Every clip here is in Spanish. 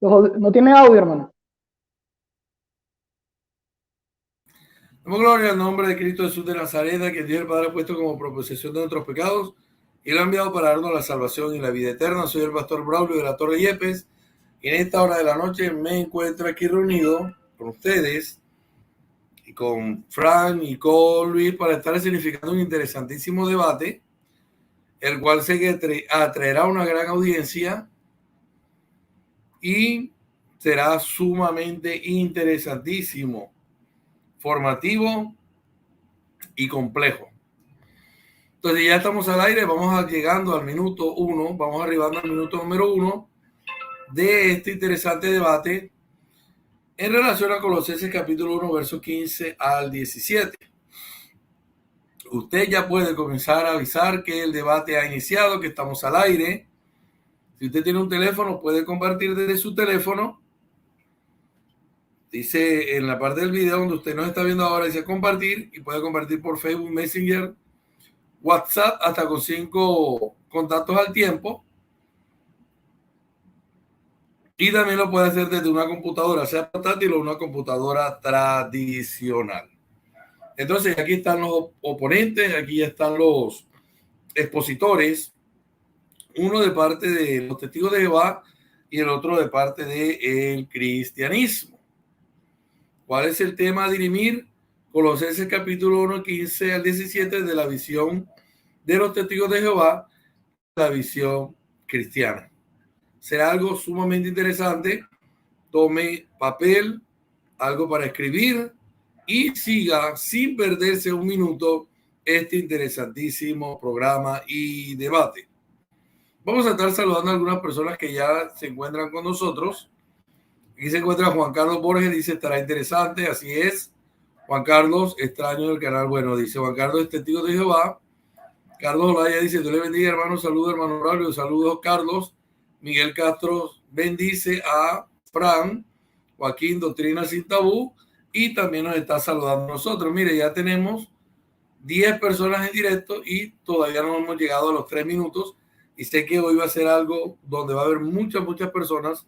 No tiene audio, hermano. Damos gloria al nombre de Cristo Jesús de Nazaret, que Dios el Padre ha puesto como proposición de nuestros pecados y lo ha enviado para darnos la salvación y la vida eterna. Soy el pastor Braulio de la Torre Yepes y en esta hora de la noche me encuentro aquí reunido con ustedes y con Frank y con Luis para estar significando un interesantísimo debate, el cual sé que atraerá una gran audiencia y será sumamente interesantísimo, formativo y complejo. Entonces ya estamos al aire, vamos llegando al minuto 1, vamos arribando al minuto número 1 de este interesante debate en relación a Colosenses capítulo 1, versos 15 al 17. Usted ya puede comenzar a avisar que el debate ha iniciado, que estamos al aire. Si usted tiene un teléfono, puede compartir desde su teléfono. Dice en la parte del video donde usted nos está viendo ahora, dice compartir, y puede compartir por Facebook, Messenger, WhatsApp, hasta con 5 contactos al tiempo. Y también lo puede hacer desde una computadora, sea portátil o una computadora tradicional. Entonces, aquí están los oponentes, aquí ya están los expositores, uno de parte de los testigos de Jehová y el otro de parte del cristianismo. ¿Cuál es el tema a dirimir? Colosenses capítulo 1, 15 al 17 de la visión de los testigos de Jehová, la visión cristiana. Será algo sumamente interesante. Tome papel, algo para escribir y siga sin perderse un minuto este interesantísimo programa y debate. Vamos a estar saludando a algunas personas que ya se encuentran con nosotros. Aquí se encuentra Juan Carlos Borges, dice estará interesante, así es. Juan Carlos, extraño del canal, bueno, dice Juan Carlos es testigo de Jehová. Carlos Olaya dice, Dios le bendiga, hermano, saludos, hermano Braulio, saludos, Carlos. Miguel Castro bendice a Fran, Joaquín, Doctrina Sin Tabú, y también nos está saludando a nosotros. Mire, ya tenemos 10 personas en directo y todavía no hemos llegado a los 3 minutos, y sé que hoy va a ser algo donde va a haber muchas personas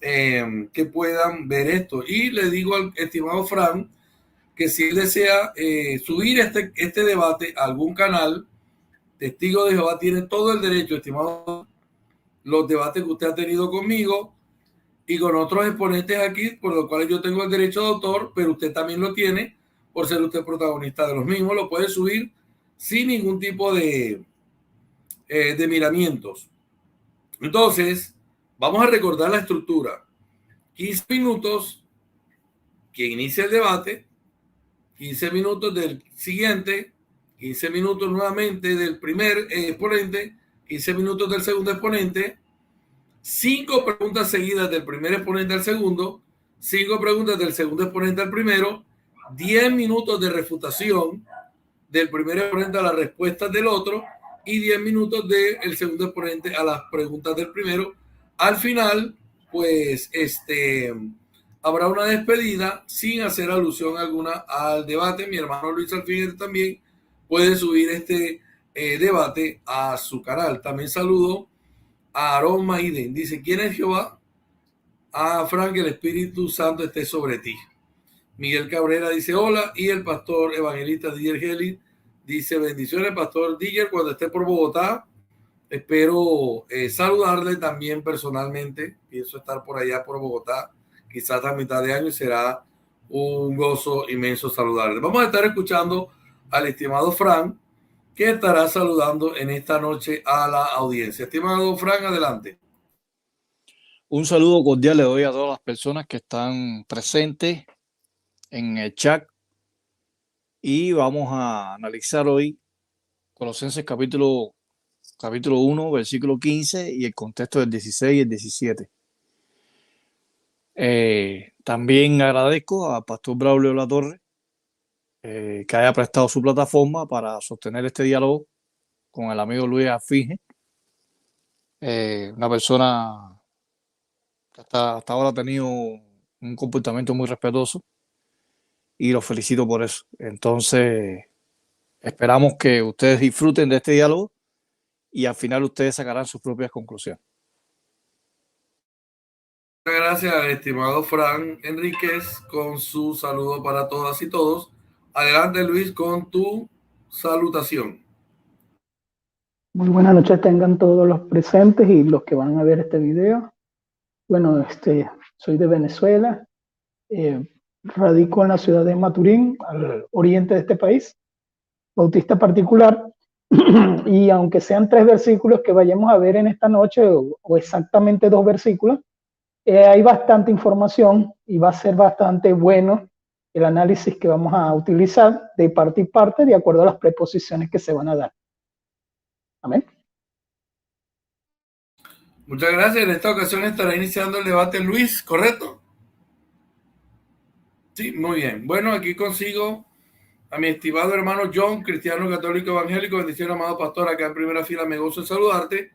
que puedan ver esto. Y le digo al estimado Fran que si él desea subir este debate a algún canal, Testigo de Jehová tiene todo el derecho, estimado, los debates que usted ha tenido conmigo y con otros exponentes aquí, por lo cual yo tengo el derecho de autor, pero usted también lo tiene por ser usted protagonista de los mismos. Lo puede subir sin ningún tipo de miramientos. Entonces, vamos a recordar la estructura. 15 minutos que inicia el debate, 15 minutos del siguiente, 15 minutos nuevamente del primer exponente, 15 minutos del segundo exponente, 5 preguntas seguidas del primer exponente al segundo, 5 preguntas del segundo exponente al primero, 10 minutos de refutación del primer exponente a las respuestas del otro y 10 minutos del segundo exponente a las preguntas del primero. Al final, pues habrá una despedida sin hacer alusión alguna al debate. Mi hermano Luis Alfinger también puede subir este debate a su canal. También saludo a Aarón Maiden. Dice, ¿quién es Jehová? A Frank, el Espíritu Santo esté sobre ti. Miguel Cabrera dice hola y el pastor evangelista Díger Geli dice bendiciones, pastor Díger, cuando esté por Bogotá. Espero saludarle también personalmente. Pienso estar por allá por Bogotá, quizás a mitad de año, y será un gozo inmenso saludarle. Vamos a estar escuchando al estimado Frank, que estará saludando en esta noche a la audiencia. Estimado Frank, adelante. Un saludo cordial le doy a todas las personas que están presentes en el chat y vamos a analizar hoy Colosenses capítulo 1, versículo 15 y el contexto del 16 y el 17. También agradezco al pastor Braulio Latorre que haya prestado su plataforma para sostener este diálogo con el amigo Luis Alfinge, una persona que hasta ahora ha tenido un comportamiento muy respetuoso y lo felicito por eso. Entonces, esperamos que ustedes disfruten de este diálogo y al final ustedes sacarán sus propias conclusiones. Gracias al estimado Fran Enríquez con su saludo para todas y todos. Adelante, Luis, con tu salutación. Muy buenas noches tengan todos los presentes y los que van a ver este video. Bueno, soy de Venezuela, radico en la ciudad de Maturín, al oriente de este país, bautista particular, y aunque sean 3 versículos que vayamos a ver en esta noche, o exactamente 2 versículos, hay bastante información y va a ser bastante bueno el análisis que vamos a utilizar de parte y parte de acuerdo a las preposiciones que se van a dar. Amén. Muchas gracias. En esta ocasión estará iniciando el debate Luis, ¿correcto? Sí, muy bien. Bueno, aquí consigo a mi estimado hermano John, cristiano católico evangélico. Bendición, amado pastor, acá en primera fila, me gozo en saludarte.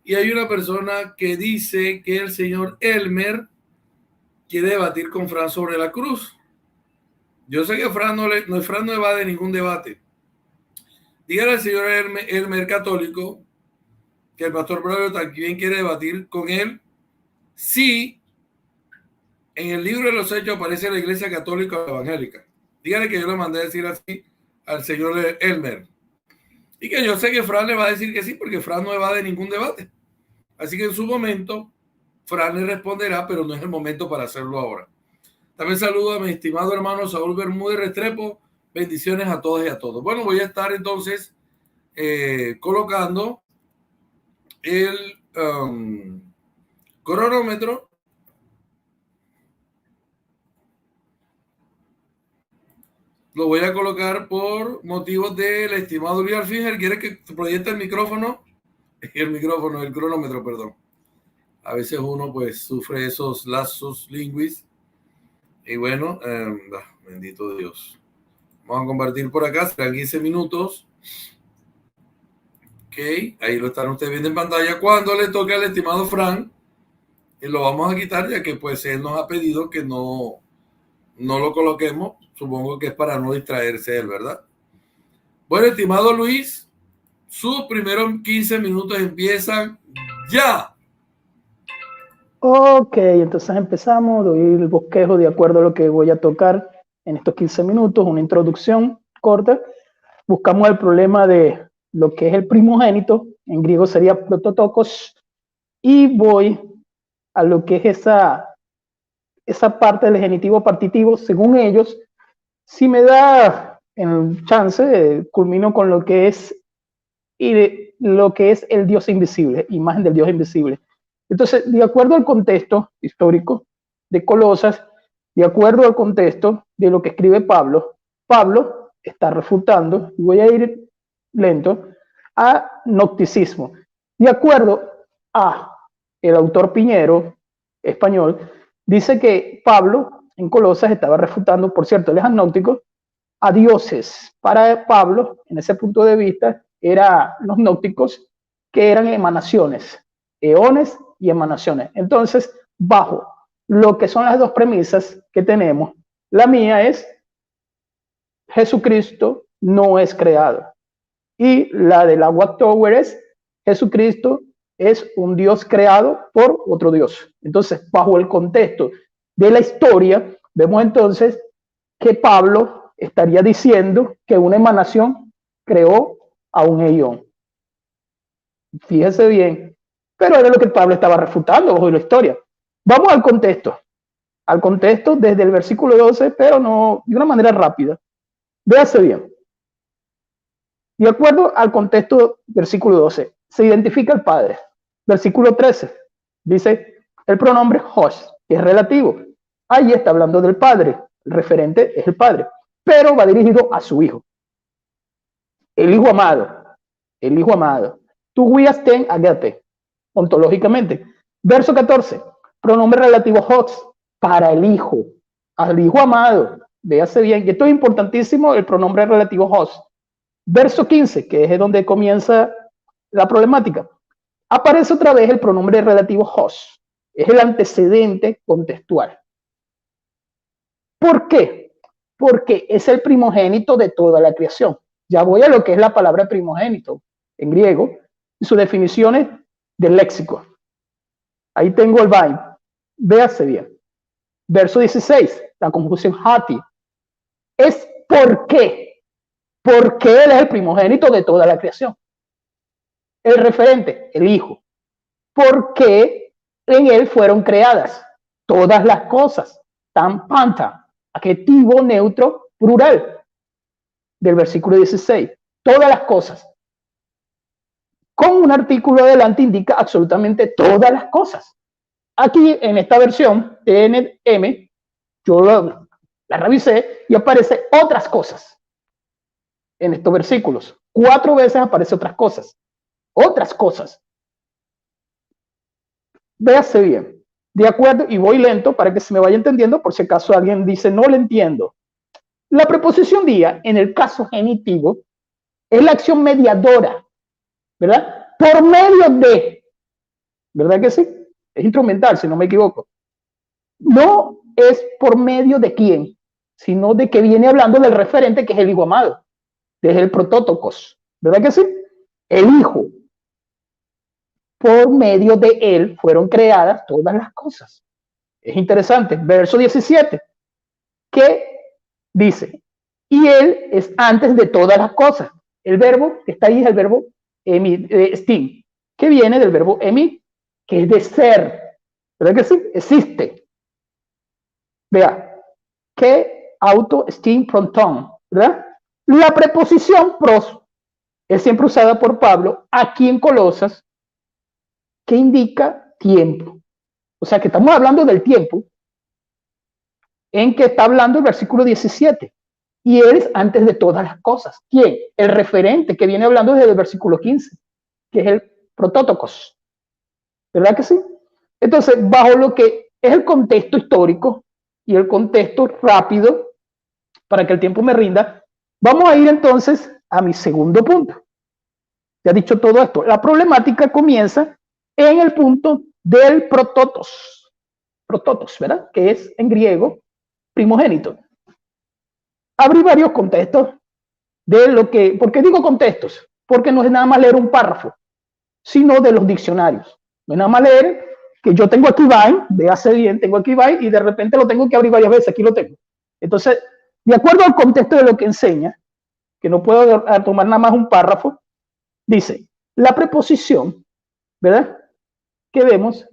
Y hay una persona que dice que el señor Elmer quiere debatir con Fran sobre la cruz. Yo sé que Fran no evade ningún debate. Dígale al señor Elmer católico que el pastor Braulio también quiere debatir con él si en el libro de los Hechos aparece la Iglesia Católica Evangélica. Dígale que yo le mandé a decir así al señor Elmer. Y que yo sé que Fran le va a decir que sí, porque Fran no evade ningún debate. Así que en su momento, Fran le responderá, pero no es el momento para hacerlo ahora. También saludo a mi estimado hermano Saúl Bermúdez Restrepo. Bendiciones a todos y a todos. Bueno, voy a estar entonces colocando el cronómetro. Lo voy a colocar por motivos del estimado Luis Alfinger. ¿Quiere que proyecte el micrófono? El cronómetro, perdón. A veces uno pues sufre esos lapsus linguis. Y bueno, bendito Dios. Vamos a compartir por acá, serán 15 minutos. Ok, ahí lo están ustedes viendo en pantalla. Cuando le toque al estimado Fran, lo vamos a quitar ya que pues él nos ha pedido que no lo coloquemos. Supongo que es para no distraerse él, ¿verdad? Bueno, estimado Luis, sus primeros 15 minutos empiezan ya. Ok, entonces empezamos, doy el bosquejo de acuerdo a lo que voy a tocar en estos 15 minutos, una introducción corta. Buscamos el problema de lo que es el primogénito, en griego sería prototokos, y voy a lo que es esa parte del genitivo partitivo, según ellos. Si me da el chance, culmino con lo que es el Dios invisible, imagen del Dios invisible. Entonces, de acuerdo al contexto histórico de Colosas, de acuerdo al contexto de lo que escribe Pablo, Pablo está refutando, y voy a ir lento, a gnosticismo. De acuerdo a el autor Piñero, español, dice que Pablo en Colosas estaba refutando, por cierto, él es agnóstico, a dioses. Para Pablo, en ese punto de vista, eran los gnósticos que eran emanaciones, eones y emanaciones. Entonces, bajo lo que son las dos premisas que tenemos, la mía es Jesucristo no es creado. Y la de la Watchtower es Jesucristo es un Dios creado por otro Dios. Entonces, bajo el contexto de la historia, vemos entonces que Pablo estaría diciendo que una emanación creó a un eón. Fíjese bien, pero era lo que Pablo estaba refutando bajo la historia. Vamos al contexto desde el versículo 12, pero no de una manera rápida. Véase bien. De acuerdo al contexto, versículo 12, se identifica el Padre. Versículo 13, dice el pronombre Hos, que es relativo. Ahí está hablando del Padre, el referente es el Padre, pero va dirigido a su Hijo. El Hijo amado. Tu huiasten agate, ontológicamente. Verso 14, pronombre relativo Hos, para el Hijo, al Hijo amado. Véase bien, y esto es importantísimo, el pronombre relativo Hos. Verso 15, que es donde comienza la problemática. Aparece otra vez el pronombre relativo Hos. Es el antecedente contextual. ¿Por qué? Porque es el primogénito de toda la creación. Ya voy a lo que es la palabra primogénito en griego y sus definiciones del léxico. Ahí tengo el bind. Véase bien. Verso 16, la conjunción hati. Es ¿por qué? Porque Él es el primogénito de toda la creación. El referente, el Hijo. Porque en Él fueron creadas todas las cosas. Tan panta, adjetivo neutro plural del versículo 16. Todas las cosas. Con un artículo adelante indica absolutamente todas las cosas. Aquí en esta versión TNM, yo la revisé y aparece otras cosas en estos versículos. 4 veces aparece otras cosas. Otras cosas. Véase bien. De acuerdo, y voy lento para que se me vaya entendiendo, por si acaso alguien dice no lo entiendo. La preposición día, en el caso genitivo, es la acción mediadora, ¿verdad? Por medio de, ¿verdad que sí? Es instrumental, si no me equivoco. No es por medio de quién, sino de que viene hablando del referente, que es el Hijo amado, es el protótocos, ¿verdad que sí? El Hijo. Por medio de Él fueron creadas todas las cosas. Es interesante. Verso 17, que dice, y Él es antes de todas las cosas. El verbo que está ahí es el verbo stim, que viene del verbo emi, que es de ser, ¿verdad que sí? Existe. Vea, que auto stim pronton, ¿verdad? La preposición pros es siempre usada por Pablo aquí en Colosas, que indica tiempo. O sea que estamos hablando del tiempo en que está hablando el versículo 17. Y eres antes de todas las cosas. ¿Quién? El referente que viene hablando desde el versículo 15, que es el protótocos. ¿Verdad que sí? Entonces, bajo lo que es el contexto histórico y el contexto rápido, para que el tiempo me rinda, vamos a ir entonces a mi segundo punto. Ya dicho todo esto, la problemática comienza en el punto del prototos, ¿verdad? Que es en griego primogénito. Abrí varios contextos de lo que, ¿por qué digo contextos? Porque no es nada más leer un párrafo, sino de los diccionarios. No es nada más leer que yo tengo aquí Vine, véase bien, tengo aquí Vine y de repente lo tengo que abrir varias veces, aquí lo tengo. Entonces, de acuerdo al contexto de lo que enseña, que no puedo tomar nada más un párrafo, dice, la preposición, ¿verdad? Que vemos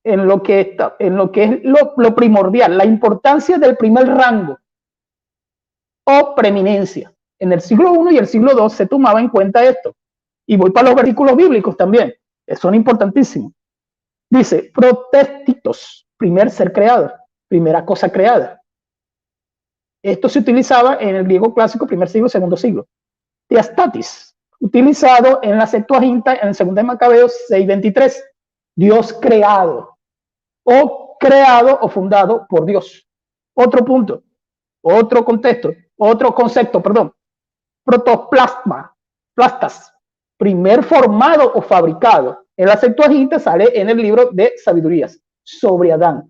en lo que es lo primordial, la importancia del primer rango o preeminencia. En el siglo I y el siglo II se tomaba en cuenta esto. Y voy para los versículos bíblicos también, son importantísimos. Dice, protestitos, primer ser creado, primera cosa creada. Esto se utilizaba en el griego clásico, primer siglo, segundo siglo. Diastatis, utilizado en la Septuaginta, en el segundo de Macabeos 6:23. Dios creado, o creado o fundado por Dios. Otro punto, otro contexto, otro concepto, perdón. Protoplasma, plastas, primer formado o fabricado. En la Septuaginta sale en el libro de Sabidurías sobre Adán.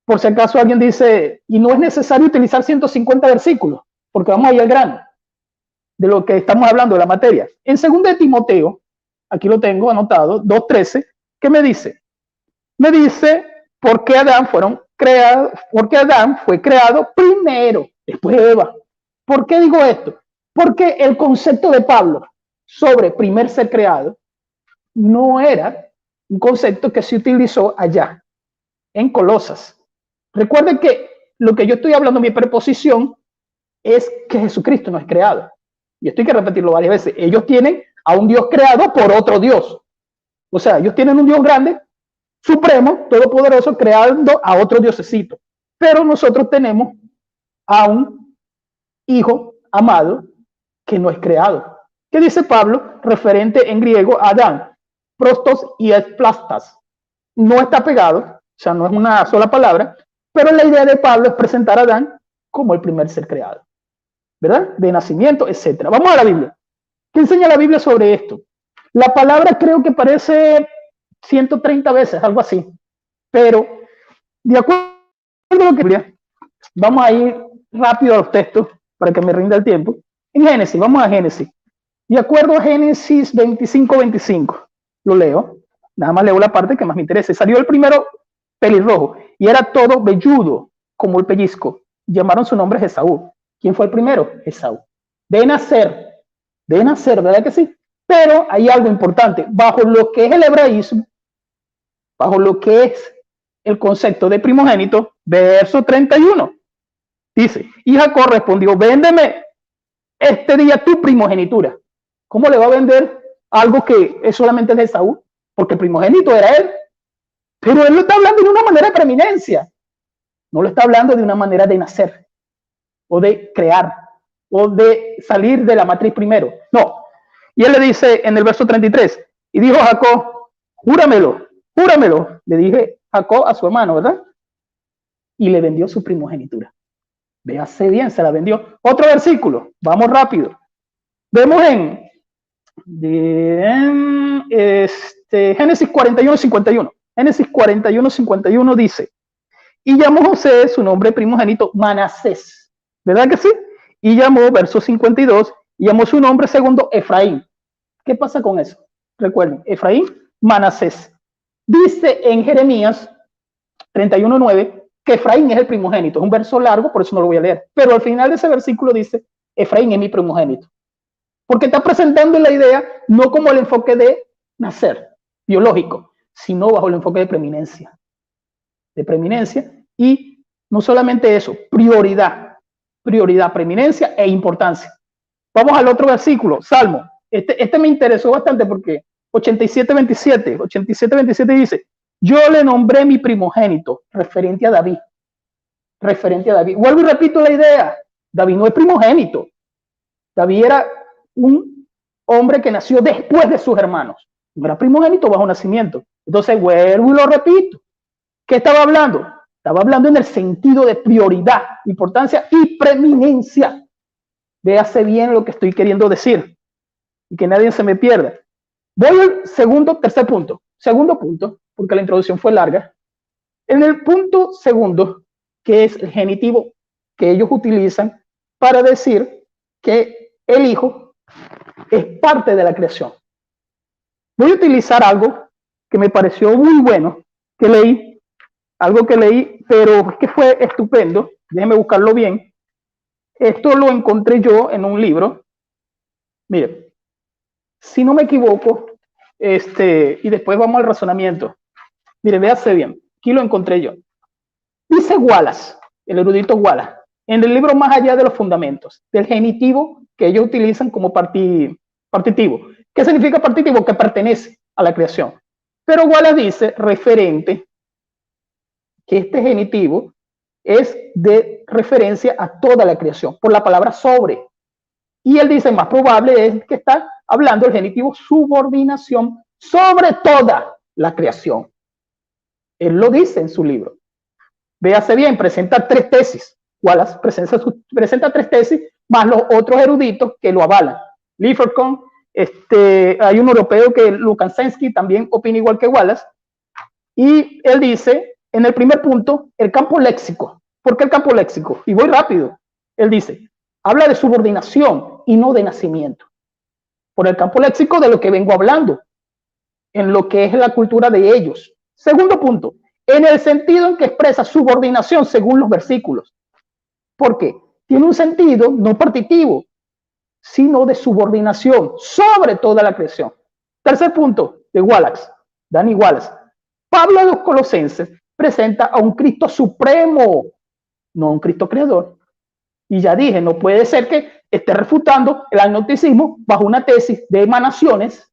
Por si acaso alguien dice, y no es necesario utilizar 150 versículos, porque vamos a ir al grano de lo que estamos hablando de la materia. En 2 de Timoteo, aquí lo tengo anotado, 2:13, ¿qué me dice? Me dice, ¿por qué Adán fue creado primero, después de Eva? ¿Por qué digo esto? Porque el concepto de Pablo sobre primer ser creado no era un concepto que se utilizó allá, en Colosas. Recuerden que lo que yo estoy hablando, mi preposición, es que Jesucristo no es creado. Y esto hay que repetirlo varias veces. Ellos tienen a un Dios creado por otro Dios. O sea, ellos tienen un Dios grande, supremo, todopoderoso, creando a otro diosecito. Pero nosotros tenemos a un Hijo amado que no es creado. ¿Qué dice Pablo? Referente en griego a Adán. Prostos y esplastas. No está pegado, o sea, no es una sola palabra, pero la idea de Pablo es presentar a Adán como el primer ser creado, ¿verdad? De nacimiento, etcétera. Vamos a la Biblia. ¿Qué enseña la Biblia sobre esto? La palabra creo que aparece 130 veces, algo así. Pero, de acuerdo a lo que vamos a ir rápido a los textos para que me rinda el tiempo. En Génesis, vamos a Génesis. De acuerdo a Génesis 25:25, lo leo. nada más leo la parte que más me interesa. Salió el primero pelirrojo y era todo velludo como el pellizco. Llamaron su nombre Esaú. ¿Quién fue el primero? Esaú. De nacer, ¿verdad que sí? Pero hay algo importante. Bajo lo que es el hebraísmo, bajo lo que es el concepto de primogénito, verso 31, dice, y Jacob respondió, véndeme este día tu primogenitura. ¿Cómo le va a vender algo que es solamente de Esaú? Porque el primogénito era él. Pero él lo está hablando de una manera de preeminencia. No lo está hablando de una manera de nacer, o de crear, o de salir de la matriz primero. No. Y él le dice en el verso 33, y dijo Jacob, júramelo, júramelo. Le dije Jacob a su hermano, ¿verdad? Y le vendió su primogenitura. Véase bien, se la vendió. Otro versículo, vamos rápido. Vemos en Génesis 41:51. Génesis 41:51 dice, y llamó José su nombre primogénito Manasés, ¿verdad que sí? Y llamó, verso 52, y llamó su nombre segundo Efraín. ¿Qué pasa con eso? Recuerden, Efraín, Manasés. Dice en Jeremías 31:9 que Efraín es el primogénito. Es un verso largo, por eso no lo voy a leer. Pero al final de ese versículo dice, Efraín es mi primogénito. Porque está presentando la idea no como el enfoque de nacer biológico, sino bajo el enfoque de preeminencia. De preeminencia, y no solamente eso, prioridad, preeminencia e importancia. Vamos al otro versículo, Salmo. Este me interesó bastante porque 87:27 dice, yo le nombré mi primogénito, referente a David. Vuelvo y repito la idea, David no es primogénito. David era un hombre que nació después de sus hermanos. No era primogénito bajo nacimiento. Entonces vuelvo y lo repito. ¿Qué estaba hablando? Estaba hablando en el sentido de prioridad, importancia y preeminencia. Véase bien lo que estoy queriendo decir y que nadie se me pierda. Voy al tercer punto. Segundo punto, porque la introducción fue larga. En el punto segundo, que es el genitivo que ellos utilizan para decir que el hijo es parte de la creación. Voy a utilizar algo que me pareció muy bueno, que leí, pero que fue estupendo. Déjenme buscarlo bien. Esto lo encontré yo en un libro. Miren, si no me equivoco, y después vamos al razonamiento. Mire, véase bien. Aquí lo encontré yo. Dice Wallace, el erudito Wallace, en el libro Más allá de los fundamentos, del genitivo que ellos utilizan como partitivo. ¿Qué significa partitivo? Que pertenece a la creación. Pero Wallace dice, referente, que este genitivo es de referencia a toda la creación, por la palabra sobre. Y él dice, más probable es que está hablando el genitivo subordinación sobre toda la creación. Él lo dice en su libro. Véase bien, presenta 3 tesis. Wallace presenta 3 tesis, más los otros eruditos que lo avalan. Lieberkühn, hay un europeo que Lukaszewski también opina igual que Wallace. Y él dice, en el primer punto, el campo léxico. ¿Por qué el campo léxico? Y voy rápido. Él dice, habla de subordinación y no de nacimiento. Por el campo léxico de lo que vengo hablando, en lo que es la cultura de ellos. Segundo punto, en el sentido en que expresa subordinación según los versículos. ¿Por qué? Tiene un sentido no partitivo, sino de subordinación sobre toda la creación. Tercer punto de Wallace, Danny Wallace. Pablo a los Colosenses presenta a un Cristo supremo, no a un Cristo creador. Y ya dije, no puede ser que esté refutando el agnosticismo bajo una tesis de emanaciones,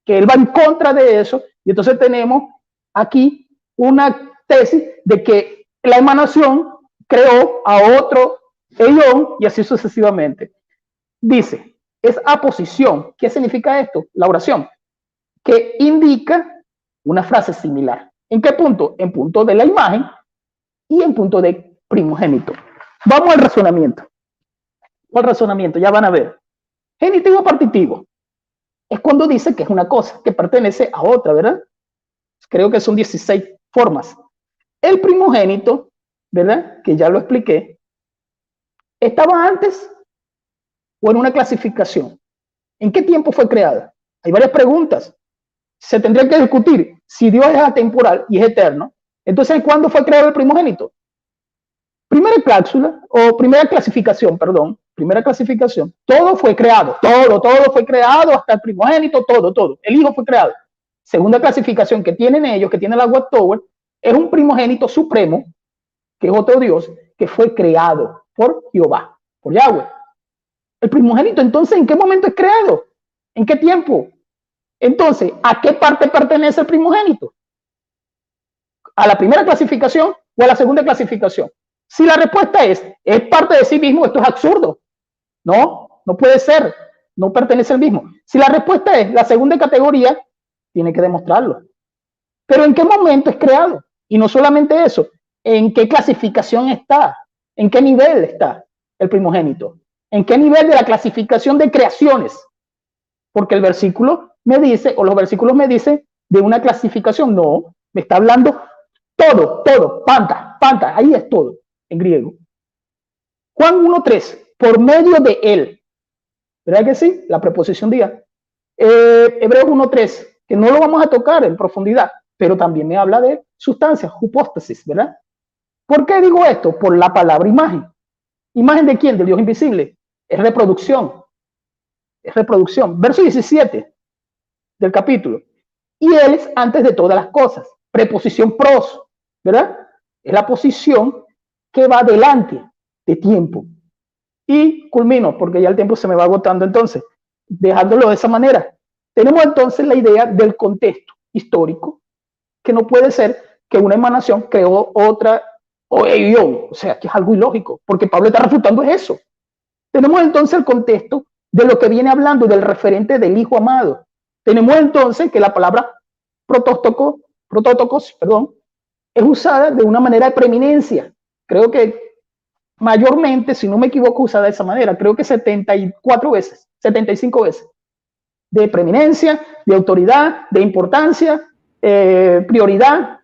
que él va en contra de eso, y entonces tenemos aquí una tesis de que la emanación creó a otro eón y así sucesivamente. Dice, es aposición. ¿Qué significa esto? La oración, que indica una frase similar. ¿En qué punto? En punto de la imagen y en punto de primogénito. Vamos al razonamiento. ¿Cuál razonamiento? Ya van a ver. Genitivo partitivo es cuando dice que es una cosa que pertenece a otra, ¿verdad? Creo que son 16 formas. El primogénito, ¿verdad? Que ya lo expliqué, estaba antes o en una clasificación. ¿En qué tiempo fue creada? Hay varias preguntas. se tendría que discutir si Dios es atemporal y es eterno. Entonces, ¿cuándo fue creado el primogénito? Primera clasificación, todo fue creado, todo fue creado, hasta el primogénito, todo, el hijo fue creado. Segunda clasificación que tienen ellos, que tiene la Watchtower, es un primogénito supremo, que es otro Dios, que fue creado por Jehová, por Yahweh. El primogénito, entonces, ¿en qué momento es creado? ¿En qué tiempo? Entonces, ¿a qué parte pertenece el primogénito? ¿A la primera clasificación o a la segunda clasificación? Si la respuesta es parte de sí mismo, esto es absurdo. No puede ser, no pertenece al mismo. Si la respuesta es la segunda categoría, tiene que demostrarlo. Pero ¿en qué momento es creado? Y no solamente eso, ¿en qué clasificación está? ¿En qué nivel está el primogénito? ¿En qué nivel de la clasificación de creaciones? Porque el versículo me dice, o los versículos me dicen de una clasificación. No, me está hablando todo, panta, ahí es todo, en griego. Juan 1:3, por medio de él. ¿Verdad que sí? La preposición día. Hebreos 1:3, que no lo vamos a tocar en profundidad, pero también me habla de sustancias, hipóstasis, ¿verdad? ¿Por qué digo esto? Por la palabra imagen. ¿Imagen de quién? Del Dios invisible. Es reproducción. Verso 17 del capítulo. Y él es antes de todas las cosas. Preposición pros, ¿verdad? Es la posición que va delante de tiempo. Y culmino, porque ya el tiempo se me va agotando entonces, dejándolo de esa manera. Tenemos entonces la idea del contexto histórico, que no puede ser que una emanación creó otra, o sea, que es algo ilógico, porque Pablo está refutando eso. Tenemos entonces el contexto de lo que viene hablando del referente del Hijo amado. Tenemos entonces que la palabra protótocos, es usada de una manera de preeminencia. Creo que mayormente, si no me equivoco, usada de esa manera. Creo que 74 veces, 75 veces. De preeminencia, de autoridad, de importancia, prioridad.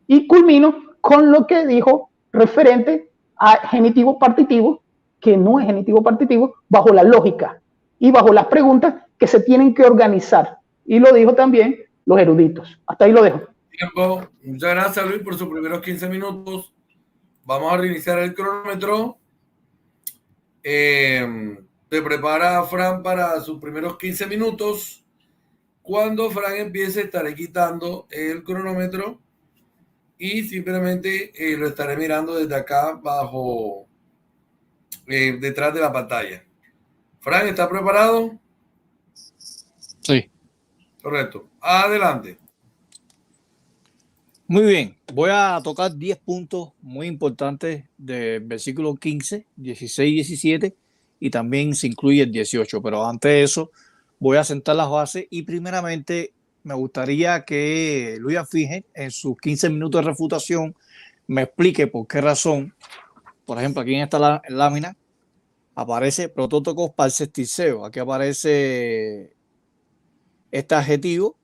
Y culmino con lo que dijo referente a genitivo partitivo, que no es genitivo partitivo, bajo la lógica y bajo las preguntas que se tienen que organizar. Y lo dijo también los eruditos. Hasta ahí lo dejo. Tiempo. Muchas gracias, Luis, por sus primeros 15 minutos. Vamos a reiniciar el cronómetro. Se prepara Fran para sus primeros 15 minutos. Cuando Fran empiece, estaré quitando el cronómetro y simplemente lo estaré mirando desde acá bajo, detrás de la pantalla. Fran, ¿está preparado? Sí. Correcto. Adelante. Muy bien, voy a tocar 10 puntos muy importantes del versículo 15, 16, 17 y también se incluye el 18, pero antes de eso voy a sentar las bases y primeramente me gustaría que Luis Fije en sus 15 minutos de refutación me explique por qué razón, por ejemplo, aquí en esta lámina aparece protótocos parsestiseo, aquí aparece este adjetivo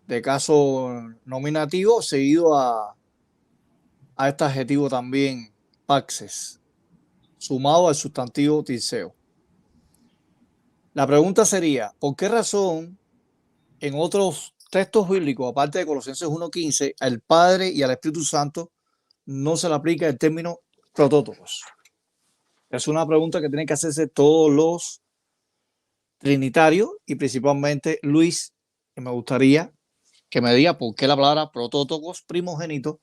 de caso nominativo seguido a este adjetivo también paxes, sumado al sustantivo tiseo. La pregunta sería, ¿por qué razón en otros textos bíblicos, aparte de Colosenses 1:15, al Padre y al Espíritu Santo no se le aplica el término protótocos? Es una pregunta que tienen que hacerse todos los trinitarios y principalmente Luis, que me gustaría que me diga por qué la palabra protótocos primogénito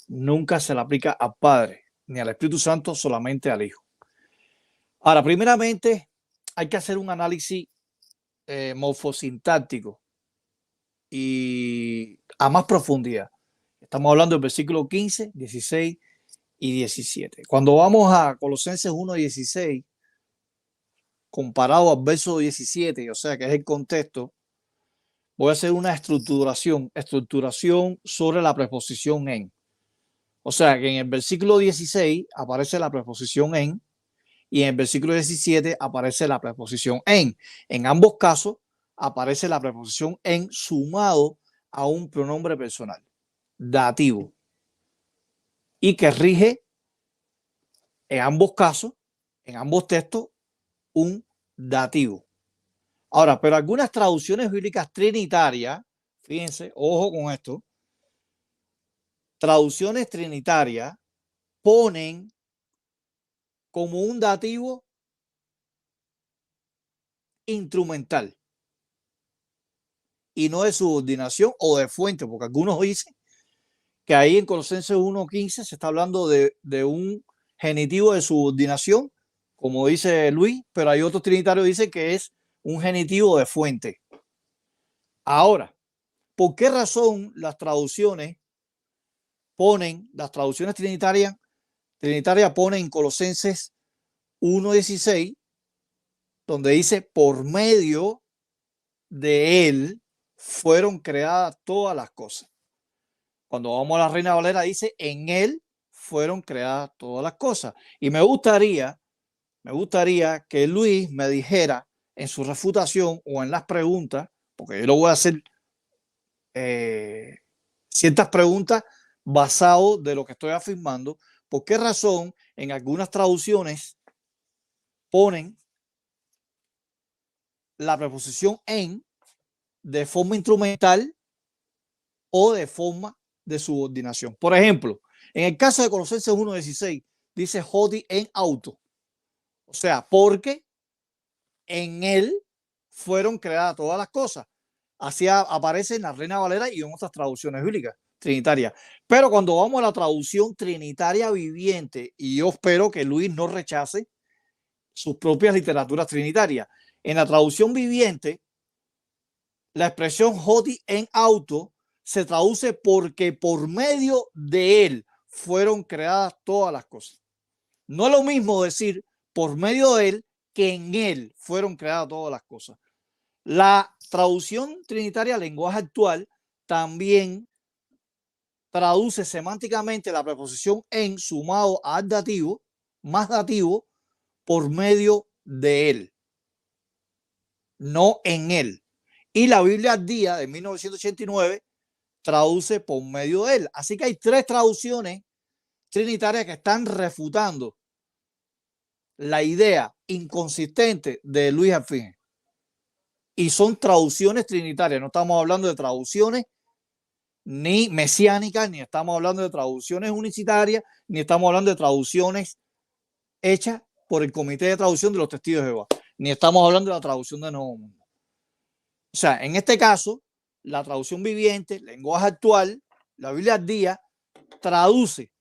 nunca se le aplica al Padre ni al Espíritu Santo, solamente al Hijo. Ahora, primeramente, hay que hacer un análisis morfosintáctico y a más profundidad. Estamos hablando del versículo 15, 16 y 17. Cuando vamos a Colosenses 1:16, comparado al verso 17, o sea que es el contexto, voy a hacer una estructuración sobre la preposición en. O sea que en el versículo 16 aparece la preposición en y en el versículo 17 aparece la preposición en. En ambos casos aparece la preposición en sumado a un pronombre personal, dativo, y que rige en ambos casos, en ambos textos, un dativo. Ahora, pero algunas traducciones bíblicas trinitarias, fíjense, ojo con esto, traducciones trinitarias ponen como un dativo instrumental y no de subordinación o de fuente, porque algunos dicen que ahí en Colosenses 1:15 se está hablando de un genitivo de subordinación, como dice Luis, pero hay otros trinitarios que dicen que es un genitivo de fuente. Ahora, ¿por qué razón las traducciones trinitarias ponen en Colosenses 1:16, donde dice por medio de él fueron creadas todas las cosas? Cuando vamos a la Reina Valera dice en él fueron creadas todas las cosas. Y me gustaría que Luis me dijera en su refutación o en las preguntas, porque yo lo voy a hacer ciertas preguntas basado de lo que estoy afirmando, por qué razón en algunas traducciones ponen la preposición en de forma instrumental o de forma de subordinación. Por ejemplo, en el caso de Colosenses 1:16 dice Hodi en auto, o sea, porque en él fueron creadas todas las cosas. Así aparece en la Reina Valera y en otras traducciones bíblicas trinitarias. Pero cuando vamos a la traducción trinitaria viviente, y yo espero que Luis no rechace sus propias literaturas trinitarias, en la traducción viviente, la expresión Hodi en auto se traduce porque por medio de él fueron creadas todas las cosas. No es lo mismo decir por medio de él que en él fueron creadas todas las cosas. La traducción trinitaria lenguaje actual también traduce semánticamente la preposición en sumado al dativo, más dativo, por medio de él, no en él. Y la Biblia al día de 1989 traduce por medio de él. Así que hay tres traducciones trinitarias que están refutando la idea inconsistente de Luis Alfine. Y son traducciones trinitarias. No estamos hablando de traducciones ni mesiánicas, ni estamos hablando de traducciones unicitarias, ni estamos hablando de traducciones hechas por el Comité de Traducción de los Testigos de Jehová, ni estamos hablando de la traducción de Nuevo Mundo. O sea, en este caso, la traducción viviente, lenguaje actual, la Biblia al día, traduce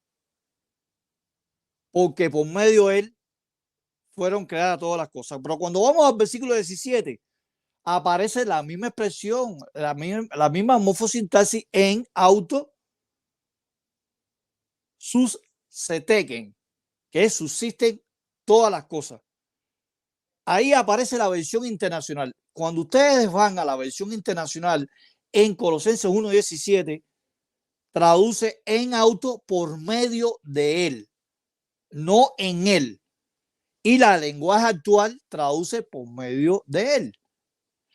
porque por medio de él fueron creadas todas las cosas. Pero cuando vamos al versículo 17, aparece la misma expresión, la misma morfosintaxis en auto sus seteken, que subsisten todas las cosas. Ahí aparece la versión internacional. Cuando ustedes van a la versión internacional en Colosenses 1:17, traduce en auto por medio de él, no en él. Y la lenguaje actual traduce por medio de él.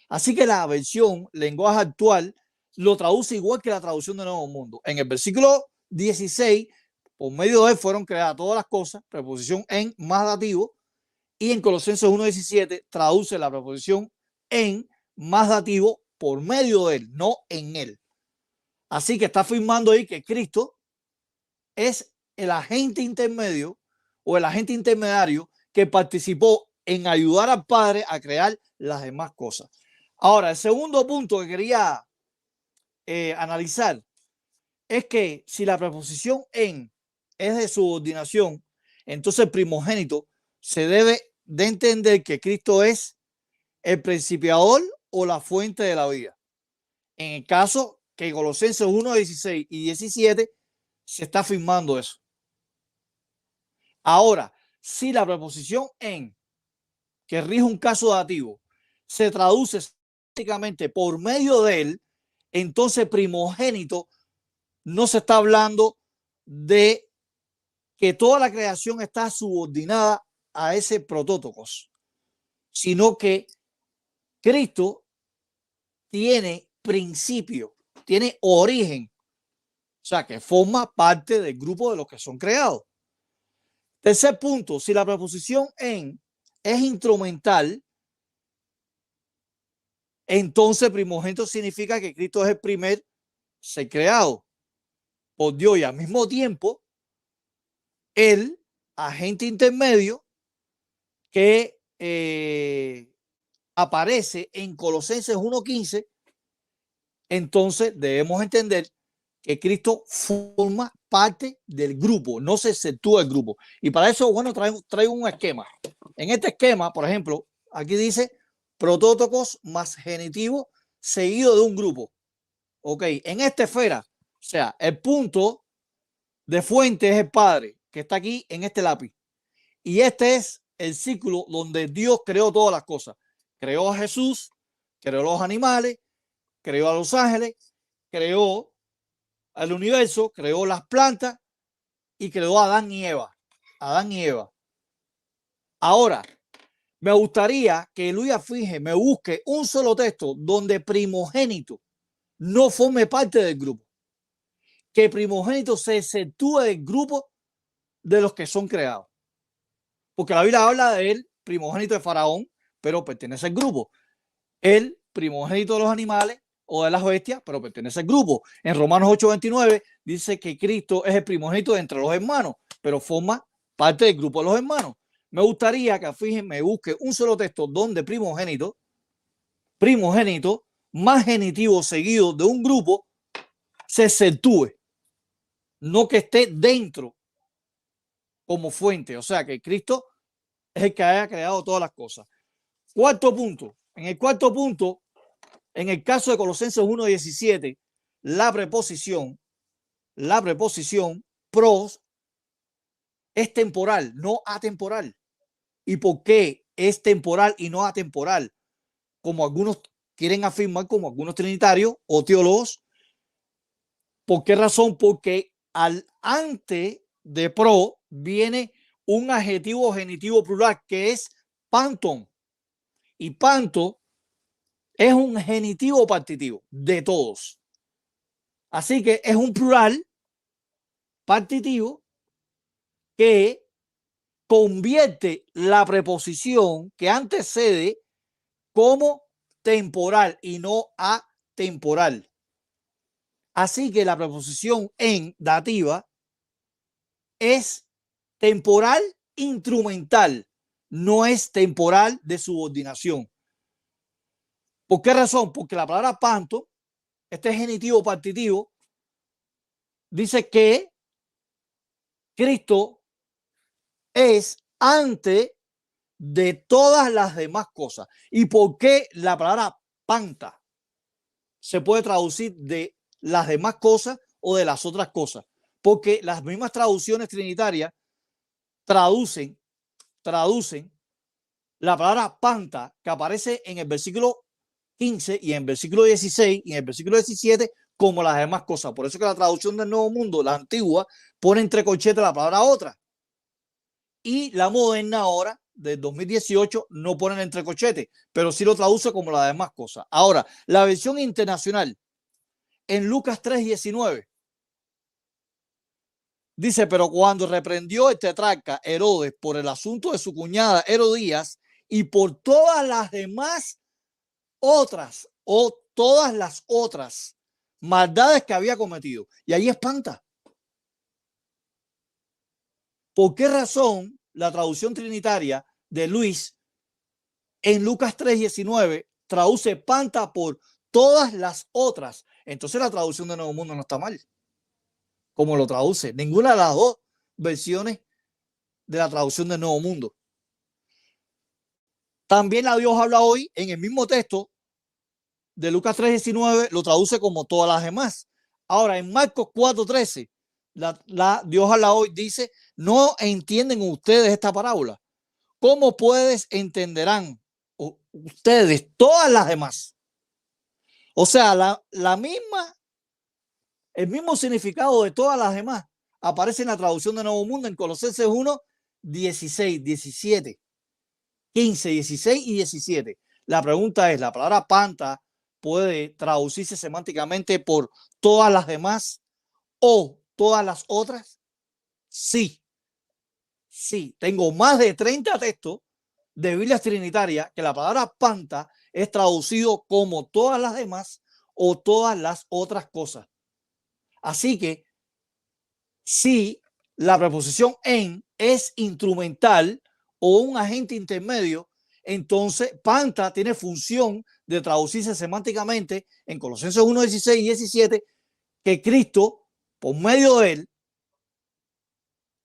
Así que la versión lenguaje actual lo traduce igual que la traducción de Nuevo Mundo. En el versículo 16, por medio de él fueron creadas todas las cosas, preposición en más dativo, y en Colosenses 1:17 traduce la preposición en más dativo por medio de él, no en él. Así que está afirmando ahí que Cristo es el agente intermedio o el agente intermediario que participó en ayudar al Padre a crear las demás cosas. Ahora, el segundo punto que quería analizar es que si la preposición en es de subordinación, entonces el primogénito se debe de entender que Cristo es el principiador o la fuente de la vida. En el caso que Colosenses 1:16 y 17 se está afirmando eso. Ahora, si la preposición en, que rige un caso dativo, se traduce prácticamente por medio de él, entonces primogénito no se está hablando de que toda la creación está subordinada a ese protótocos, sino que Cristo tiene principio, tiene origen, o sea, que forma parte del grupo de los que son creados. Tercer punto, si la preposición en es instrumental, entonces primogénito significa que Cristo es el primer ser creado por Dios y al mismo tiempo el agente intermedio que aparece en Colosenses 1:15. Entonces debemos entender que Cristo forma parte del grupo, no se exceptúa el grupo. Y para eso, bueno, traigo un esquema. En este esquema, por ejemplo, aquí dice protótocos más genitivo seguido de un grupo. Ok, en esta esfera, o sea, el punto de fuente es el Padre, que está aquí en este lápiz. Y este es el círculo donde Dios creó todas las cosas. Creó a Jesús, creó los animales, creó a los ángeles, creó al universo, creó las plantas y creó a Adán y Eva. Adán y Eva. Ahora, me gustaría que Luis Afinge me busque un solo texto donde primogénito no forme parte del grupo. Que primogénito se exceptúe del grupo de los que son creados. Porque la Biblia habla del primogénito de Faraón, pero pertenece al grupo. El primogénito de los animales o de las bestias, pero pertenece al grupo. En Romanos 8:29 dice que Cristo es el primogénito de entre los hermanos, pero forma parte del grupo de los hermanos. Me gustaría que fíjense, me busque un solo texto donde primogénito más genitivo seguido de un grupo se exceptúe, no que esté dentro como fuente, o sea que Cristo es el que haya creado todas las cosas. Cuarto punto, en el cuarto punto, en el caso de Colosenses 1:17, la preposición pros es temporal, no atemporal. ¿Y por qué es temporal y no atemporal? Como algunos quieren afirmar, como algunos trinitarios o teólogos. ¿Por qué razón? Porque antes de pro viene un adjetivo genitivo plural que es panton. Y panto es un genitivo partitivo de todos. Así que es un plural partitivo que convierte la preposición que antecede como temporal y no atemporal. Así que la preposición en dativa es temporal instrumental, no es temporal de subordinación. ¿Por qué razón? Porque la palabra panto, este genitivo partitivo, dice que Cristo es antes de todas las demás cosas. ¿Y por qué la palabra panta se puede traducir de las demás cosas o de las otras cosas? Porque las mismas traducciones trinitarias traducen la palabra panta que aparece en el versículo 15 y en el versículo 16 y en el versículo 17 como las demás cosas. Por eso que la traducción del Nuevo Mundo, la antigua, pone entre corchetes la palabra otra. Y la moderna ahora, del 2018, no pone el entrecochete, pero sí lo traduce como las demás cosas. Ahora, la versión internacional, en Lucas 3:19, dice, pero cuando reprendió el tetrarca Herodes por el asunto de su cuñada Herodías y por todas las demás otras o todas las otras maldades que había cometido. Y ahí espanta. ¿Por qué razón la traducción trinitaria de Luis en Lucas 3:19 traduce espanta por todas las otras? Entonces la traducción de Nuevo Mundo no está mal. Como lo traduce ninguna de las dos versiones de la traducción del Nuevo Mundo. También la Dios habla hoy en el mismo texto de Lucas 3:19 lo traduce como todas las demás. Ahora en Marcos 4:13 la Dios habla hoy dice, no entienden ustedes esta parábola. ¿Cómo puedes entenderán ustedes todas las demás? O sea, el mismo significado de todas las demás aparece en la traducción de Nuevo Mundo en Colosenses 1:16, 17, 15, 16 y 17. La pregunta es, ¿la palabra panta puede traducirse semánticamente por todas las demás o todas las otras? Sí. Sí, tengo más de 30 textos de Biblias trinitarias que la palabra panta es traducido como todas las demás o todas las otras cosas. Así que si la preposición en es instrumental o un agente intermedio, entonces panta tiene función de traducirse semánticamente en Colosenses 1, 16 y 17, que Cristo, por medio de él,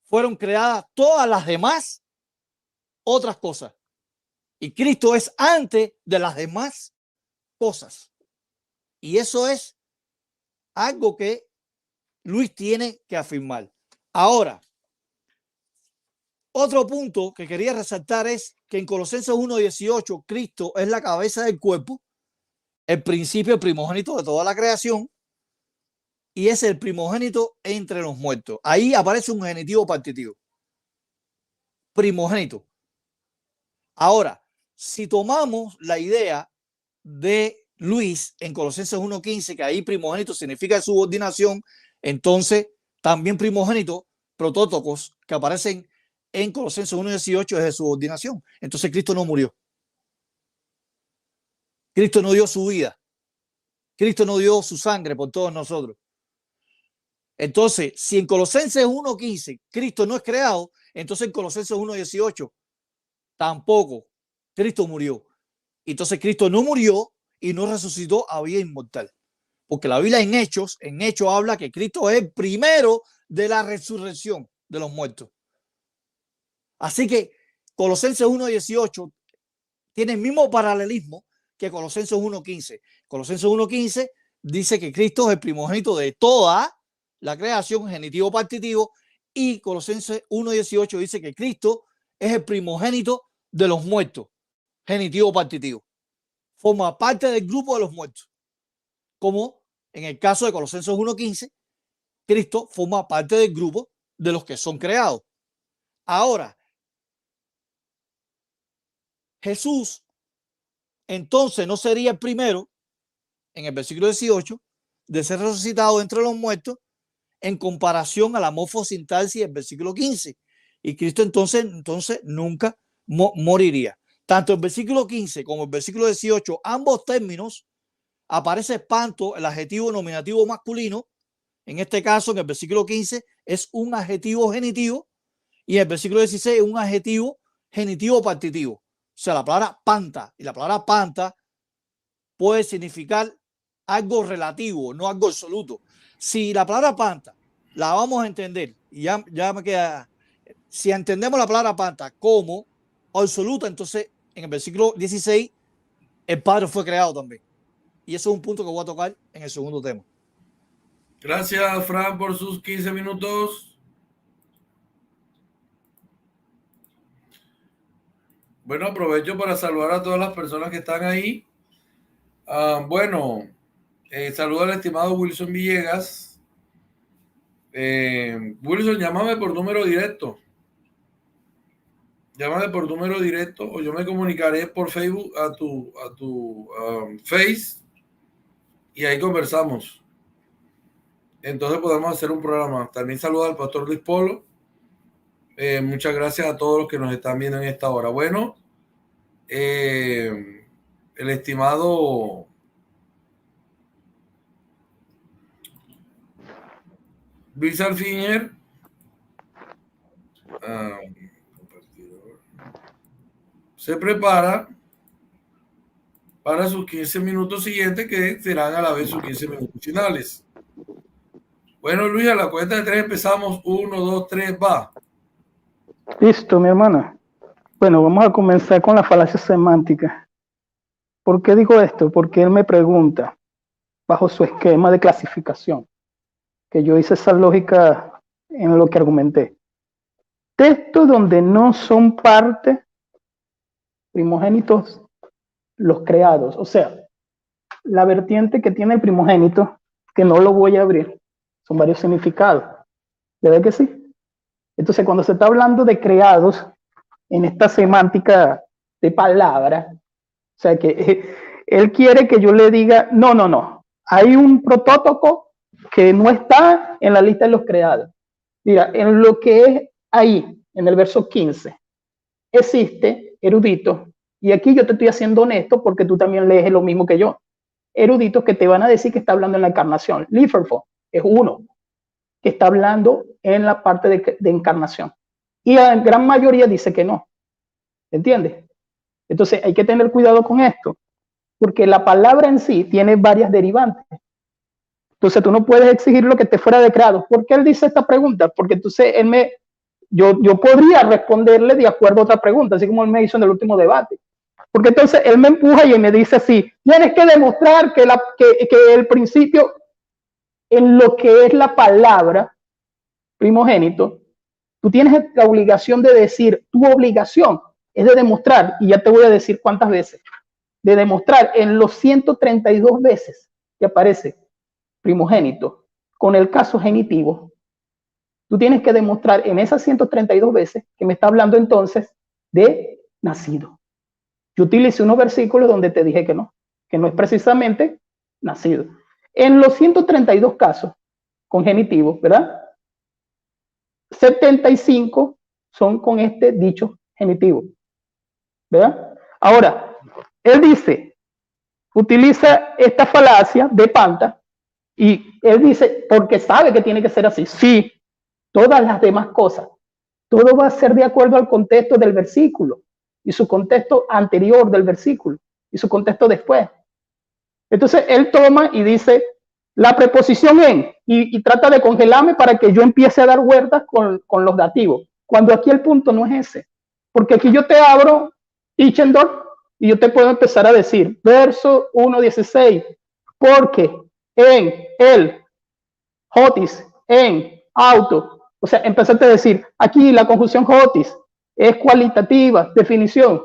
fueron creadas todas las demás otras cosas. Y Cristo es antes de las demás cosas. Y eso es algo que Luis tiene que afirmar. Ahora, otro punto que quería resaltar es que en Colosenses 1:18 Cristo es la cabeza del cuerpo, el principio, el primogénito de toda la creación, y es el primogénito entre los muertos. Ahí aparece un genitivo partitivo. Primogénito. Ahora, si tomamos la idea de Luis en Colosenses 1:15, que ahí primogénito significa subordinación, entonces también primogénito, protótocos, que aparecen en Colosenses 1:18 es de subordinación. Entonces Cristo no murió. Cristo no dio su vida. Cristo no dio su sangre por todos nosotros. Entonces, si en Colosenses 1:15 Cristo no es creado, entonces en Colosenses 1:18 tampoco Cristo murió. Entonces Cristo no murió y no resucitó a vida inmortal. Porque la Biblia en Hechos habla que Cristo es el primero de la resurrección de los muertos. Así que Colosenses 1:18 tiene el mismo paralelismo que Colosenses 1:15. Colosenses 1:15 dice que Cristo es el primogénito de toda la creación, genitivo partitivo, y Colosenses 1:18 dice que Cristo es el primogénito de los muertos, genitivo partitivo. Forma parte del grupo de los muertos. Como en el caso de Colosenses 1:15, Cristo forma parte del grupo de los que son creados. Ahora, Jesús entonces no sería el primero, en el versículo 18, de ser resucitado entre los muertos en comparación a la morfosintaxis del versículo 15. Y Cristo entonces nunca moriría. Tanto el versículo 15 como el versículo 18, ambos términos, aparece espanto, el adjetivo nominativo masculino. En este caso, en el versículo 15, es un adjetivo genitivo y en el versículo 16 es un adjetivo genitivo partitivo. O sea, la palabra panta, y la palabra panta puede significar algo relativo, no algo absoluto. Si la palabra panta la vamos a entender, y ya me queda, si entendemos la palabra panta como absoluta, entonces en el versículo 16 el Padre fue creado también. Y eso es un punto que voy a tocar en el segundo tema. Gracias, Fran, por sus 15 minutos. Bueno, aprovecho para saludar a todas las personas que están ahí. Saludo al estimado Wilson Villegas. Wilson, llámame por número directo. Llámame por número directo o yo me comunicaré por Facebook a tu Face y ahí conversamos. Entonces podemos hacer un programa. También saludo al pastor Luis Polo. Muchas gracias a todos los que nos están viendo en esta hora. Bueno, el estimado Bill Salfinger se prepara para sus 15 minutos siguientes, que serán a la vez sus 15 minutos finales. Bueno, Luis, a la cuenta de 3 empezamos. 1, 2, 3, va. Listo, mi hermana. Bueno, vamos a comenzar con la falacia semántica. ¿Por qué digo esto? Porque él me pregunta, bajo su esquema de clasificación, que yo hice esa lógica en lo que argumenté. Textos donde no son parte primogénitos los creados. O sea, la vertiente que tiene el primogénito, que no lo voy a abrir, son varios significados. ¿Verdad que sí? Entonces, cuando se está hablando de creados, en esta semántica de palabra, o sea, que él quiere que yo le diga, no, hay un protótipo que no está en la lista de los creados. Mira, en lo que es ahí, en el verso 15, existe, erudito, Y aquí yo te estoy haciendo honesto porque tú también lees lo mismo que yo. Eruditos que te van a decir que está hablando en la encarnación. Lieberman es uno que está hablando en la parte de encarnación. Y la gran mayoría dice que no. ¿Entiendes? Entonces hay que tener cuidado con esto, porque la palabra en sí tiene varias derivantes. Entonces tú no puedes exigir lo que te fuera declarado. ¿Por qué él dice esta pregunta? Porque entonces yo podría responderle de acuerdo a otra pregunta, así como él me hizo en el último debate. Porque entonces él me empuja y me dice así, tienes que demostrar que el principio en lo que es la palabra primogénito, tú tienes la obligación de decir, tu obligación es de demostrar, y ya te voy a decir cuántas veces, de demostrar en los 132 veces que aparece primogénito con el caso genitivo, tú tienes que demostrar en esas 132 veces que me está hablando entonces de nacido. Yo utilicé unos versículos donde te dije que no es precisamente nacido. En los 132 casos con genitivo, ¿verdad? 75 son con este dicho genitivo, ¿verdad? Ahora, él dice, utiliza esta falacia de Panta y él dice, porque sabe que tiene que ser así. Sí, todas las demás cosas, todo va a ser de acuerdo al contexto del versículo y su contexto anterior del versículo y su contexto después. Entonces él toma y dice la preposición en y trata de congelarme para que yo empiece a dar vueltas con los dativos, cuando aquí el punto no es ese, porque aquí yo te abro Tischendorf y yo te puedo empezar a decir verso 1:16, porque en el hotis, en auto, o sea, empezaste a decir aquí la conjunción hotis es cualitativa, definición.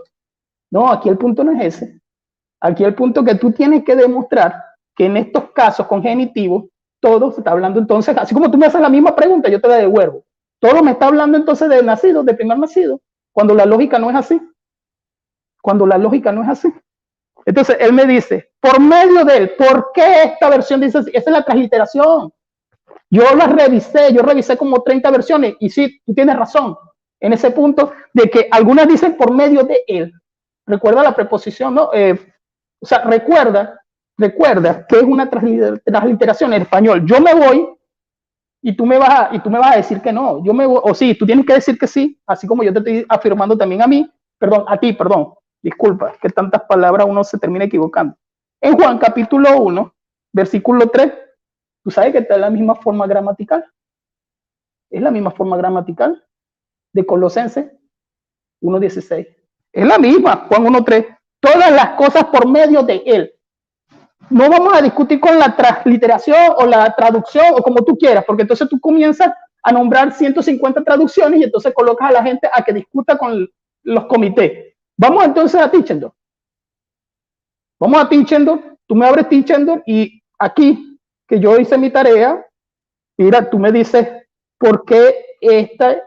No, aquí el punto no es ese. Aquí el punto que tú tienes que demostrar que en estos casos con genitivo, todo se está hablando entonces, así como tú me haces la misma pregunta, yo te la devuelvo. Todo me está hablando entonces de nacido, de primer nacido, cuando la lógica no es así. Cuando la lógica no es así. Entonces él me dice, por medio de él, ¿por qué esta versión dice así? Esa es la transliteración. Yo revisé como 30 versiones y sí, tú tienes razón en ese punto de que algunas dicen por medio de él. Recuerda la preposición, ¿no? O sea, recuerda que es una transliteración en español. Yo me voy y tú me vas a decir que no. Yo me voy, o sí, tú tienes que decir que sí, así como yo te estoy afirmando también a ti, disculpa, que tantas palabras uno se termina equivocando. En Juan capítulo 1, versículo 3, tú sabes que está en la misma forma gramatical. Es la misma forma gramatical de Colosenses 1:16. Es la misma, Juan 1:3. Todas las cosas por medio de él. No vamos a discutir con la transliteración o la traducción o como tú quieras, porque entonces tú comienzas a nombrar 150 traducciones y entonces colocas a la gente a que discuta con los comités. Vamos entonces a Tischendorf. Vamos a Tischendorf, tú me abres Tischendorf y aquí, que yo hice mi tarea, mira, tú me dices por qué esta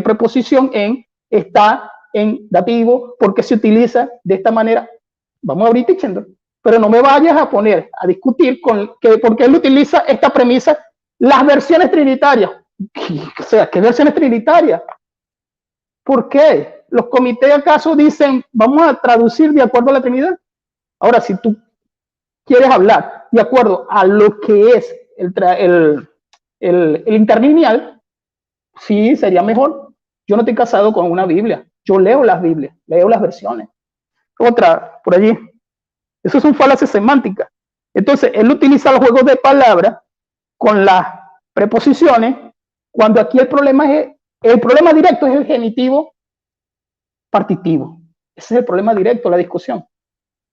preposición en está en dativo, por qué se utiliza de esta manera. Vamos a abrir Tischendorf, pero no me vayas a poner a discutir por qué él utiliza esta premisa, las versiones trinitarias. O sea, ¿qué versiones trinitarias? ¿Por qué? ¿Los comités acaso dicen vamos a traducir de acuerdo a la Trinidad? Ahora, si tú quieres hablar de acuerdo a lo que es el interlineal, sí, sería mejor. Yo no estoy casado con una Biblia. Yo leo las Biblias, leo las versiones. Otra, por allí. Eso es un falacia semántica. Entonces, él utiliza los juegos de palabras con las preposiciones, cuando aquí el problema directo es el genitivo partitivo. Ese es el problema directo, la discusión.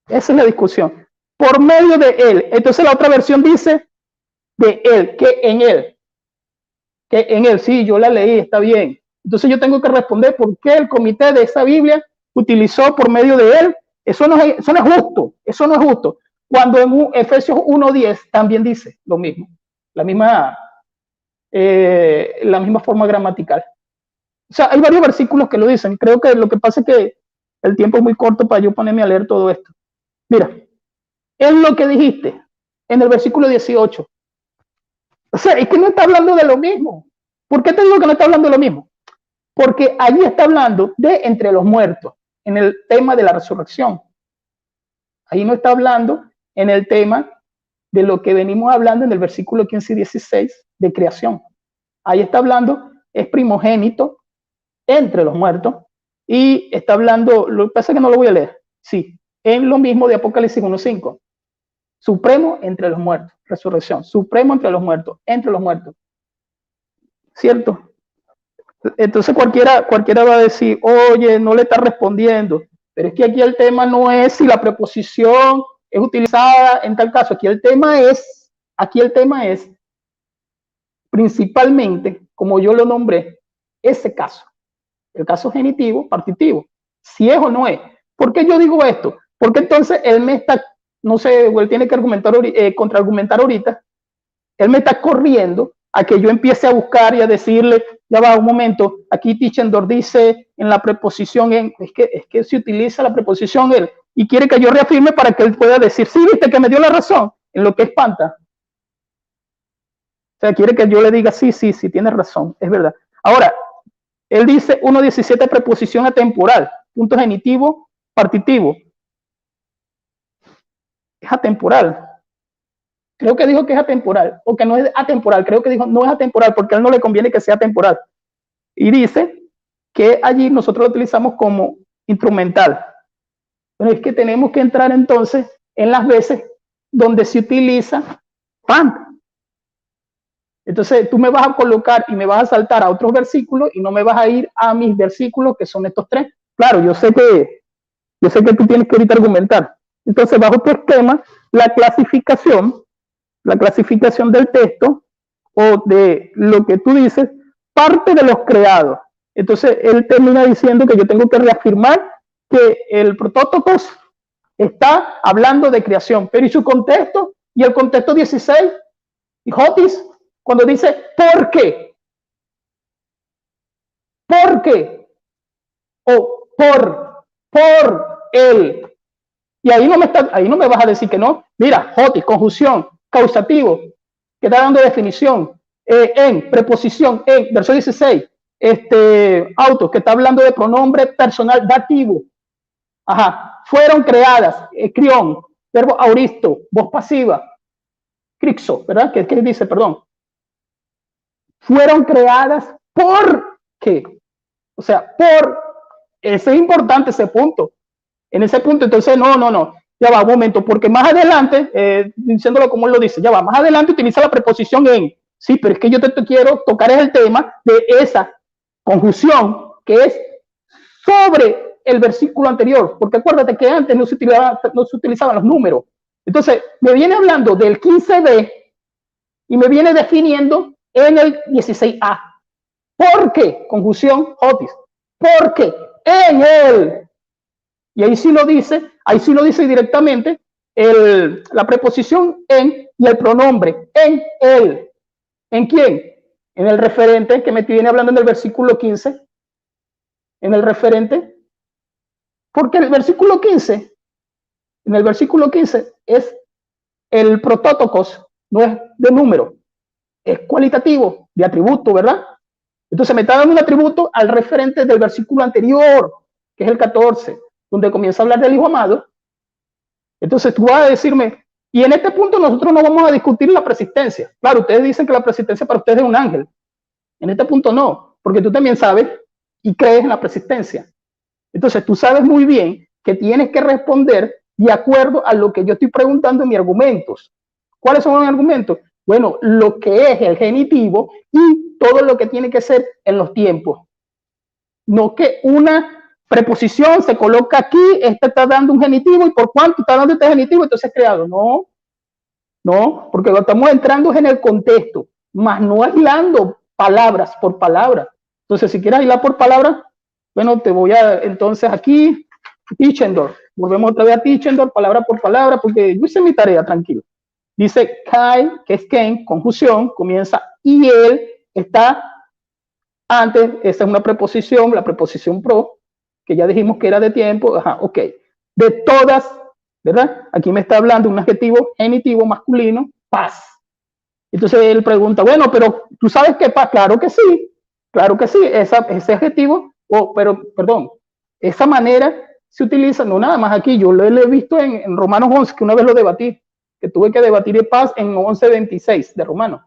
Esa es la discusión. Por medio de él. Entonces, la otra versión dice de él, que en él. Que en él, sí, yo la leí, está bien. Entonces, yo tengo que responder por qué el comité de esa Biblia utilizó por medio de él. Eso no es justo. Eso no es justo. Cuando en Efesios 1:10 también dice lo mismo. La misma forma gramatical. O sea, hay varios versículos que lo dicen. Creo que lo que pasa es que el tiempo es muy corto para yo ponerme a leer todo esto. Mira, es lo que dijiste en el versículo 18. O sea, es que no está hablando de lo mismo. ¿Por qué te digo que no está hablando de lo mismo? Porque allí está hablando de entre los muertos. en el tema de la resurrección. Ahí no está hablando en el tema de lo que venimos hablando en el versículo 15 y 16 de creación. Ahí está hablando, es primogénito entre los muertos, y está hablando, lo que pasa es que no lo voy a leer, sí, en lo mismo de Apocalipsis 1:5. Supremo entre los muertos, resurrección, supremo entre los muertos, ¿cierto? Entonces cualquiera va a decir, oye, no le está respondiendo, pero es que aquí el tema no es si la preposición es utilizada en tal caso, aquí el tema es principalmente, como yo lo nombré, ese caso, el caso genitivo, partitivo, si es o no es. ¿Por qué yo digo esto? Porque entonces él me está, no sé, él tiene que argumentar, contraargumentar ahorita, él me está corriendo a que yo empiece a buscar y a decirle, ya va un momento, aquí Tischendorf dice en la preposición en, es que se utiliza la preposición él, y quiere que yo reafirme para que él pueda decir, sí, viste que me dio la razón, en lo que espanta. O sea, quiere que yo le diga, sí, tienes razón, es verdad. Ahora, él dice 1:17, preposición atemporal, punto genitivo, partitivo. Es atemporal. Creo que dijo que es atemporal, o que no es atemporal. Creo que dijo no es atemporal, porque a él no le conviene que sea atemporal. Y dice que allí nosotros lo utilizamos como instrumental. Pero es que tenemos que entrar entonces en las veces donde se utiliza pan. Entonces tú me vas a colocar y me vas a saltar a otros versículos y no me vas a ir a mis versículos, que son estos tres. Claro, yo sé que tú tienes que ahorita argumentar. Entonces, bajo tu esquema, la clasificación del texto o de lo que tú dices, parte de los creados. Entonces, él termina diciendo que yo tengo que reafirmar que el Prototokos está hablando de creación, pero ¿y su contexto? ¿Y el contexto 16? ¿Y Jotis? Cuando dice, ¿por qué? ¿Por qué? O por él. Y ahí no me vas a decir que no. Mira, Jotis, conjunción, causativo, que está dando definición, en, preposición, en, verso 16, auto, que está hablando de pronombre personal dativo. Ajá, fueron creadas, crión, verbo auristo, voz pasiva, crixo, ¿verdad? ¿Qué dice? Perdón. Fueron creadas por qué. O sea, ese es importante ese punto. En ese punto, entonces, no. Ya va, un momento, porque más adelante, diciéndolo como él lo dice, ya va, más adelante utiliza la preposición en. Sí, pero es que yo te quiero tocar el tema de esa conjunción que es sobre el versículo anterior, porque acuérdate que antes no se utilizaban los números. Entonces, me viene hablando del 15b y me viene definiendo en el 16a. ¿Por qué? Conjunción Jotis. Porque en él. Y ahí sí lo dice directamente la preposición en y el pronombre en él. ¿En quién? En el referente que me viene hablando en el versículo 15. En el referente. Porque en el versículo 15 es el protótokos, no es de número, es cualitativo, de atributo, ¿verdad? Entonces me está dando un atributo al referente del versículo anterior, que es el 14, donde comienza a hablar del Hijo amado. Entonces tú vas a decirme, y en este punto nosotros no vamos a discutir la persistencia. Claro, ustedes dicen que la persistencia para ustedes es un ángel. En este punto no, porque tú también sabes y crees en la persistencia. Entonces tú sabes muy bien que tienes que responder de acuerdo a lo que yo estoy preguntando en mis argumentos. ¿Cuáles son los argumentos? Bueno, lo que es el genitivo y todo lo que tiene que ser en los tiempos. No que una preposición se coloca aquí, está dando un genitivo y por cuánto está dando este genitivo, entonces es creado. No, porque lo estamos entrando en el contexto, más no aislando palabras por palabra. Entonces, si quieres aislar por palabra, bueno, te voy a, entonces aquí, Tischendorf. Volvemos otra vez a Tischendorf, palabra por palabra, porque yo hice mi tarea, tranquilo. Dice Kai, que es Ken, conjunción, comienza y él está antes, esa es una preposición, la preposición pro, que ya dijimos que era de tiempo, ajá, ok. De todas, ¿verdad? Aquí me está hablando un adjetivo genitivo masculino, paz. Entonces él pregunta, bueno, pero ¿tú sabes qué paz? Claro que sí, ese adjetivo, perdón, esa manera se utiliza, no nada más aquí, yo lo he visto en Romanos 11, que una vez lo debatí, que tuve que debatir de paz en 11:26 de Romanos.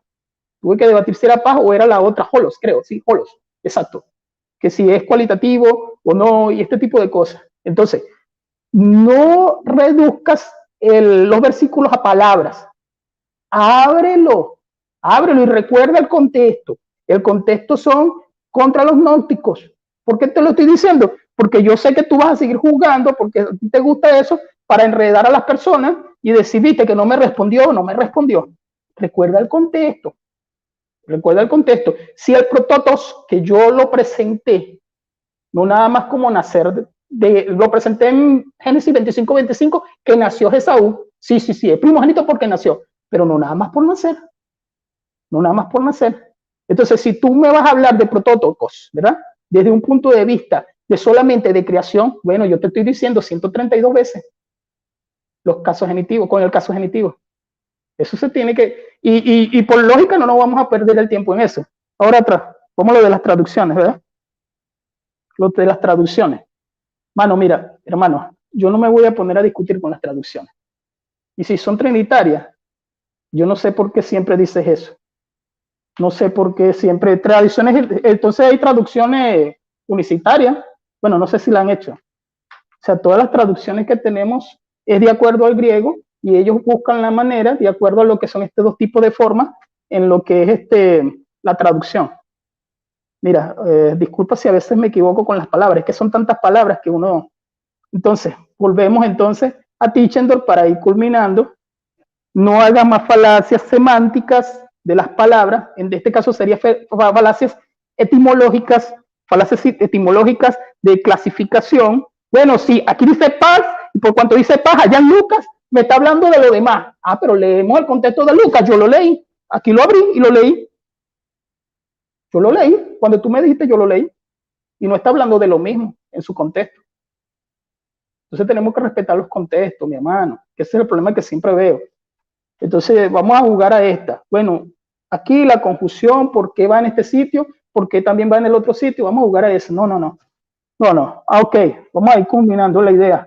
Tuve que debatir si era paz o era la otra, holos, creo, sí, holos, exacto. Que si es cualitativo o no, y este tipo de cosas. Entonces, no reduzcas los versículos a palabras. Ábrelo y recuerda el contexto. El contexto son contra los gnósticos. ¿Por qué te lo estoy diciendo? Porque yo sé que tú vas a seguir jugando, porque a ti te gusta eso, para enredar a las personas y decidiste que no me respondió o no me respondió. Recuerda el contexto. Recuerda el contexto. Si el prototos que yo lo presenté, no nada más como nacer, lo presenté en Génesis 25:25, que nació Esaú. Sí, es primogénito porque nació, pero no nada más por nacer. No nada más por nacer. Entonces, si tú me vas a hablar de protótocos, ¿verdad? Desde un punto de vista de solamente de creación, bueno, yo te estoy diciendo 132 veces los casos genitivos, con el caso genitivo. Eso se tiene que, y por lógica no nos vamos a perder el tiempo en eso. Ahora atrás, como lo de las traducciones, ¿verdad? Lo de las traducciones. Mano, mira, hermano, yo no me voy a poner a discutir con las traducciones. Y si son trinitarias, yo no sé por qué siempre dices eso. No sé por qué siempre traducciones, entonces hay traducciones unicitarias. Bueno, no sé si la han hecho. O sea, todas las traducciones que tenemos es de acuerdo al griego y ellos buscan la manera de acuerdo a lo que son estos dos tipos de formas en lo que es la traducción. Mira, disculpa si a veces me equivoco con las palabras, es que son tantas palabras que uno... Entonces, volvemos entonces a Tischendorf para ir culminando. No haga más falacias semánticas de las palabras, en este caso sería falacias etimológicas de clasificación. Bueno, sí, aquí dice paz, y por cuanto dice paz, allá en Lucas me está hablando de lo demás. Ah, pero leemos el contexto de Lucas, yo lo leí, aquí lo abrí y lo leí. Yo lo leí, cuando tú me dijiste yo lo leí, y no está hablando de lo mismo en su contexto. Entonces tenemos que respetar los contextos, mi hermano, que ese es el problema que siempre veo. Entonces vamos a jugar a esta. Bueno, aquí la confusión, ¿por qué va en este sitio? ¿Por qué también va en el otro sitio? Vamos a jugar a eso. No. Ok, vamos a ir combinando la idea.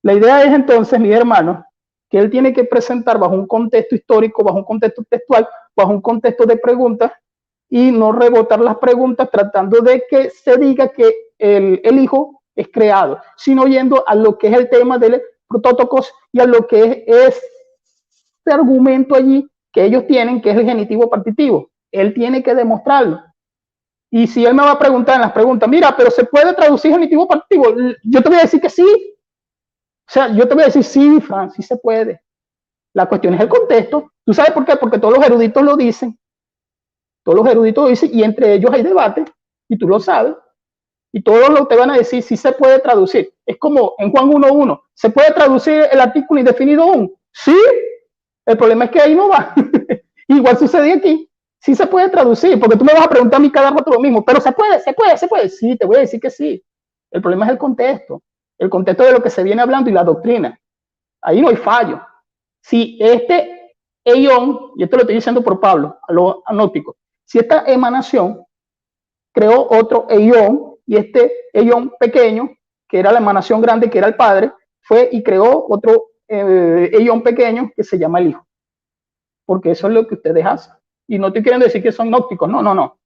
La idea es entonces, mi hermano, que él tiene que presentar bajo un contexto histórico, bajo un contexto textual, bajo un contexto de preguntas y no rebotar las preguntas tratando de que se diga que el hijo es creado, sino yendo a lo que es el tema del protótocos y a lo que es este argumento allí que ellos tienen, que es el genitivo partitivo. Él tiene que demostrarlo. Y si él me va a preguntar en las preguntas, mira, pero ¿se puede traducir genitivo partitivo? Yo te voy a decir que sí. O sea, yo te voy a decir, sí, Fran, sí se puede. La cuestión es el contexto. ¿Tú sabes por qué? Porque todos los eruditos lo dicen. Todos los eruditos lo dicen y entre ellos hay debate. Y tú lo sabes. Y todos lo te van a decir, sí se puede traducir. Es como en Juan 1:1. ¿Se puede traducir el artículo indefinido 1? Sí. El problema es que ahí no va. Igual sucede aquí. Sí se puede traducir, porque tú me vas a preguntar a mí cada rato lo mismo, pero se puede. Sí, te voy a decir que sí. El problema es el contexto de lo que se viene hablando y la doctrina. Ahí no hay fallo. Si este eión, y esto lo estoy diciendo por Pablo, a los gnósticos, si esta emanación creó otro eión, y este eión pequeño, que era la emanación grande, que era el Padre, fue y creó otro eión pequeño que se llama el Hijo. Porque eso es lo que ustedes hacen. Y no te quieren decir que son gnósticos, no,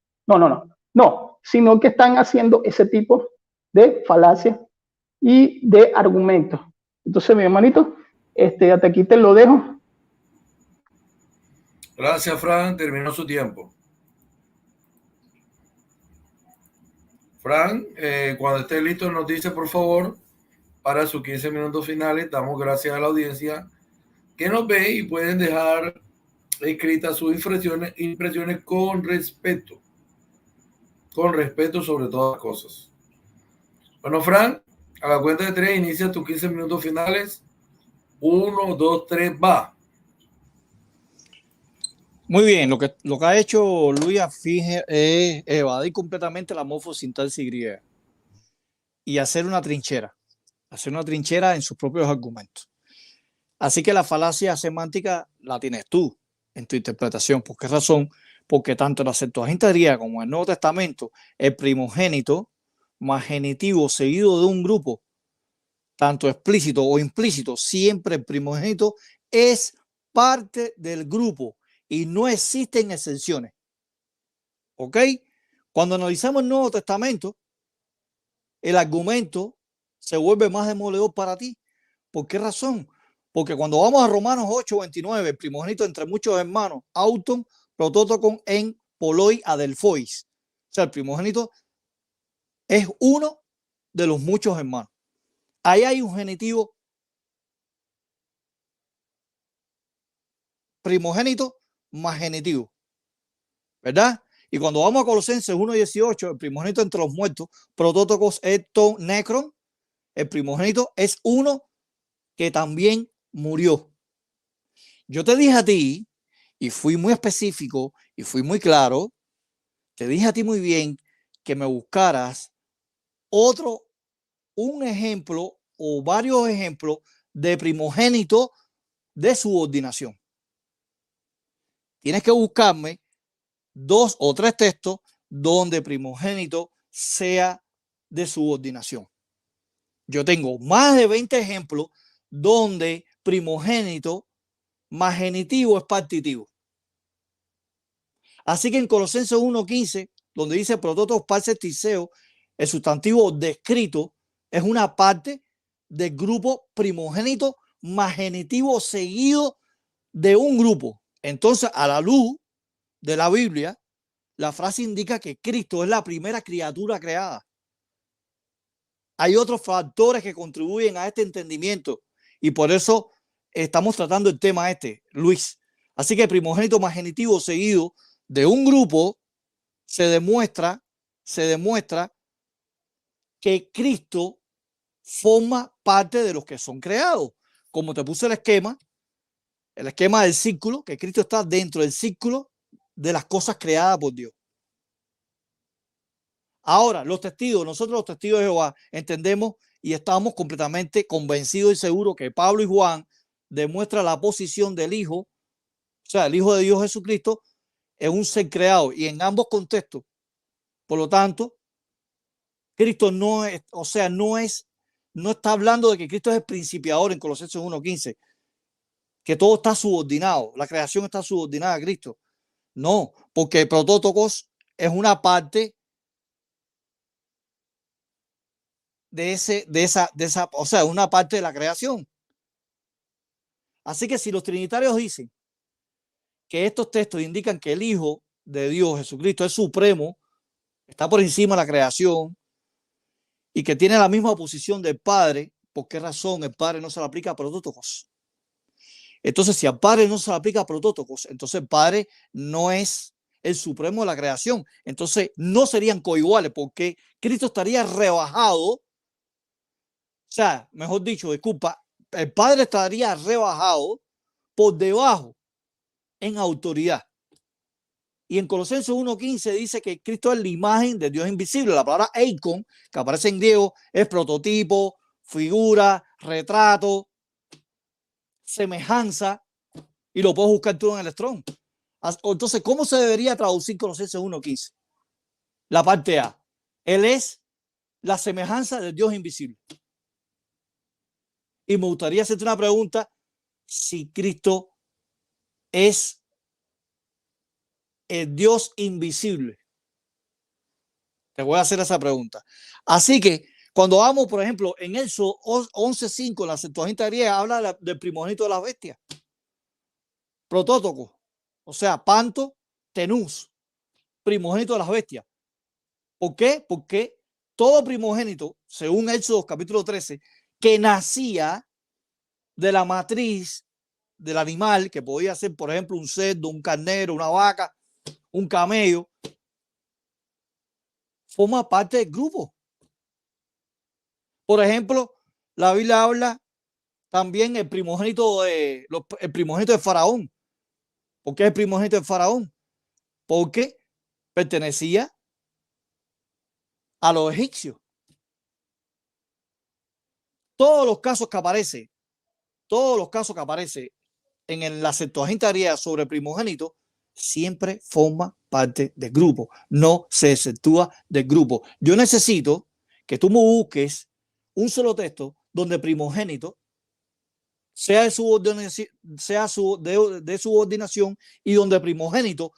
sino que están haciendo ese tipo de falacias y de argumentos. Entonces, mi hermanito, hasta aquí te lo dejo. Gracias, Fran. Terminó su tiempo. Fran, cuando esté listo, nos dice, por favor, para sus 15 minutos finales. Damos gracias a la audiencia que nos ve y pueden dejar escritas sus impresiones con respeto sobre todas las cosas. Bueno, Fran, a la cuenta de 3 inicia tus 15 minutos finales. 1, 2, 3, va. Muy bien, lo que ha hecho Luis Afige es evadir completamente la morfosintaxis griega y hacer una trinchera en sus propios argumentos. Así que la falacia semántica la tienes tú en tu interpretación. ¿Por qué razón? Porque tanto en la Septuaginta griega como en el Nuevo Testamento, el primogénito más genitivo seguido de un grupo tanto explícito o implícito, siempre el primogénito es parte del grupo y no existen excepciones. ¿Ok? Cuando analizamos el Nuevo Testamento, el argumento se vuelve más demoledor para ti. ¿Por qué razón? Porque cuando vamos a Romanos 8:29, el primogénito entre muchos hermanos, auton prototokon en poloi adelphois. O sea, el primogénito es uno de los muchos hermanos. Ahí hay un genitivo primogénito más genitivo, ¿verdad? Y cuando vamos a Colosenses 1:18, el primogénito entre los muertos, prototokos eton necron, el primogénito es uno que también murió. Yo te dije a ti, y fui muy específico y fui muy claro, te dije a ti muy bien que me buscaras un ejemplo o varios ejemplos de primogénito de subordinación. Tienes que buscarme 2 o 3 textos donde primogénito sea de subordinación. Yo tengo más de 20 ejemplos donde primogénito más genitivo es partitivo. Así que en Colosenses 1:15, donde dice prototos parses tiseo, el sustantivo descrito es una parte del grupo primogénito más genitivo seguido de un grupo. Entonces, a la luz de la Biblia, la frase indica que Cristo es la primera criatura creada. Hay otros factores que contribuyen a este entendimiento y por eso estamos tratando el tema Luis. Así que primogénito más genitivo seguido de un grupo se demuestra que Cristo forma parte de los que son creados. Como te puse el esquema del círculo, que Cristo está dentro del círculo de las cosas creadas por Dios. Ahora, nosotros los testigos de Jehová, entendemos y estamos completamente convencidos y seguros que Pablo y Juan demuestran la posición del Hijo, o sea, el Hijo de Dios Jesucristo, es un ser creado y en ambos contextos. Por lo tanto, Cristo no está hablando de que Cristo es el principiador en Colosenses 1:15, que todo está subordinado, la creación está subordinada a Cristo. No, porque protótocos es una parte una parte de la creación. Así que si los trinitarios dicen que estos textos indican que el Hijo de Dios, Jesucristo, es supremo, está por encima de la creación y que tiene la misma posición del Padre, ¿por qué razón el Padre no se le aplica a protótocos? Entonces, si al Padre no se le aplica a protótocos, entonces el Padre no es el supremo de la creación. Entonces, no serían coiguales porque Cristo estaría rebajado. O sea, mejor dicho, disculpa, el Padre estaría rebajado por debajo en autoridad. Y en Colosenses 1:15 dice que Cristo es la imagen de Dios invisible. La palabra eikon, que aparece en griego, es prototipo, figura, retrato, semejanza, y lo puedes buscar tú en el Strong. Entonces, ¿cómo se debería traducir Colosenses 1:15? La parte A. Él es la semejanza de Dios invisible. Y me gustaría hacerte una pregunta: si Cristo es el Dios invisible. Te voy a hacer esa pregunta. Así que cuando vamos, por ejemplo, en Éxodo 11:5, la Septuaginta griega habla del primogénito de las bestias. Protótoco, o sea, panto, tenús, primogénito de las bestias. ¿Por qué? Porque todo primogénito, según Éxodo capítulo 13, que nacía de la matriz del animal, que podía ser, por ejemplo, un cerdo, un carnero, una vaca, un camello, forma parte del grupo. Por ejemplo, la Biblia habla también el primogénito de Faraón. ¿Por qué es el primogénito de Faraón? Porque pertenecía a los egipcios. Todos los casos que aparecen en la Septuaginta griega sobre el primogénito siempre forma parte del grupo, no se exceptúa del grupo. Yo necesito que tú me busques un solo texto donde primogénito sea de subordinación y donde primogénito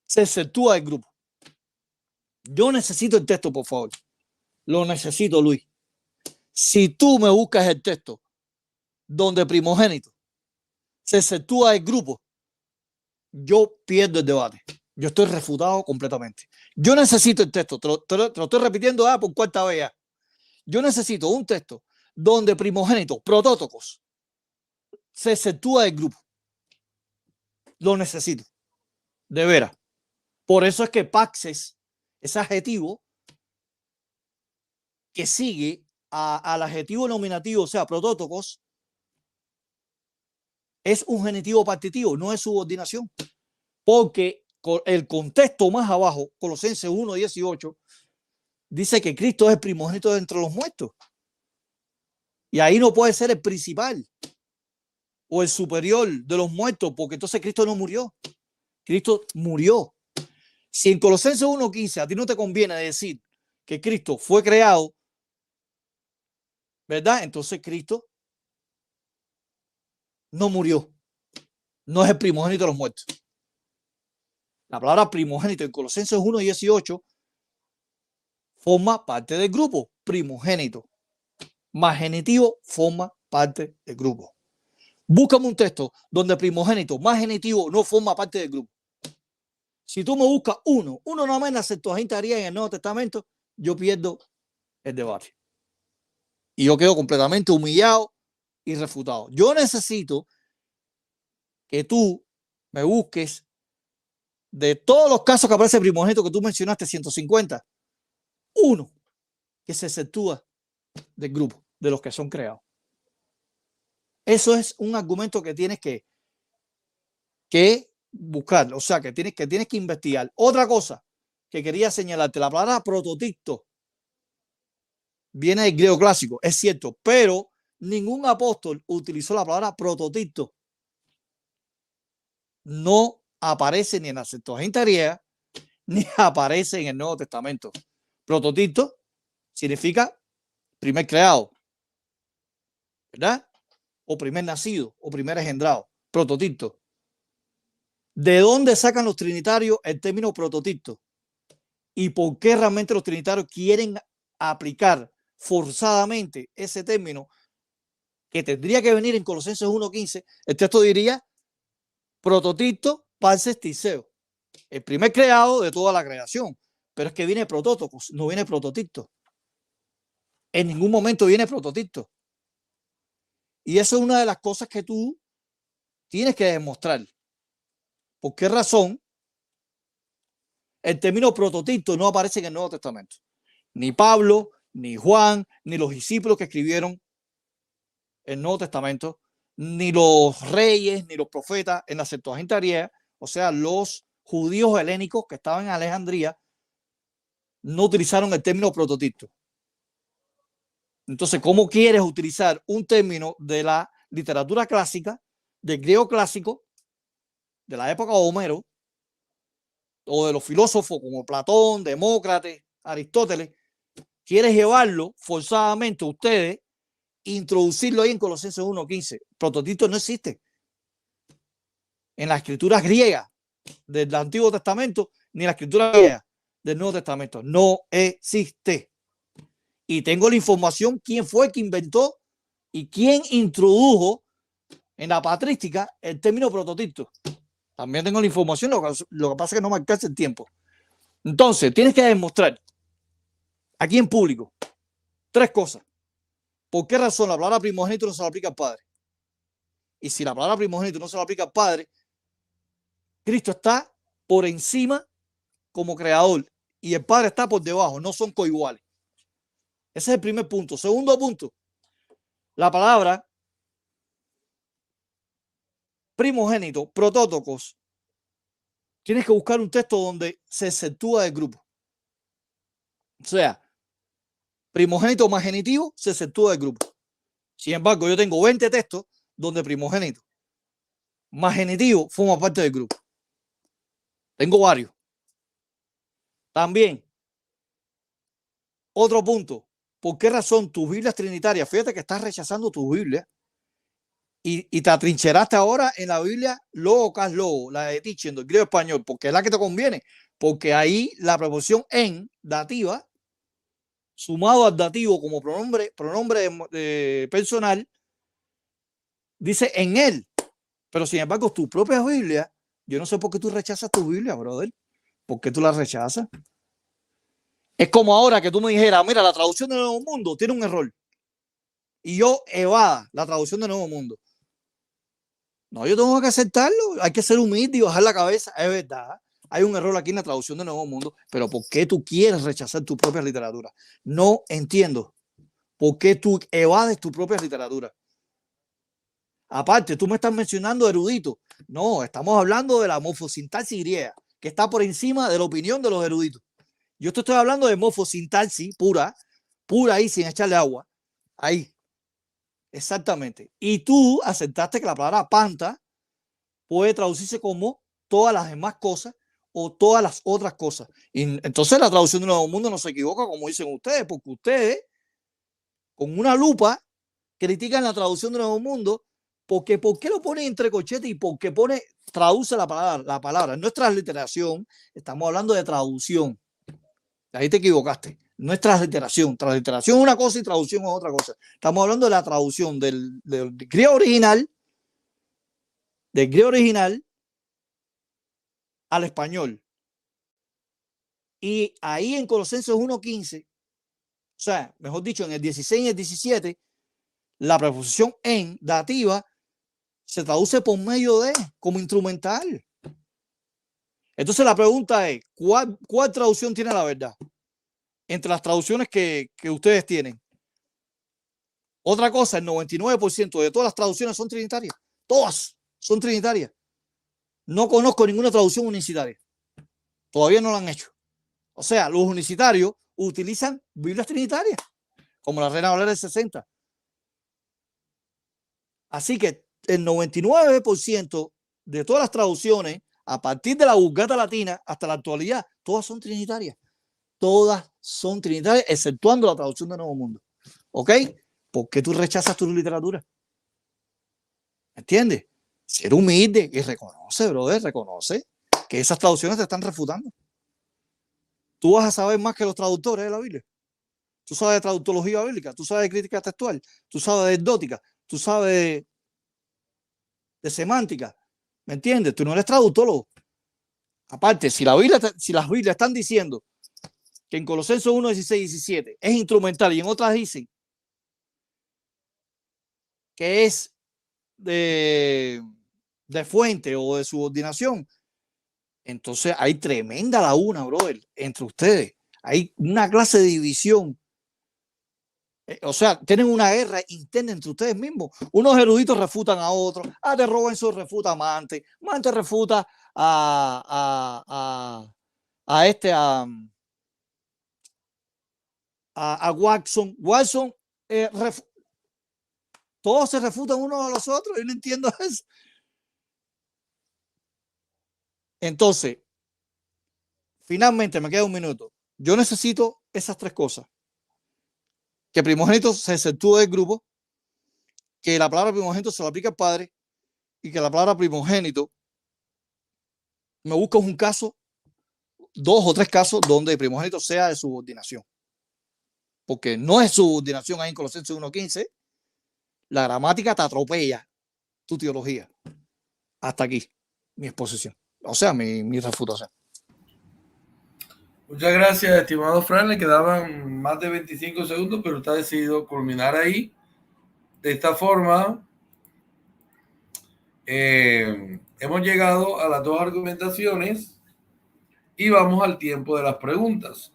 se exceptúa del grupo. Yo necesito el texto, por favor. Lo necesito, Luis. Si tú me buscas el texto donde primogénito se exceptúa del grupo, yo pierdo el debate. Yo estoy refutado completamente. Yo necesito el texto, te lo estoy repitiendo por cuarta vez ya. Yo necesito un texto donde primogénito, protótocos, se exceptúa del grupo. Lo necesito, de veras. Por eso es que Paxes, ese adjetivo que sigue al adjetivo nominativo, o sea, protótocos, es un genitivo partitivo, no es subordinación. Porque el contexto más abajo, Colosenses 1:18, dice que Cristo es el primogénito de entre los muertos. Y ahí no puede ser el principal o el superior de los muertos, porque entonces Cristo no murió. Cristo murió. Si en Colosenses 1:15 a ti no te conviene decir que Cristo fue creado, ¿verdad? Entonces Cristo no murió. No es el primogénito de los muertos. La palabra primogénito en Colosenses 1:18 forma parte del grupo. Primogénito más genitivo forma parte del grupo. Búscame un texto donde primogénito más genitivo no forma parte del grupo. Si tú me buscas uno nada más en la Septuaginta en el Nuevo Testamento, yo pierdo el debate. Y yo quedo completamente humillado y refutado. Yo necesito que tú me busques de todos los casos que aparece primogénito que tú mencionaste, 150, uno que se exceptúa del grupo, de los que son creados. Eso es un argumento que tienes que buscar, o sea, que tienes que investigar. Otra cosa que quería señalarte, la palabra prototicto viene del griego clásico, es cierto, pero ningún apóstol utilizó la palabra prototicto. No aparece ni en la Septuaginta griega, ni aparece en el Nuevo Testamento. Prototicto significa primer creado, ¿verdad? O primer nacido, o primer engendrado. Prototicto. ¿De dónde sacan los trinitarios el término prototicto? ¿Y por qué realmente los trinitarios quieren aplicar forzadamente ese término que tendría que venir en Colosenses 1:15? El texto diría prototicto parses tiseo, el primer creado de toda la creación. Pero es que viene protótocos, no viene prototicto. En ningún momento viene prototicto. Y eso es una de las cosas que tú tienes que demostrar. ¿Por qué razón el término prototicto no aparece en el Nuevo Testamento? Ni Pablo, ni Juan, ni los discípulos que escribieron el Nuevo Testamento, ni los reyes, ni los profetas en la Septuaginta griega, o sea, los judíos helénicos que estaban en Alejandría, no utilizaron el término prototicto. Entonces, ¿cómo quieres utilizar un término de la literatura clásica, del griego clásico, de la época de Homero, o de los filósofos como Platón, Demócrates, Aristóteles? Quieres llevarlo forzadamente a ustedes, introducirlo ahí en Colosenses 1:15. Prototicto no existe en las escrituras griegas del Antiguo Testamento, ni en la escritura griega del Nuevo Testamento. No existe. Y tengo la información quién fue el que inventó y quién introdujo en la patrística el término prototicto. También tengo la información, lo que pasa es que no me alcanza el tiempo. Entonces, tienes que demostrar aquí en público 3 cosas. ¿Por qué razón la palabra primogénito no se la aplica al Padre? Y si la palabra primogénito no se la aplica al Padre, Cristo está por encima como creador y el Padre está por debajo, no son coiguales. Ese es el primer punto. Segundo punto, la palabra primogénito, protótocos, tienes que buscar un texto donde se exceptúa del grupo. O sea, primogénito más genitivo se exceptúa del grupo. Sin embargo, yo tengo 20 textos donde primogénito más genitivo forma parte del grupo. Tengo varios. También, otro punto, por qué razón tus Biblias trinitarias, fíjate que estás rechazando tu Biblia y te atrincheraste ahora en la Biblia logos, la de Teaching, del griego español, porque es la que te conviene, porque ahí la preposición en dativa, sumado al dativo como pronombre personal, dice en él. Pero sin embargo, tu propia Biblia, yo no sé por qué tú rechazas tu Biblia, brother. ¿Por qué tú la rechazas? Es como ahora que tú me dijeras, mira, la traducción de Nuevo Mundo tiene un error. Y yo evada la traducción de Nuevo Mundo. No, yo tengo que aceptarlo. Hay que ser humilde y bajar la cabeza. Es verdad. Hay un error aquí en la traducción de Nuevo Mundo. Pero ¿por qué tú quieres rechazar tu propia literatura? No entiendo. ¿Por qué tú evades tu propia literatura? Aparte, tú me estás mencionando erudito. No, estamos hablando de la morfosintaxis griega, que está por encima de la opinión de los eruditos. Yo te estoy hablando de morfosintaxis pura ahí, sin echarle agua. Ahí. Exactamente. Y tú aceptaste que la palabra panta puede traducirse como todas las demás cosas o todas las otras cosas. Y entonces la traducción de Nuevo Mundo no se equivoca, como dicen ustedes, porque ustedes, con una lupa, critican la traducción de Nuevo Mundo, porque ¿por qué lo pone entre corchetes y por qué traduce la palabra? No es transliteración, estamos hablando de traducción. Ahí te equivocaste. No es transliteración. Transliteración es una cosa y traducción es otra cosa. Estamos hablando de la traducción del griego original, al español. Y ahí en Colosenses 1:15, o sea, mejor dicho, en el 16 y el 17, la preposición en dativa se traduce por medio de, como instrumental. Entonces la pregunta es, ¿cuál traducción tiene la verdad? Entre las traducciones que ustedes tienen. Otra cosa, el 99% de todas las traducciones son trinitarias. Todas son trinitarias. No conozco ninguna traducción unicitaria. Todavía no lo han hecho. O sea, los unicitarios utilizan Biblias trinitarias, como la Reina Valera del 60. Así que el 99% de todas las traducciones, a partir de la Vulgata Latina hasta la actualidad, todas son trinitarias. Todas son trinitarias, exceptuando la traducción de Nuevo Mundo. ¿Ok? ¿Por qué tú rechazas tu literatura? ¿Entiendes? Ser humilde y reconoce, brother, reconoce que esas traducciones te están refutando. Tú vas a saber más que los traductores de la Biblia. Tú sabes de traductología bíblica, tú sabes de crítica textual, tú sabes de exótica, tú sabes de semántica. ¿Me entiendes? Tú no eres traductólogo. Aparte, si las Biblias están diciendo que en Colosenses 1, 16 y 17 es instrumental y en otras dicen que es de fuente o de subordinación, entonces hay tremenda laguna, brother, entre ustedes. Hay una clase de división. O sea, tienen una guerra interna entre ustedes mismos. Unos eruditos refutan a otros. De Robinson refuta a Mante. Mante refuta a Watson. Watson, todos se refutan unos a los otros. Yo no entiendo eso. Entonces, finalmente me queda un minuto. Yo necesito esas tres cosas. Que primogénito se exceptúe del grupo, que la palabra primogénito se lo aplica al padre y que la palabra primogénito me busca un caso, 2 o 3 casos donde el primogénito sea de subordinación. Porque no es subordinación ahí en Colosenses 1:15. La gramática te atropella tu teología. Hasta aquí mi exposición. O sea, mi refutación. Muchas gracias, estimado Fran. Le quedaban más de 25 segundos, pero usted ha decidido culminar ahí. De esta forma, hemos llegado a las 2 argumentaciones y vamos al tiempo de las preguntas.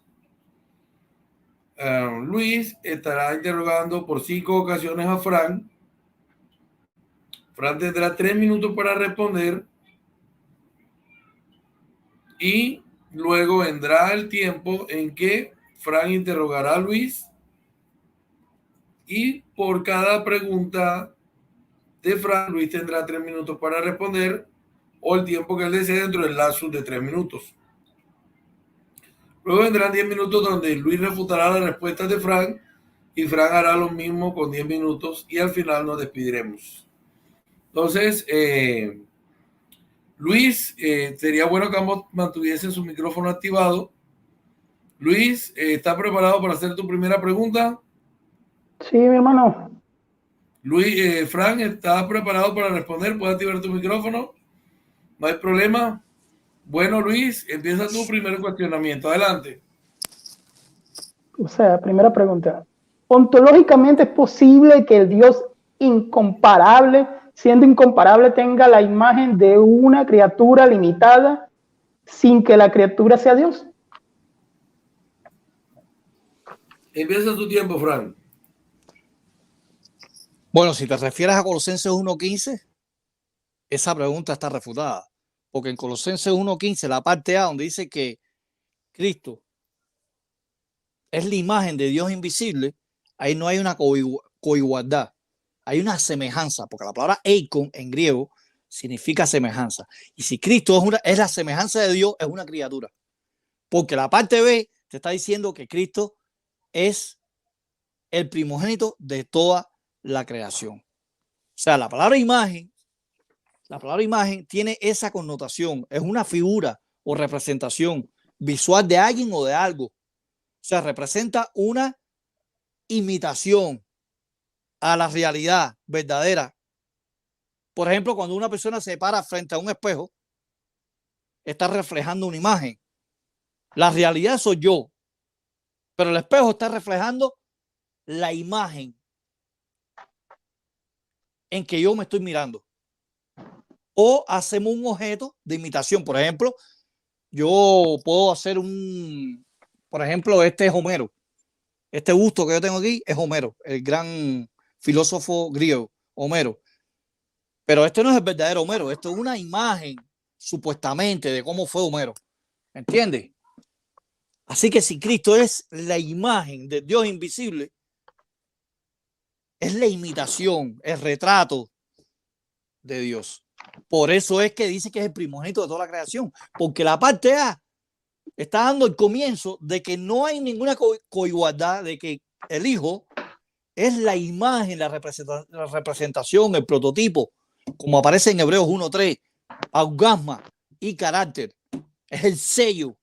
Luis estará interrogando por 5 ocasiones a Fran. Fran tendrá 3 minutos para responder y luego vendrá el tiempo en que Fran interrogará a Luis y por cada pregunta de Fran, Luis tendrá 3 minutos para responder o el tiempo que él desee dentro del lapso de 3 minutos. Luego vendrán 10 minutos donde Luis refutará las respuestas de Fran y Fran hará lo mismo con 10 minutos y al final nos despediremos. Entonces, Luis, sería bueno que ambos mantuviesen su micrófono activado. Luis, ¿estás preparado para hacer tu primera pregunta? Sí, mi hermano. Luis, Fran, ¿estás preparado para responder? ¿Puedes activar tu micrófono? No hay problema. Bueno, Luis, empieza tu primer cuestionamiento. Adelante. O sea, primera pregunta. ¿Ontológicamente es posible que el Dios incomparable, siendo incomparable, tenga la imagen de una criatura limitada sin que la criatura sea Dios? Empieza tu tiempo, Fran. Bueno, si te refieres a Colosenses 1:15, esa pregunta está refutada, porque en Colosenses 1:15, la parte A, donde dice que Cristo es la imagen de Dios invisible, ahí no hay una coigualdad, hay una semejanza, porque la palabra eikon en griego significa semejanza. Y si Cristo es la semejanza de Dios, es una criatura. Porque la parte B te está diciendo que Cristo es el primogénito de toda la creación. O sea, la palabra imagen tiene esa connotación, es una figura o representación visual de alguien o de algo. O sea, representa una imitación a la realidad verdadera. Por ejemplo, cuando una persona se para frente a un espejo, está reflejando una imagen. La realidad soy yo, pero el espejo está reflejando la imagen en que yo me estoy mirando. O hacemos un objeto de imitación. Por ejemplo, yo puedo hacer por ejemplo, este es Homero. Este busto que yo tengo aquí es Homero, el gran filósofo griego, Homero. Pero este no es el verdadero Homero, esto es una imagen, supuestamente, de cómo fue Homero. ¿Entiendes? Así que si Cristo es la imagen de Dios invisible, es la imitación, el retrato de Dios. Por eso es que dice que es el primogénito de toda la creación, porque la parte A está dando el comienzo de que no hay ninguna coigualdad, de que el Hijo es la imagen, la representación, el prototipo, como aparece en Hebreos 1:3, augasma y carácter. Es el sello.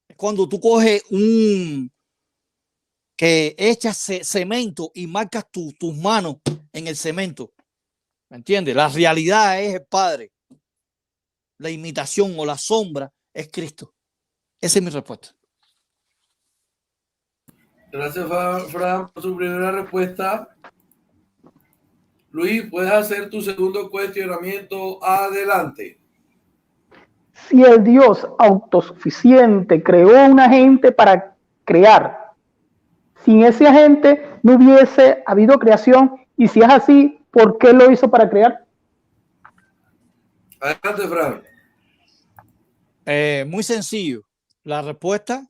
Es cuando tú coges que echas cemento y marcas tus manos en el cemento. ¿Me entiendes? La realidad es el Padre. La imitación o la sombra es Cristo. Esa es mi respuesta. Gracias, Fran, por su primera respuesta. Luis, puedes hacer tu segundo cuestionamiento. Adelante. Si el Dios autosuficiente creó un agente para crear, sin ese agente no hubiese habido creación, y si es así, ¿por qué lo hizo para crear? Adelante, Fran. Muy sencillo. La respuesta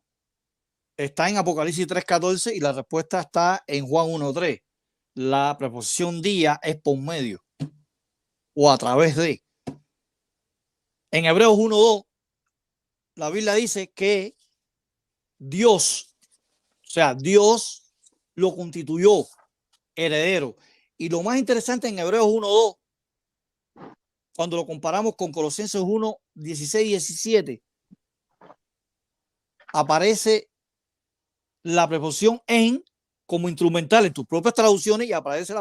está en Apocalipsis 3:14 y la respuesta está en Juan 1:3. La preposición día es por medio o a través de. En Hebreos 1:2, la Biblia dice que Dios, o sea, Dios lo constituyó heredero. Y lo más interesante en Hebreos 1:2, cuando lo comparamos con Colosenses 1:16 y 17, aparece la preposición en como instrumental en tus propias traducciones y aparece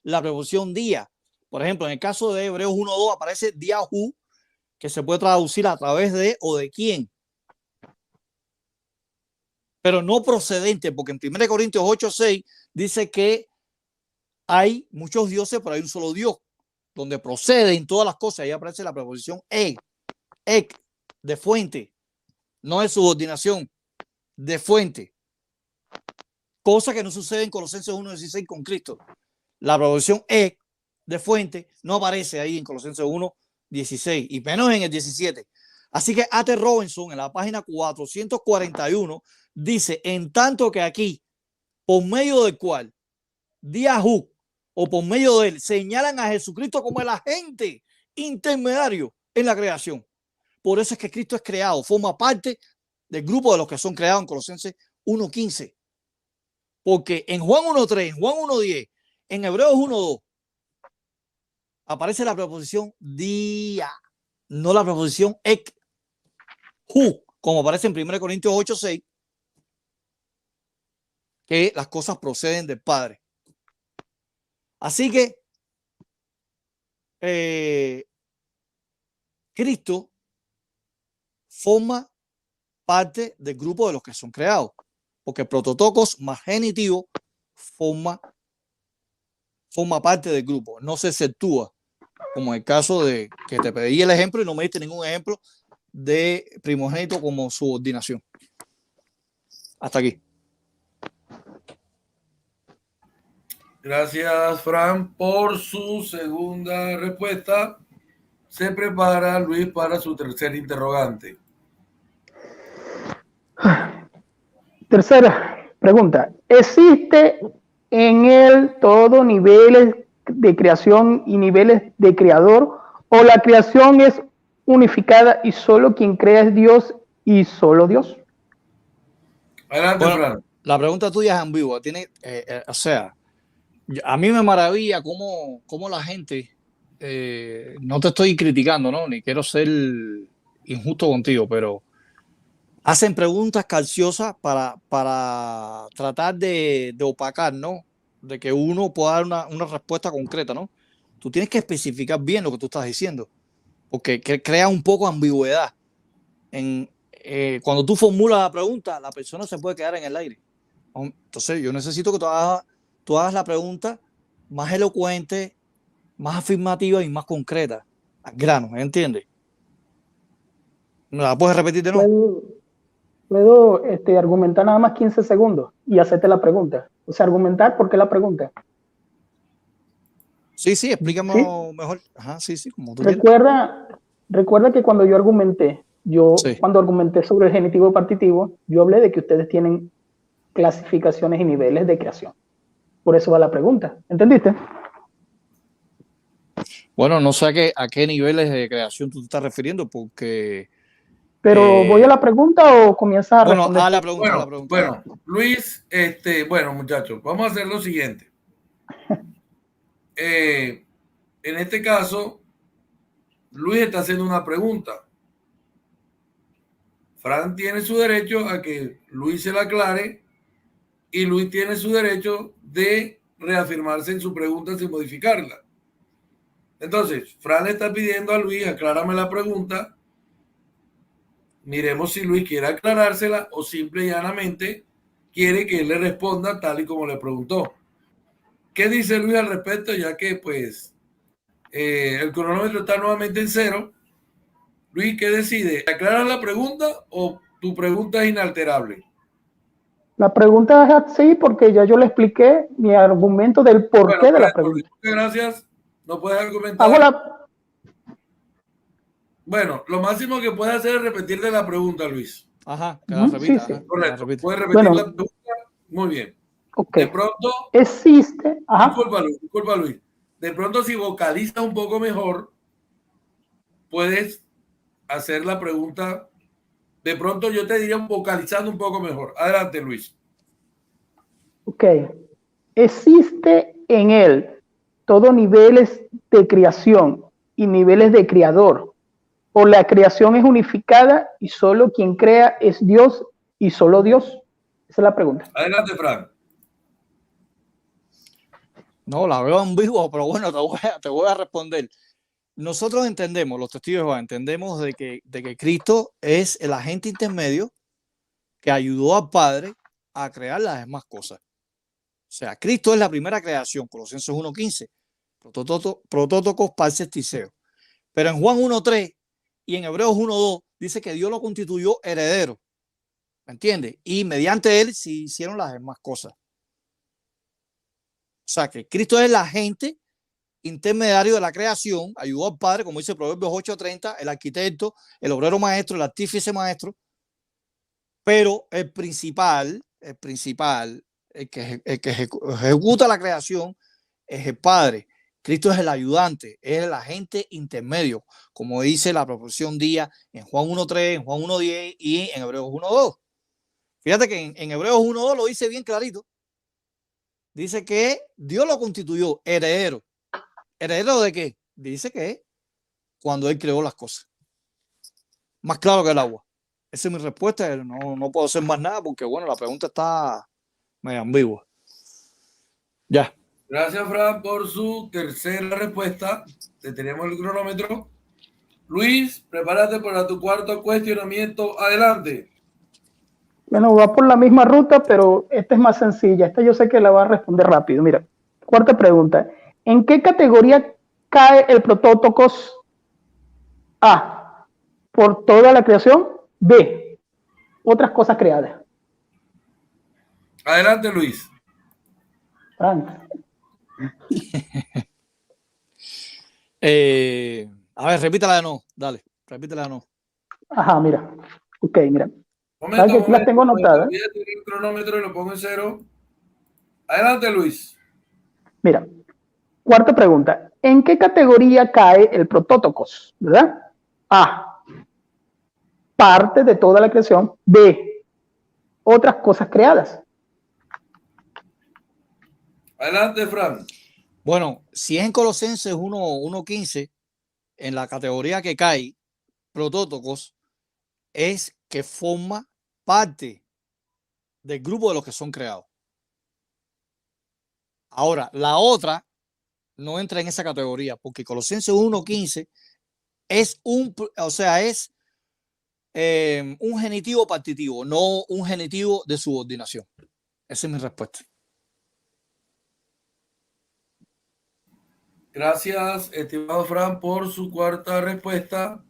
la preposición día. Por ejemplo, en el caso de Hebreos 1:2 aparece diahu, que se puede traducir a través de o de quién, pero no procedente, porque en 1 Corintios 8:6 dice que hay muchos dioses, pero hay un solo Dios, donde proceden todas las cosas. Ahí aparece la preposición ek, de fuente, no de subordinación, de fuente. Cosa que no sucede en Colosenses 1:16 con Cristo. La preposición ek, de fuente, no aparece ahí en Colosenses 1:16 y menos en el 17. Así que A.T. Robinson en la página 441 dice, en tanto que aquí, por medio del cual Diahu o por medio de él señalan a Jesucristo como el agente intermediario en la creación. Por eso es que Cristo es creado, forma parte del grupo de los que son creados en Colosenses 1:15. Porque en Juan 1.3, en Juan 1.10, en Hebreos 1.2, aparece la preposición día, no la preposición ek, hu, como aparece en 1 Corintios 8.6, que las cosas proceden del Padre. Así que Cristo forma parte del grupo de los que son creados, porque prototocos más genitivo forma parte del grupo, no se exceptúa, como en el caso de que te pedí el ejemplo y no me diste ningún ejemplo de primogénito como subordinación. Hasta aquí. Gracias, Fran, por su segunda respuesta. Se prepara Luis para su tercer interrogante. Tercera pregunta. ¿Existe en él todo niveles de creación y niveles de creador? ¿O la creación es unificada y solo quien crea es Dios y solo Dios? Adelante, Bueno, Fran. la pregunta tuya es ambigua. Tiene, o sea, a mí me maravilla cómo la gente, no te estoy criticando, ¿no? Ni quiero ser injusto contigo, pero hacen preguntas calciosas para tratar de opacar, ¿no? De que uno pueda dar una respuesta concreta, ¿no? Tú tienes que especificar bien lo que tú estás diciendo, porque crea un poco ambigüedad. Cuando tú formulas la pregunta, la persona se puede quedar en el aire. Entonces, yo necesito que tú hagas la pregunta más elocuente, más afirmativa y más concreta, al grano, ¿entiendes? ¿Me la puedes repetir de nuevo? Puedo argumentar nada más 15 segundos y hacerte la pregunta. O sea, argumentar, ¿por qué la pregunta? Sí, explícame ¿Sí? mejor. Ajá, sí, como tú recuerda que cuando yo sí. cuando argumenté sobre el genitivo partitivo, yo hablé de que ustedes tienen clasificaciones y niveles de creación. Por eso va la pregunta. ¿Entendiste? Bueno, no sé a qué niveles de creación tú te estás refiriendo, porque... Pero ¿voy a la pregunta o comienzas a bueno, responder? la pregunta. Bueno, Luis, bueno, muchachos, vamos a hacer lo siguiente. En este caso, Luis está haciendo una pregunta. Fran tiene su derecho a que Luis se la aclare y Luis tiene su derecho de reafirmarse en su pregunta sin modificarla. Entonces, Fran le está pidiendo a Luis, aclárame la pregunta. Miremos si Luis quiere aclarársela o simple y llanamente quiere que él le responda tal y como le preguntó. ¿Qué dice Luis al respecto? Ya que pues el cronómetro está nuevamente en cero. Luis, ¿qué decide? ¿Aclaras la pregunta o tu pregunta es inalterable? La pregunta es así porque ya yo le expliqué mi argumento del porqué de la pregunta. Muchas gracias. No puedes argumentar. Hago la... Bueno, lo máximo que puedes hacer es repetirle la pregunta, Luis. Ajá, que la repita. Sí, sí. Correcto. Puedes repetir Bueno, la pregunta. Muy bien. Okay. De pronto... Existe... Disculpa, Luis. De pronto, si vocalizas un poco mejor, puedes hacer la pregunta. De pronto yo te diría vocalizando un poco mejor. Adelante, Luis. Ok. ¿Existe en él todos niveles de creación y niveles de creador? ¿O la creación es unificada y solo quien crea es Dios y solo Dios? Esa es la pregunta. Adelante, Fran. No, la veo en vivo, pero bueno, te voy a responder. Nosotros entendemos, los testigos de Jehová, entendemos de que Cristo es el agente intermedio que ayudó al Padre a crear las demás cosas. O sea, Cristo es la primera creación, Colosenses 1.15, protótocos parces tiseo. Pero en Juan 1.3 y en Hebreos 1.2 dice que Dios lo constituyó heredero, ¿me entiendes? Y mediante él se hicieron las demás cosas. O sea, que Cristo es el agente intermediario de la creación, ayudó al Padre, como dice Proverbios 8.30, el arquitecto, el obrero maestro, el artífice maestro, pero el principal, el que ejecuta la creación es el Padre. Cristo es el ayudante, es el agente intermedio, como dice la proporción día en Juan 1.3, en Juan 1.10 y en Hebreos 1.2. Fíjate que en Hebreos 1.2 lo dice bien clarito. dice que Dios lo constituyó heredero. ¿Heredero de qué? Dice que cuando Él creó las cosas. Más claro que el agua. Esa es mi respuesta. No puedo hacer más nada porque, bueno, la pregunta está medio ambigua. Ya. Gracias, Fran, por su tercera respuesta. Te tenemos el cronómetro. Luis, prepárate para tu cuarto cuestionamiento. Adelante. Bueno, va por la misma ruta, pero esta es más sencilla. Esta yo sé que la va a responder rápido. Mira, cuarta pregunta. ¿En qué categoría cae el Protótocos? A, por toda la creación. B, otras cosas creadas. Adelante, Luis. Frank. A ver, repítela de nuevo. Dale, repítela de nuevo. Ajá, mira. Ok, mira. Momento, Aquí las tengo anotadas. Voy a tener el cronómetro y lo pongo en cero. Adelante, Luis. Mira, cuarta pregunta. ¿En qué categoría cae el Protótocos? ¿Verdad? A, parte de toda la creación. B, otras cosas creadas. Adelante, Fran. Bueno, si es en Colosenses 1:15, en la categoría que cae, Protótocos, es que forma parte del grupo de los que son creados. Ahora, la otra no entra en esa categoría porque Colosenses 1:15 es un genitivo partitivo, no un genitivo de subordinación. Esa es mi respuesta. Gracias, estimado Fran, por su cuarta respuesta.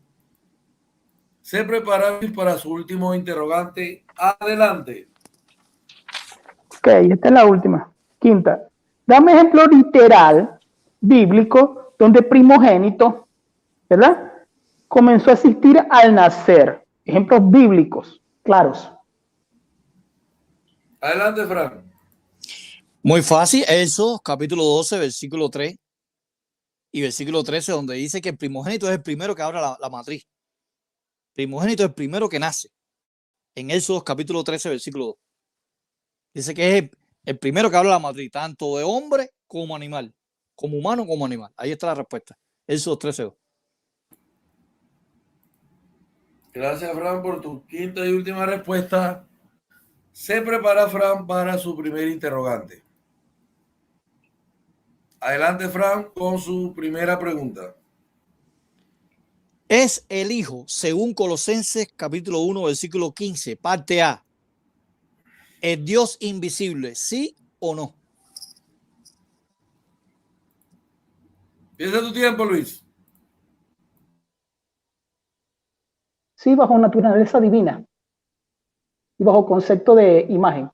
Se prepara para su último interrogante. Adelante. Ok, esta es la última. Quinta. Dame ejemplo literal, bíblico, donde primogénito, ¿verdad? Comenzó a existir al nacer. Ejemplos bíblicos, claros. Adelante, Fran. Muy fácil. Eso, capítulo 12, versículo 3 y versículo 13, donde dice que el primogénito es el primero que abre la matriz. Primogénito es el primero que nace. En Éxodo capítulo 13, versículo 2. Dice que es el primero que abre la matriz, tanto de hombre como animal, como humano como animal. Ahí está la respuesta. Éxodo 13:2. Gracias, Fran, por tu quinta y última respuesta. Se prepara, Fran, para su primer interrogante. Adelante, Fran, con su primera pregunta. Es el Hijo, según Colosenses capítulo 1, versículo 15, parte A, el Dios invisible, ¿sí o no? Piensa tu tiempo, Luis. Sí, bajo naturaleza divina y bajo concepto de imagen.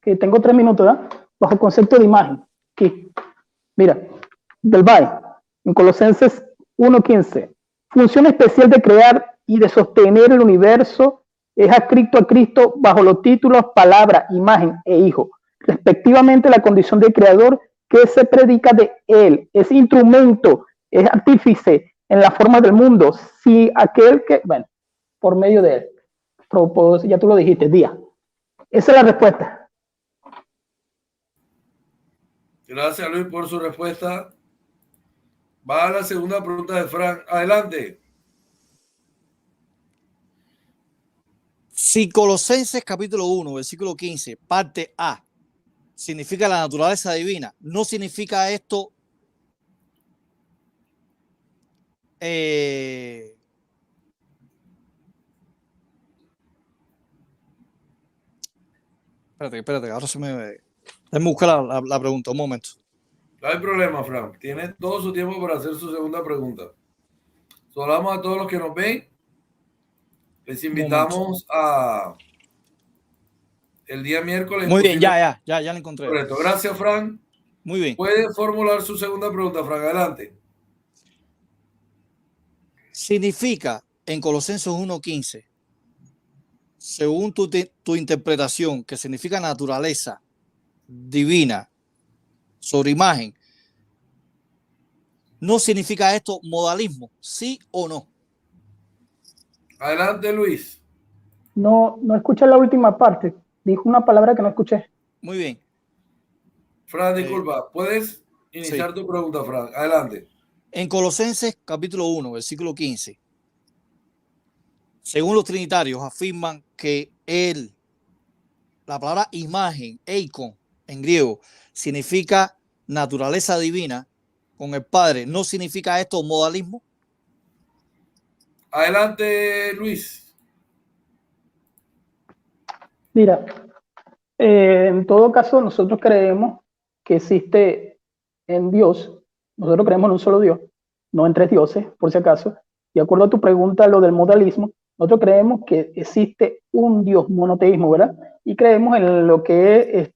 Que tengo 3 minutos, ¿verdad? Bajo concepto de imagen. Aquí. Mira, del BAE, en Colosenses 1:15. Función especial de crear y de sostener el universo es adscrito a Cristo bajo los títulos palabra, imagen e hijo. Respectivamente, la condición de creador que se predica de él es instrumento, es artífice en la forma del mundo. Si aquel que, bueno, por medio de él, ya tú lo dijiste, día. Esa es la respuesta. Gracias, Luis, por su respuesta. Va a la segunda pregunta de Fran. Adelante. Si Colosenses capítulo 1, versículo 15, parte A, significa la naturaleza divina, no significa esto espérate, ahora se me... Déjame buscar la pregunta, un momento. No hay problema, Fran. Tiene todo su tiempo para hacer su segunda pregunta. Saludamos a todos los que nos ven. Les invitamos a el día miércoles. Muy bien, ya la encontré. Correcto. Gracias, Fran. Muy bien. Puede formular su segunda pregunta, Fran. Adelante. Significa en Colosenses 1:15, según tu interpretación, que significa naturaleza divina sobre imagen, ¿no significa esto modalismo? ¿Sí o no? Adelante, Luis. No escuché la última parte. Dijo una palabra que no escuché. Muy bien. Fran, disculpa, puedes iniciar tu pregunta, Fran. Adelante. En Colosenses capítulo 1, versículo 15, según los trinitarios afirman que la palabra imagen, eikon, en griego, significa naturaleza divina con el Padre. ¿No significa esto modalismo? Adelante, Luis. Mira, en todo caso, nosotros creemos que existe en Dios, nosotros creemos en un solo Dios, no en tres dioses, por si acaso. De acuerdo a tu pregunta, lo del modalismo, nosotros creemos que existe un Dios, monoteísmo, ¿verdad? Y creemos en lo que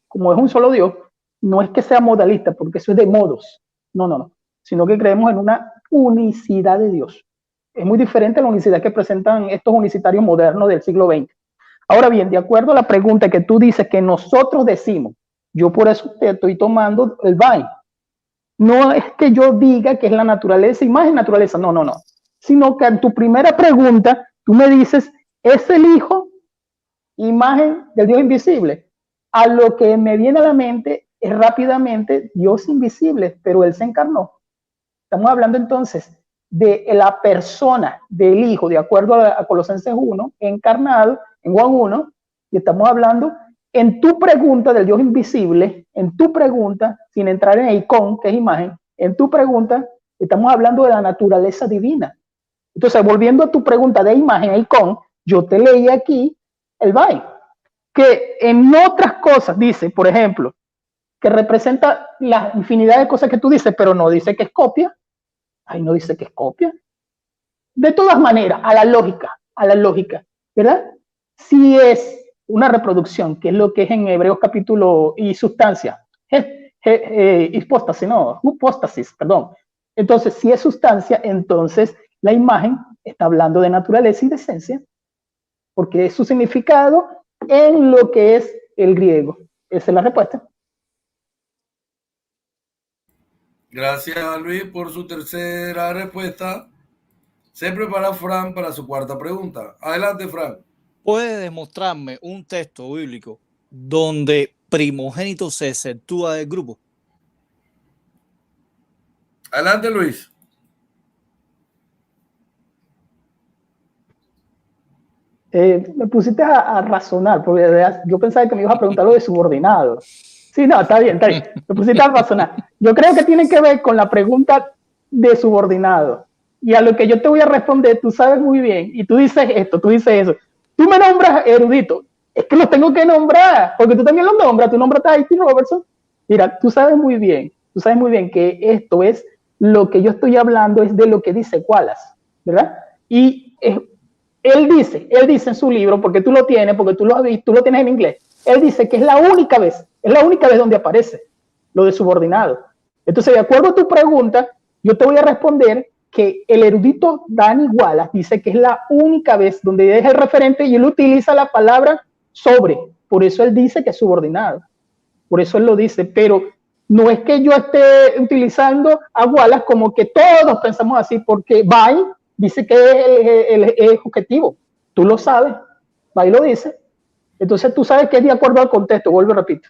como es un solo Dios, no es que sea modalista, porque eso es de modos, no, sino que creemos en una unicidad de Dios. Es muy diferente a la unicidad que presentan estos unicitarios modernos del siglo XX. Ahora bien, de acuerdo a la pregunta que tú dices que nosotros decimos, yo por eso te estoy tomando el Vine. No es que yo diga que es la naturaleza, imagen, naturaleza, no, sino que en tu primera pregunta tú me dices, ¿es el Hijo imagen del Dios invisible? A lo que me viene a la mente es rápidamente Dios invisible, pero Él se encarnó. Estamos hablando entonces de la persona del Hijo, de acuerdo a Colosenses 1, encarnado en Juan 1, y estamos hablando en tu pregunta del Dios invisible, en tu pregunta, sin entrar en icon, que es imagen, en tu pregunta estamos hablando de la naturaleza divina. Entonces, volviendo a tu pregunta de imagen, icon, yo te leí aquí el Vine, que en otras cosas dice, por ejemplo, que representa la infinidad de cosas que tú dices, pero no dice que es copia. Ay, no dice que es copia. De todas maneras, a la lógica, ¿verdad? Si es una reproducción, que es lo que es en Hebreos capítulo y sustancia, hipóstasis, perdón. Entonces, si es sustancia, entonces la imagen está hablando de naturaleza y de esencia, porque es su significado en lo que es el griego. Esa es la respuesta. Gracias, Luis, por su tercera respuesta. Se prepara Fran para su cuarta pregunta. Adelante, Fran. ¿Puede demostrarme un texto bíblico donde primogénito se exceptúa del grupo? Adelante, Luis. Me pusiste a razonar, porque yo pensaba que me ibas a preguntar lo de subordinado. Sí, no, está bien. Me pusiste a razonar. Yo creo que tiene que ver con la pregunta de subordinado. Y a lo que yo te voy a responder, tú sabes muy bien, y tú dices esto, tú dices eso. Tú me nombras erudito. Es que los tengo que nombrar, porque tú también los nombras. Tú nombras a Haiti Robertson. Mira, tú sabes muy bien que esto es lo que yo estoy hablando, es de lo que dice Wallace, ¿verdad? Y él dice en su libro, porque tú lo tienes, porque tú lo has visto, tú lo tienes en inglés, él dice que es la única vez donde aparece lo de subordinado. Entonces, de acuerdo a tu pregunta, yo te voy a responder que el erudito Danny Wallace dice que es la única vez donde es el referente y él utiliza la palabra sobre, por eso él dice que es subordinado, por eso él lo dice, pero no es que yo esté utilizando a Wallace como que todos pensamos así, porque Vine dice que es el objetivo. Tú lo sabes. Ahí lo dice. Entonces tú sabes que es de acuerdo al contexto. Vuelvo y repito.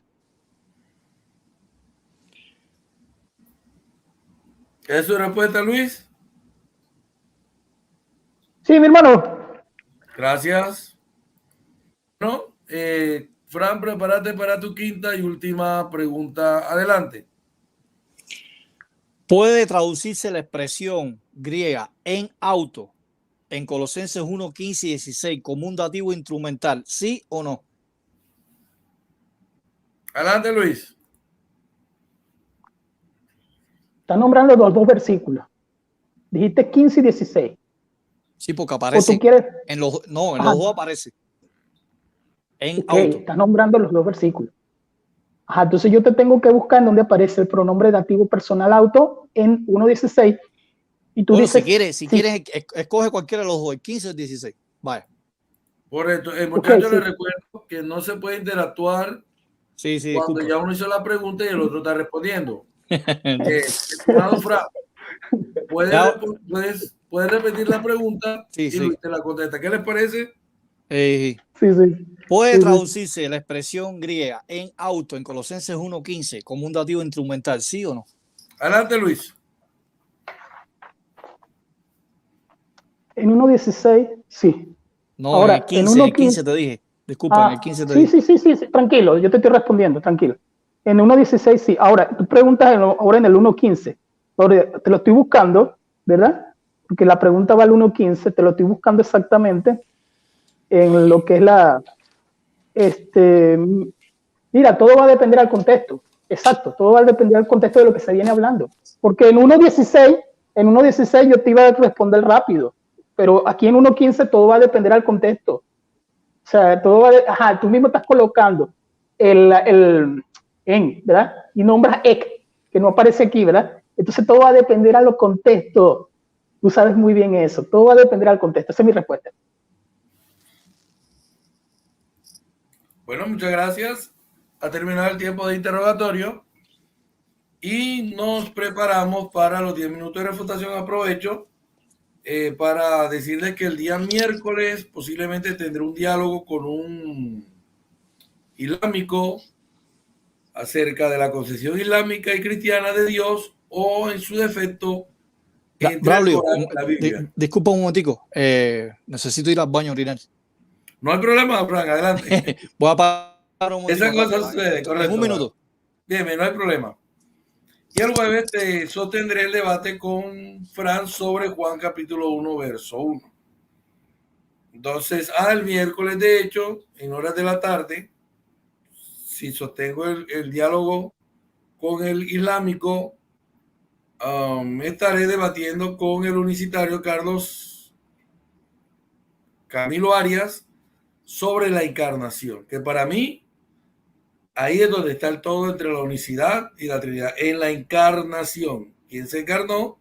¿Es su respuesta, Luis? Sí, mi hermano. Gracias. Bueno, Fran, prepárate para tu quinta y última pregunta. Adelante. ¿Puede traducirse la expresión griega en auto en Colosenses 1, 15 y 16 como un dativo instrumental, sí o no? Adelante, Luis. Está nombrando los dos versículos. Dijiste 15 y 16. Sí, porque aparece. ¿O tú quieres? En los dos aparece. En auto. Estás nombrando los dos versículos. Ajá, entonces yo te tengo que buscar en donde aparece el pronombre dativo personal auto en 1.16. Y tú dices, si quieres, escoge cualquiera de los dos, el 15 o el 16. Vaya. Por esto, muchachos, les recuerdo que no se puede interactuar cuando ya uno hizo la pregunta y el otro está respondiendo. Estimado Fran, ¿puedes repetir la pregunta y Luis te la contesta? ¿Qué les parece? Sí. Puede traducirse la expresión griega en auto en Colosenses 1:15 como un dativo instrumental, ¿sí o no? Adelante, Luis. En 1.16, sí. No, ahora, en el 15, en el 15 te dije. Disculpa, en el 15 te dije. Sí, tranquilo, yo te estoy respondiendo, tranquilo. En 1.16, sí. Ahora, tú preguntas ahora en el 1.15. Te lo estoy buscando, ¿verdad? Porque la pregunta va al 1.15, te lo estoy buscando exactamente en lo que es mira, todo va a depender del contexto. Exacto, todo va a depender del contexto de lo que se viene hablando. Porque en 1.16 yo te iba a responder rápido, pero aquí en 1.15 todo va a depender del contexto. O sea, todo va tú mismo estás colocando el en, ¿verdad? Y nombras ek, que no aparece aquí, ¿verdad? Entonces todo va a depender a los contextos. Tú sabes muy bien eso. Todo va a depender al contexto. Esa es mi respuesta. Bueno, muchas gracias. Ha terminado el tiempo de interrogatorio y nos preparamos para los 10 minutos de refutación. Aprovecho para decirles que el día miércoles posiblemente tendré un diálogo con un islámico acerca de la concepción islámica y cristiana de Dios, o en su defecto entre Braulio, la Biblia. disculpa un momentico, necesito ir al baño a orinar. No hay problema, Frank, adelante. Voy a parar un momentico. Esa cosa sucede, correcto. En un minuto. Bien, no hay problema. Y el jueves te sostendré el debate con Fran sobre Juan capítulo 1, verso 1. Entonces, el miércoles, de hecho, en horas de la tarde, si sostengo el diálogo con el islámico, estaré debatiendo con el unicitario Carlos Camilo Arias sobre la encarnación, que para mí ahí es donde está el todo entre la unicidad y la Trinidad, en la encarnación. ¿Quién se encarnó?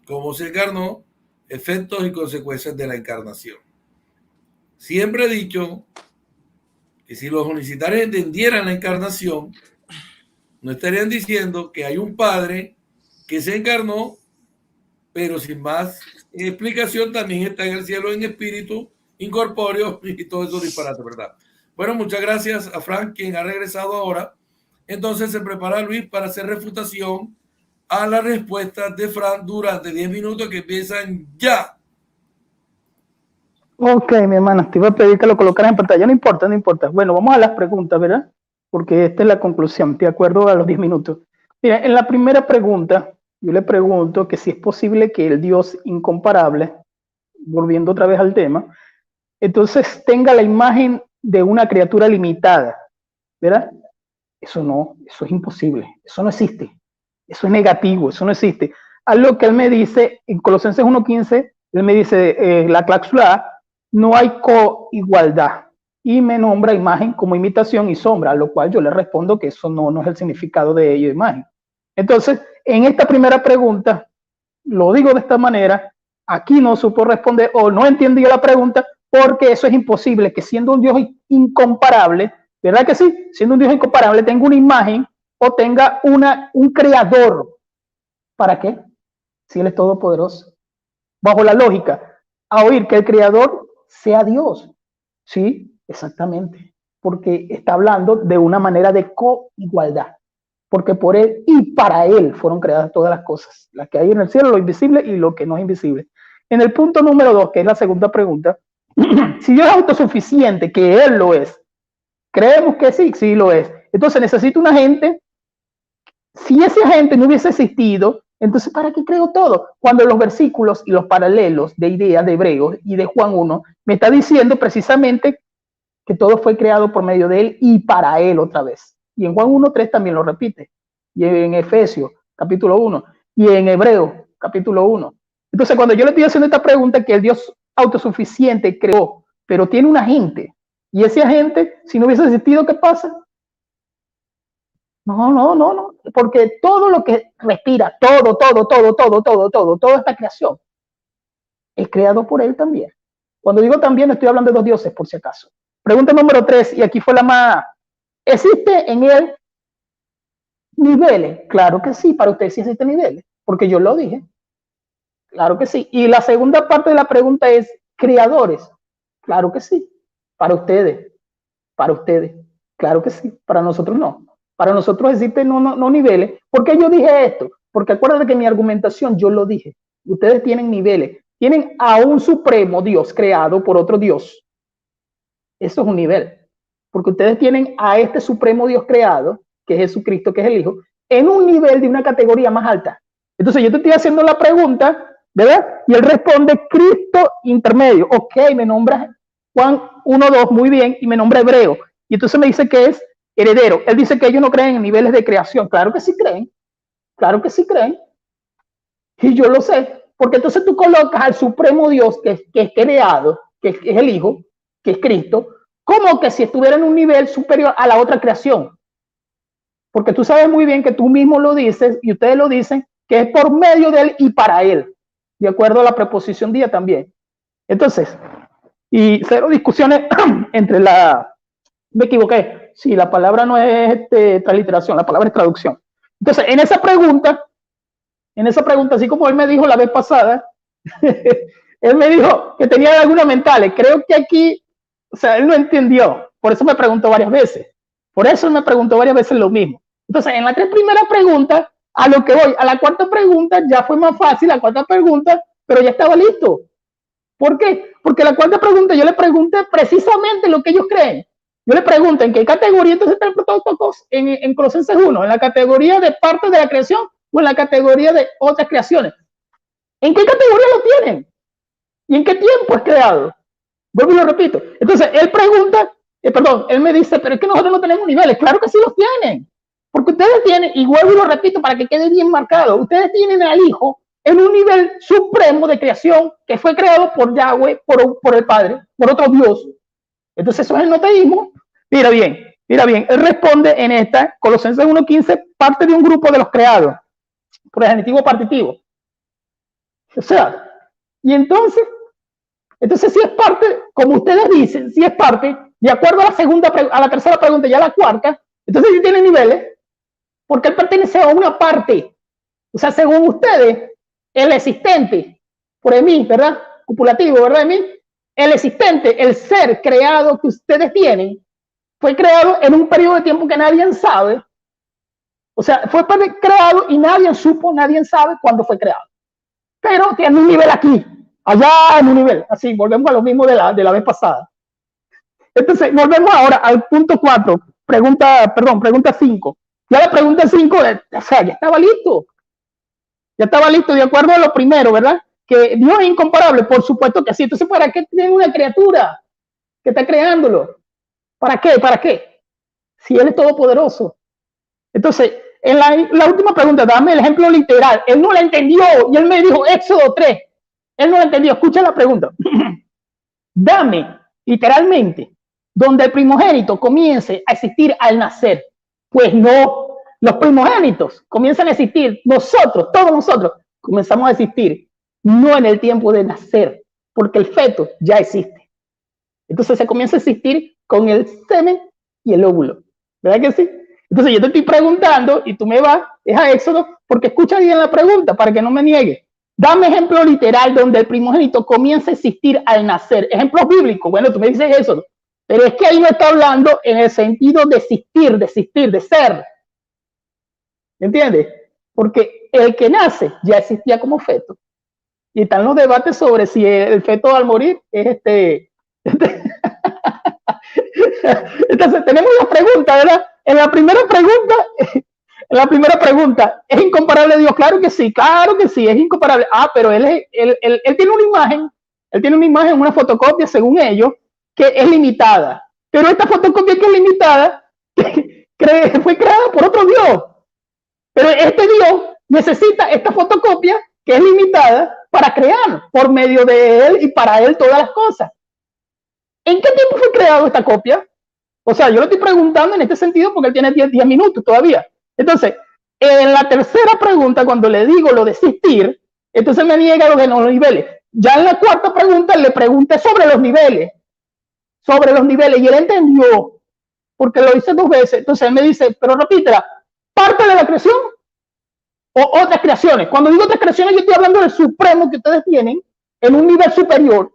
¿Cómo se encarnó? Efectos y consecuencias de la encarnación. Siempre he dicho que si los unicitarios entendieran la encarnación, no estarían diciendo que hay un padre que se encarnó, pero sin más explicación también está en el cielo en espíritu, incorpóreo y todo eso disparate, ¿verdad? Bueno, muchas gracias a Frank, quien ha regresado ahora. Entonces se prepara Luis para hacer refutación a las respuestas de Frank durante 10 minutos que empiezan ya. Ok, mi hermana, te iba a pedir que lo colocaras en pantalla. No importa, no importa. Bueno, vamos a las preguntas, ¿verdad? Porque esta es la conclusión, de acuerdo a los 10 minutos. Mira, en la primera pregunta, yo le pregunto que si es posible que el Dios incomparable, volviendo otra vez al tema, entonces tenga la imagen de una criatura limitada, ¿verdad? Eso no, eso es imposible, eso no existe, eso es negativo, eso no existe. A lo que él me dice en Colosenses 1.15, él me dice, la cláusula A, no hay coigualdad, y me nombra imagen como imitación y sombra, a lo cual yo le respondo que eso no es el significado de ello, imagen. Entonces, en esta primera pregunta, lo digo de esta manera, aquí no supo responder o no entendió la pregunta, porque eso es imposible, que siendo un Dios incomparable, ¿verdad que sí? Siendo un Dios incomparable, tenga una imagen o tenga un creador. ¿Para qué? Si Él es todopoderoso. Bajo la lógica, a oír que el creador sea Dios. Sí, exactamente. Porque está hablando de una manera de coigualdad. Porque por Él y para Él fueron creadas todas las cosas. Las que hay en el cielo, lo invisible y lo que no es invisible. En el punto número 2, que es la segunda pregunta, si Dios es autosuficiente, que Él lo es, creemos que sí, sí lo es. Entonces necesito un agente. Si ese agente no hubiese existido, entonces ¿para qué creo todo? Cuando los versículos y los paralelos de ideas de Hebreos y de Juan 1 me está diciendo precisamente que todo fue creado por medio de Él y para Él otra vez. Y en Juan 1.3 también lo repite. Y en Efesios capítulo 1. Y en Hebreos capítulo 1. Entonces cuando yo le estoy haciendo esta pregunta, que el Dios autosuficiente creó, pero tiene un agente, y ese agente, si no hubiese existido, ¿qué pasa? No, porque todo lo que respira, toda esta creación, es creado por Él también. Cuando digo también, estoy hablando de dos dioses, por si acaso. Pregunta número 3, y aquí fue la más... ¿Existe en Él niveles? Claro que sí, para usted sí existen niveles, porque yo lo dije. Claro que sí. Y la segunda parte de la pregunta es, ¿creadores? Claro que sí. Para ustedes, para ustedes. Claro que sí, para nosotros no. Para nosotros existen no niveles. ¿Por qué yo dije esto? Porque acuérdate que mi argumentación yo lo dije. Ustedes tienen niveles. Tienen a un supremo Dios creado por otro Dios. Eso es un nivel. Porque ustedes tienen a este supremo Dios creado, que es Jesucristo, que es el Hijo, en un nivel de una categoría más alta. Entonces yo te estoy haciendo la pregunta, ¿verdad? Y él responde Cristo intermedio. Ok, me nombra Juan 1:2, muy bien, y me nombra hebreo. Y entonces me dice que es heredero. Él dice que ellos no creen en niveles de creación. Claro que sí creen. Claro que sí creen. Y yo lo sé. Porque entonces tú colocas al supremo Dios que es creado, que es el Hijo, que es Cristo, como que si estuviera en un nivel superior a la otra creación. Porque tú sabes muy bien que tú mismo lo dices y ustedes lo dicen, que es por medio de él y para él, de acuerdo a la preposición día también. Entonces, y cero discusiones entre me equivoqué, sí, la palabra no es transliteración, la palabra es traducción. Entonces, en esa pregunta, así como él me dijo la vez pasada, él me dijo que tenía algunas mentales, creo que aquí, o sea, él no entendió, por eso me preguntó varias veces. Por eso me preguntó varias veces lo mismo. Entonces, en las 3 primeras preguntas, a lo que voy, a la 4ª pregunta ya fue más fácil, la 4ª pregunta, pero ya estaba listo. ¿Por qué? Porque la 4ª pregunta yo le pregunté precisamente lo que ellos creen. Yo le pregunto en qué categoría entonces está el Prototokos en Colosenses 1, en la categoría de parte de la creación o en la categoría de otras creaciones. ¿En qué categoría lo tienen? ¿Y en qué tiempo es creado? Vuelvo y lo repito. Entonces, él pregunta, él me dice, pero es que nosotros no tenemos niveles. Claro que sí los tienen. Porque ustedes tienen, y vuelvo y lo repito para que quede bien marcado, ustedes tienen al Hijo en un nivel supremo de creación que fue creado por Yahweh, por el Padre, por otro Dios. Entonces, eso es el noteísmo. Mira bien, él responde en esta, Colosenses 1:15, parte de un grupo de los creados, por el genitivo partitivo. O sea, y entonces si es parte, como ustedes dicen, si es parte, de acuerdo a la tercera pregunta y a la 4ª, entonces sí tiene niveles, porque él pertenece a una parte. O sea, según ustedes, el existente, por mí, ¿verdad? Copulativo, ¿verdad? De mí, el existente, el ser creado que ustedes tienen, fue creado en un periodo de tiempo que nadie sabe. O sea, fue creado y nadie supo, nadie sabe cuándo fue creado. Pero tiene un nivel aquí, allá en un nivel. Así, volvemos a lo mismo de la vez pasada. Entonces, volvemos ahora al punto 4, pregunta 5. Ya la pregunta 5, o sea, ya estaba listo. Ya estaba listo de acuerdo a lo primero, ¿verdad? Que Dios es incomparable, por supuesto que sí. Entonces, ¿para qué tiene una criatura que está creándolo? ¿Para qué? ¿Para qué? Si Él es todopoderoso. Entonces, en la última pregunta, dame el ejemplo literal. Él no la entendió y él me dijo Éxodo 3. Él no la entendió. Escucha la pregunta. Dame, literalmente, donde el primogénito comience a existir al nacer. Pues no, los primogénitos comienzan a existir. Nosotros, todos nosotros, comenzamos a existir no en el tiempo de nacer, porque el feto ya existe. Entonces se comienza a existir con el semen y el óvulo. ¿Verdad que sí? Entonces yo te estoy preguntando y tú me vas, es a Éxodo, porque escucha bien la pregunta para que no me niegue. Dame ejemplo literal donde el primogénito comienza a existir al nacer. Ejemplos bíblicos. Bueno, tú me dices eso, pero es que ahí no está hablando en el sentido de existir, de ser. ¿Entiendes? Porque el que nace ya existía como feto. Y están los debates sobre si el feto al morir es Entonces tenemos la pregunta, ¿verdad? En la primera pregunta, ¿es incomparable Dios? Claro que sí, es incomparable. Ah, pero él tiene una imagen, una fotocopia, según ellos, que es limitada. Pero esta fotocopia que es limitada fue creada por otro Dios. Pero este Dios necesita esta fotocopia que es limitada para crear por medio de él y para él todas las cosas. ¿En qué tiempo fue creado esta copia? O sea, yo lo estoy preguntando en este sentido porque él tiene 10 minutos todavía. Entonces, en la tercera pregunta, cuando le digo lo de existir, entonces me niega lo de los niveles. Ya en la 4ª pregunta le pregunté sobre los niveles, y él entendió, porque lo hice 2 veces. Entonces él me dice, pero repítela, ¿parte de la creación o otras creaciones? Cuando digo otras creaciones, yo estoy hablando del supremo que ustedes tienen en un nivel superior.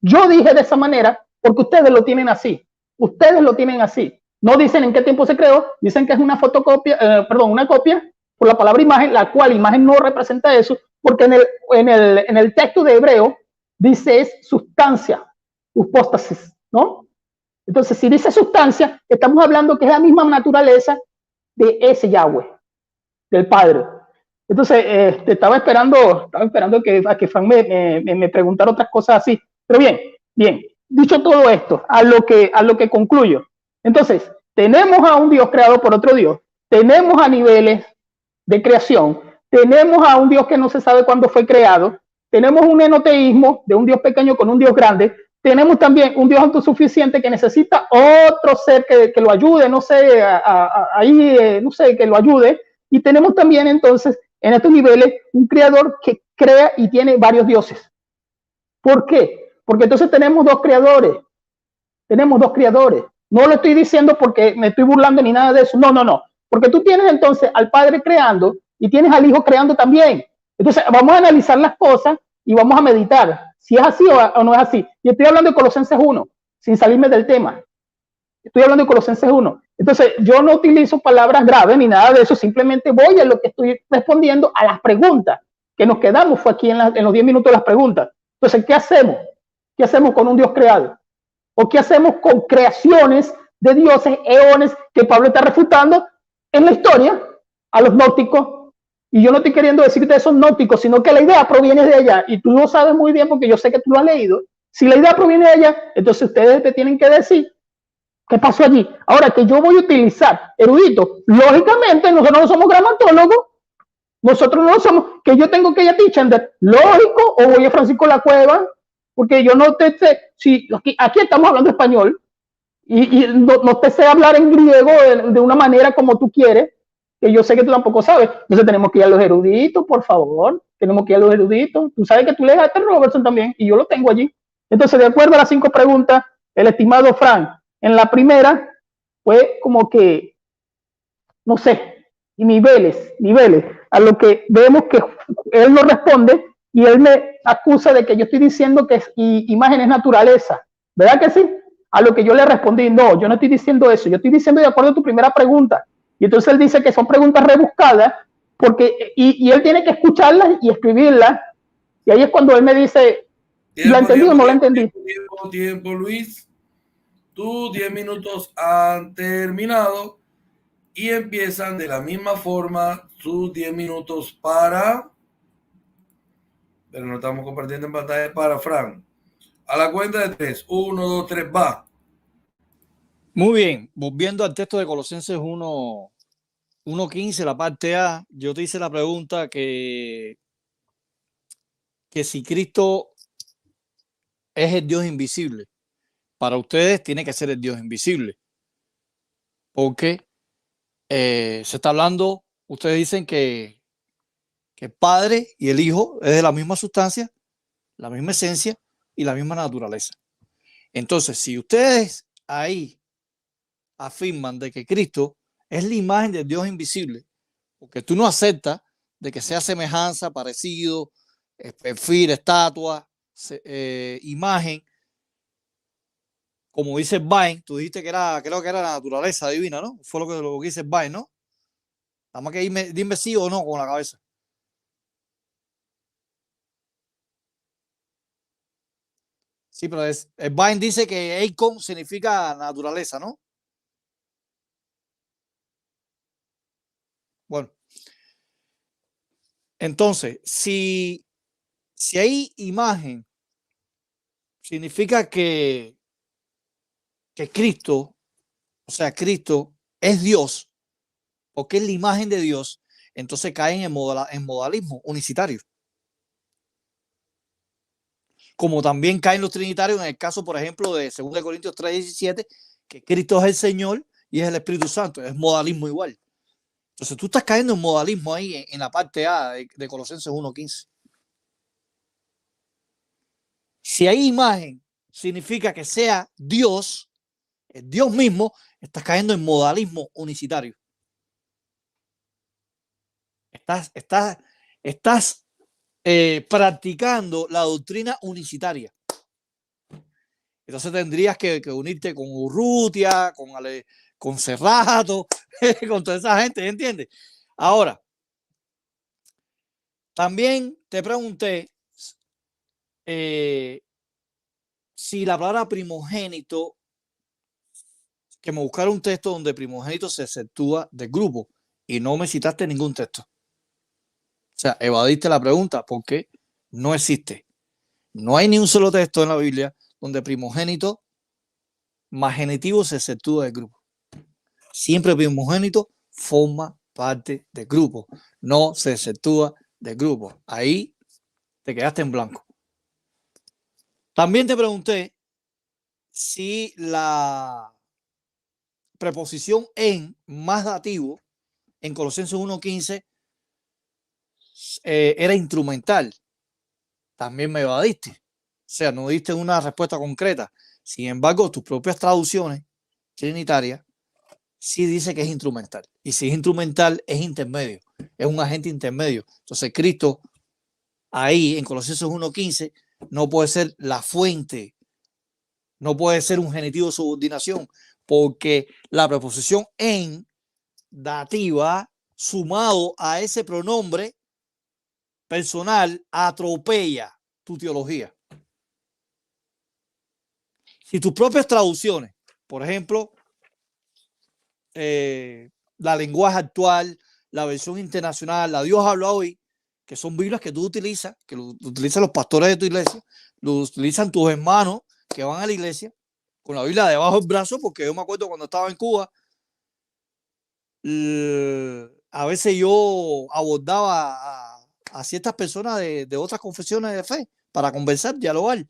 Yo dije de esa manera porque ustedes lo tienen así. Ustedes lo tienen así. No dicen en qué tiempo se creó, dicen que es una fotocopia, una copia por la palabra imagen, la cual imagen no representa eso, porque en el texto de Hebreo dice es sustancia, hipóstasis, ¿no? Entonces, si dice sustancia, estamos hablando que es la misma naturaleza de ese Yahweh, del Padre. Entonces, estaba esperando que Frank me preguntara otras cosas así. Pero bien, dicho todo esto, a lo que concluyo. Entonces, tenemos a un Dios creado por otro Dios, tenemos a niveles de creación, tenemos a un Dios que no se sabe cuándo fue creado, tenemos un enoteísmo de un Dios pequeño con un Dios grande, tenemos también un Dios autosuficiente que necesita otro ser que lo ayude, no sé, no sé, que lo ayude, y tenemos también entonces en estos niveles un creador que crea y tiene varios dioses. ¿Por qué? Porque entonces tenemos dos creadores. No lo estoy diciendo porque me estoy burlando ni nada de eso. No. Porque tú tienes entonces al Padre creando y tienes al Hijo creando también. Entonces vamos a analizar las cosas y vamos a meditar si es así o no es así. Y estoy hablando de Colosenses 1, sin salirme del tema. Estoy hablando de Colosenses 1. Entonces, yo no utilizo palabras graves ni nada de eso, simplemente voy a lo que estoy respondiendo a las preguntas que nos quedamos, fue aquí en los 10 minutos de las preguntas. Entonces, ¿qué hacemos? ¿Qué hacemos con un Dios creado? ¿O qué hacemos con creaciones de dioses, eones, que Pablo está refutando en la historia a los gnósticos? Y yo no estoy queriendo decir que ustedes son gnósticos, sino que la idea proviene de allá. Y tú lo sabes muy bien porque yo sé que tú lo has leído. Si la idea proviene de allá, entonces ustedes te tienen que decir qué pasó allí. Ahora que yo voy a utilizar erudito, lógicamente nosotros no somos gramatólogos, nosotros no somos, que yo tengo que ir a Tichender, lógico, o voy a Francisco La Cueva, porque yo no te sé, si aquí estamos hablando español, y no te sé hablar en griego de una manera como tú quieres, que yo sé que tú tampoco sabes. Entonces tenemos que ir a los eruditos, por favor, tenemos que ir a los eruditos. Tú sabes que tú lees a este Robertson también, y yo lo tengo allí. Entonces, de acuerdo a las 5 preguntas, el estimado Frank, en la primera fue como que, no sé, niveles, a lo que vemos que él no responde y él me acusa de que yo estoy diciendo que imagen es naturaleza, ¿verdad que sí? A lo que yo le respondí, no, yo no estoy diciendo eso, yo estoy diciendo de acuerdo a tu primera pregunta. Y entonces él dice que son preguntas rebuscadas porque, y él tiene que escucharlas y escribirlas. Y ahí es cuando él me dice, ¿la entendí o no la entendí? Tiempo, Luis. Tus 10 minutos han terminado y empiezan de la misma forma sus 10 minutos para, pero no estamos compartiendo en pantalla, para Fran. A la cuenta de 3, 1, 2, 3, va. Muy bien, volviendo al texto de Colosenses 1:15, la parte A, yo te hice la pregunta que si Cristo es el Dios invisible, para ustedes tiene que ser el Dios invisible, porque se está hablando, ustedes dicen que el Padre y el Hijo es de la misma sustancia, la misma esencia y la misma naturaleza. Entonces, si ustedes ahí afirman de que Cristo es la imagen del Dios invisible, porque tú no aceptas de que sea semejanza, parecido, perfil, estatua, imagen, como dice Bain, tú dijiste que creo que era la naturaleza divina, ¿no? Fue lo que dice Bain, ¿no? Nada más que dime sí o no con la cabeza. Sí, pero Bain dice que Eikon significa naturaleza, ¿no? Bueno, entonces, si hay imagen, significa que Cristo, o sea, Cristo es Dios, porque es la imagen de Dios, entonces caen en modalismo unicitario. Como también caen los trinitarios en el caso, por ejemplo, de 2 Corintios 3:17, que Cristo es el Señor y es el Espíritu Santo, es modalismo igual. Entonces tú estás cayendo en modalismo ahí en la parte A de Colosenses 1:15. Si hay imagen, significa que sea Dios, el Dios mismo, estás cayendo en modalismo unicitario. Estás, practicando la doctrina unicitaria. Entonces tendrías que unirte con Urrutia, con Cerrato, con toda esa gente, ¿entiendes? Ahora, también te pregunté si la palabra primogénito, que me buscara un texto donde primogénito se exceptúa del grupo y no me citaste ningún texto. O sea, evadiste la pregunta porque no existe. No hay ni un solo texto en la Biblia donde primogénito más genitivo se exceptúa del grupo. Siempre primogénito forma parte del grupo, no se exceptúa del grupo. Ahí te quedaste en blanco. También te pregunté si la preposición en más dativo en Colosenses 1:15 era instrumental. También me evadiste. O sea, no diste una respuesta concreta. Sin embargo, tus propias traducciones trinitarias sí dice que es instrumental. Y si es instrumental, es intermedio. Es un agente intermedio. Entonces, Cristo, ahí en Colosenses 1:15, no puede ser la fuente. No puede ser un genitivo de subordinación. Porque la preposición en dativa, sumado a ese pronombre personal, atropella tu teología. Si tus propias traducciones, por ejemplo, la lenguaje actual, la versión internacional, la Dios habla hoy, que son Biblias que tú utilizas, que lo utilizan los pastores de tu iglesia, lo utilizan tus hermanos que van a la iglesia, con la Biblia debajo del brazo, porque yo me acuerdo cuando estaba en Cuba, a veces yo abordaba a ciertas personas de otras confesiones de fe para conversar, dialogar.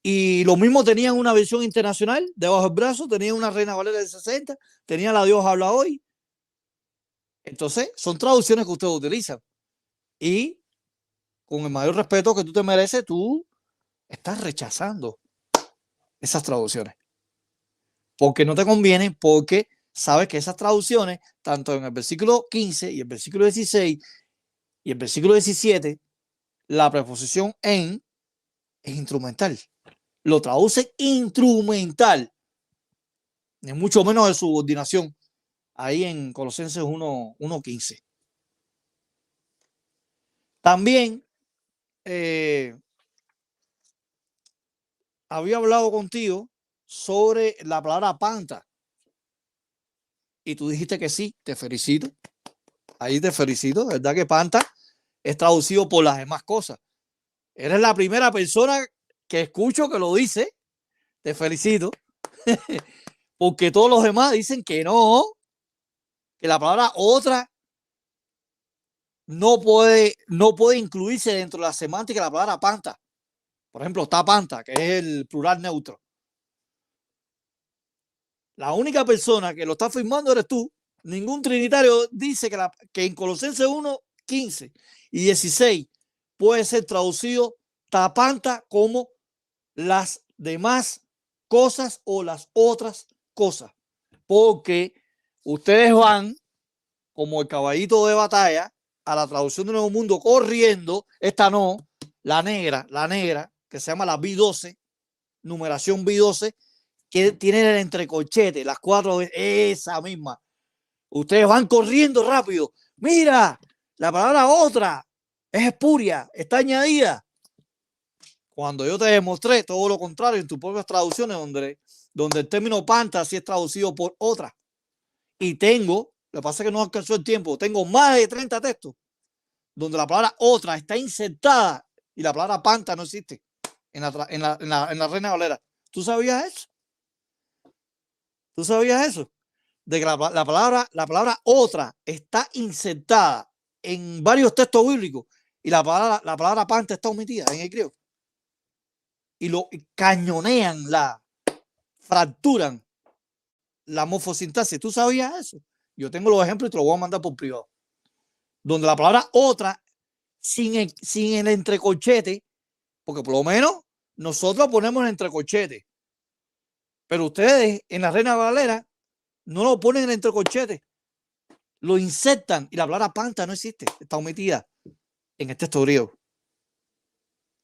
Y lo mismo tenían una versión internacional debajo del brazo, tenían una Reina Valera del 60, tenían la Dios habla hoy. Entonces, son traducciones que ustedes utilizan. Y con el mayor respeto que tú te mereces, tú estás rechazando esas traducciones. Porque no te convienen, porque sabes que esas traducciones, tanto en el versículo 15 y el versículo 16 y el versículo 17, la preposición en es instrumental. Lo traduce instrumental, ni mucho menos de subordinación, ahí en Colosenses 1:15. También había hablado contigo sobre la palabra panta y tú dijiste que sí, te felicito. Ahí te felicito, de verdad que panta es traducido por las demás cosas. Eres la primera persona que escucho que lo dice, te felicito, porque todos los demás dicen que no, que la palabra otra no puede incluirse dentro de la semántica de la palabra panta. Por ejemplo, está panta, que es el plural neutro. La única persona que lo está firmando eres tú. Ningún trinitario dice que en Colosenses 1:15 y 16 puede ser traducido tapanta como las demás cosas o las otras cosas. Porque ustedes van como el caballito de batalla a la traducción de Nuevo Mundo corriendo. Esta no, la negra, que se llama la B12, numeración B12, que tiene el entrecorchete, las 4, esa misma. Ustedes van corriendo rápido. Mira, la palabra otra es espuria, está añadida. Cuando yo te demostré todo lo contrario en tus propias traducciones, donde el término panta sí es traducido por otra. Y tengo, lo que pasa es que no alcanzó el tiempo, tengo más de 30 textos donde la palabra otra está insertada y la palabra panta no existe en la Reina Valera. ¿Tú sabías eso? ¿Tú sabías eso? De que la palabra otra está insertada en varios textos bíblicos y la palabra panta está omitida en el griego. Y lo cañonean, fracturan la morfosintaxis. ¿Tú sabías eso? Yo tengo los ejemplos y te los voy a mandar por privado. Donde la palabra otra, sin el entrecorchete, porque por lo menos nosotros ponemos el entrecorchete, pero ustedes en la Reina Valera no lo ponen en el entrecorchete, lo insertan y la palabra panta no existe, está omitida en el texto griego.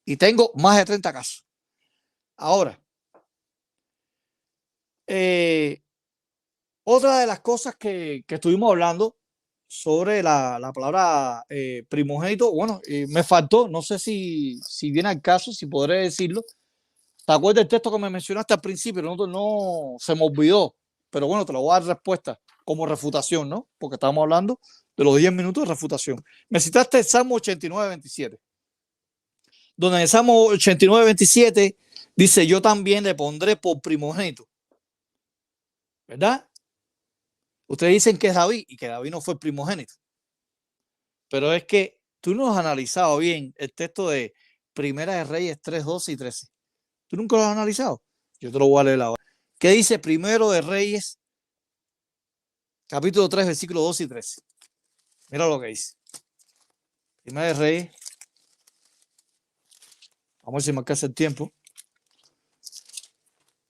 Y tengo más de 30 casos. Ahora, Otra de las cosas que estuvimos hablando sobre la palabra primogénito, bueno, me faltó, no sé si viene al caso, si podré decirlo. ¿Te acuerdas del texto que me mencionaste al principio? No se me olvidó, pero bueno, te lo voy a dar respuesta como refutación, ¿no? Porque estábamos hablando de los 10 minutos de refutación. Me citaste el Salmo 89, 27, donde en el Salmo 89, 27 dice: yo también le pondré por primogénito, ¿verdad? Ustedes dicen que es David y que David no fue el primogénito, pero es que tú no has analizado bien el texto de Primera de Reyes 3, 12 y 13. ¿Tú nunca lo has analizado? Yo te lo voy a leer ahora. ¿Qué dice Primero de Reyes, capítulo 3, versículos 12 y 13? Mira lo que dice. Primera de Reyes. Vamos a ver si me alcanza el tiempo.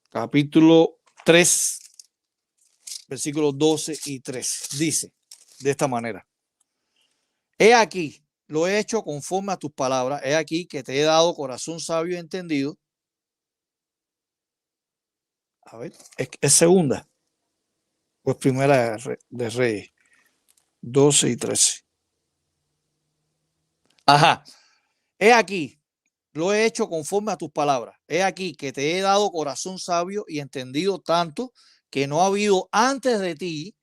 Capítulo 3, versículos 12 y 13. Dice de esta manera: he aquí, lo he hecho conforme a tus palabras. He aquí que te he dado corazón sabio y entendido. A ver, es segunda. Pues Primera de Reyes 12 y 13. Ajá. He aquí, lo he hecho conforme a tus palabras. He aquí que te he dado corazón sabio y entendido, tanto que no ha habido antes de ti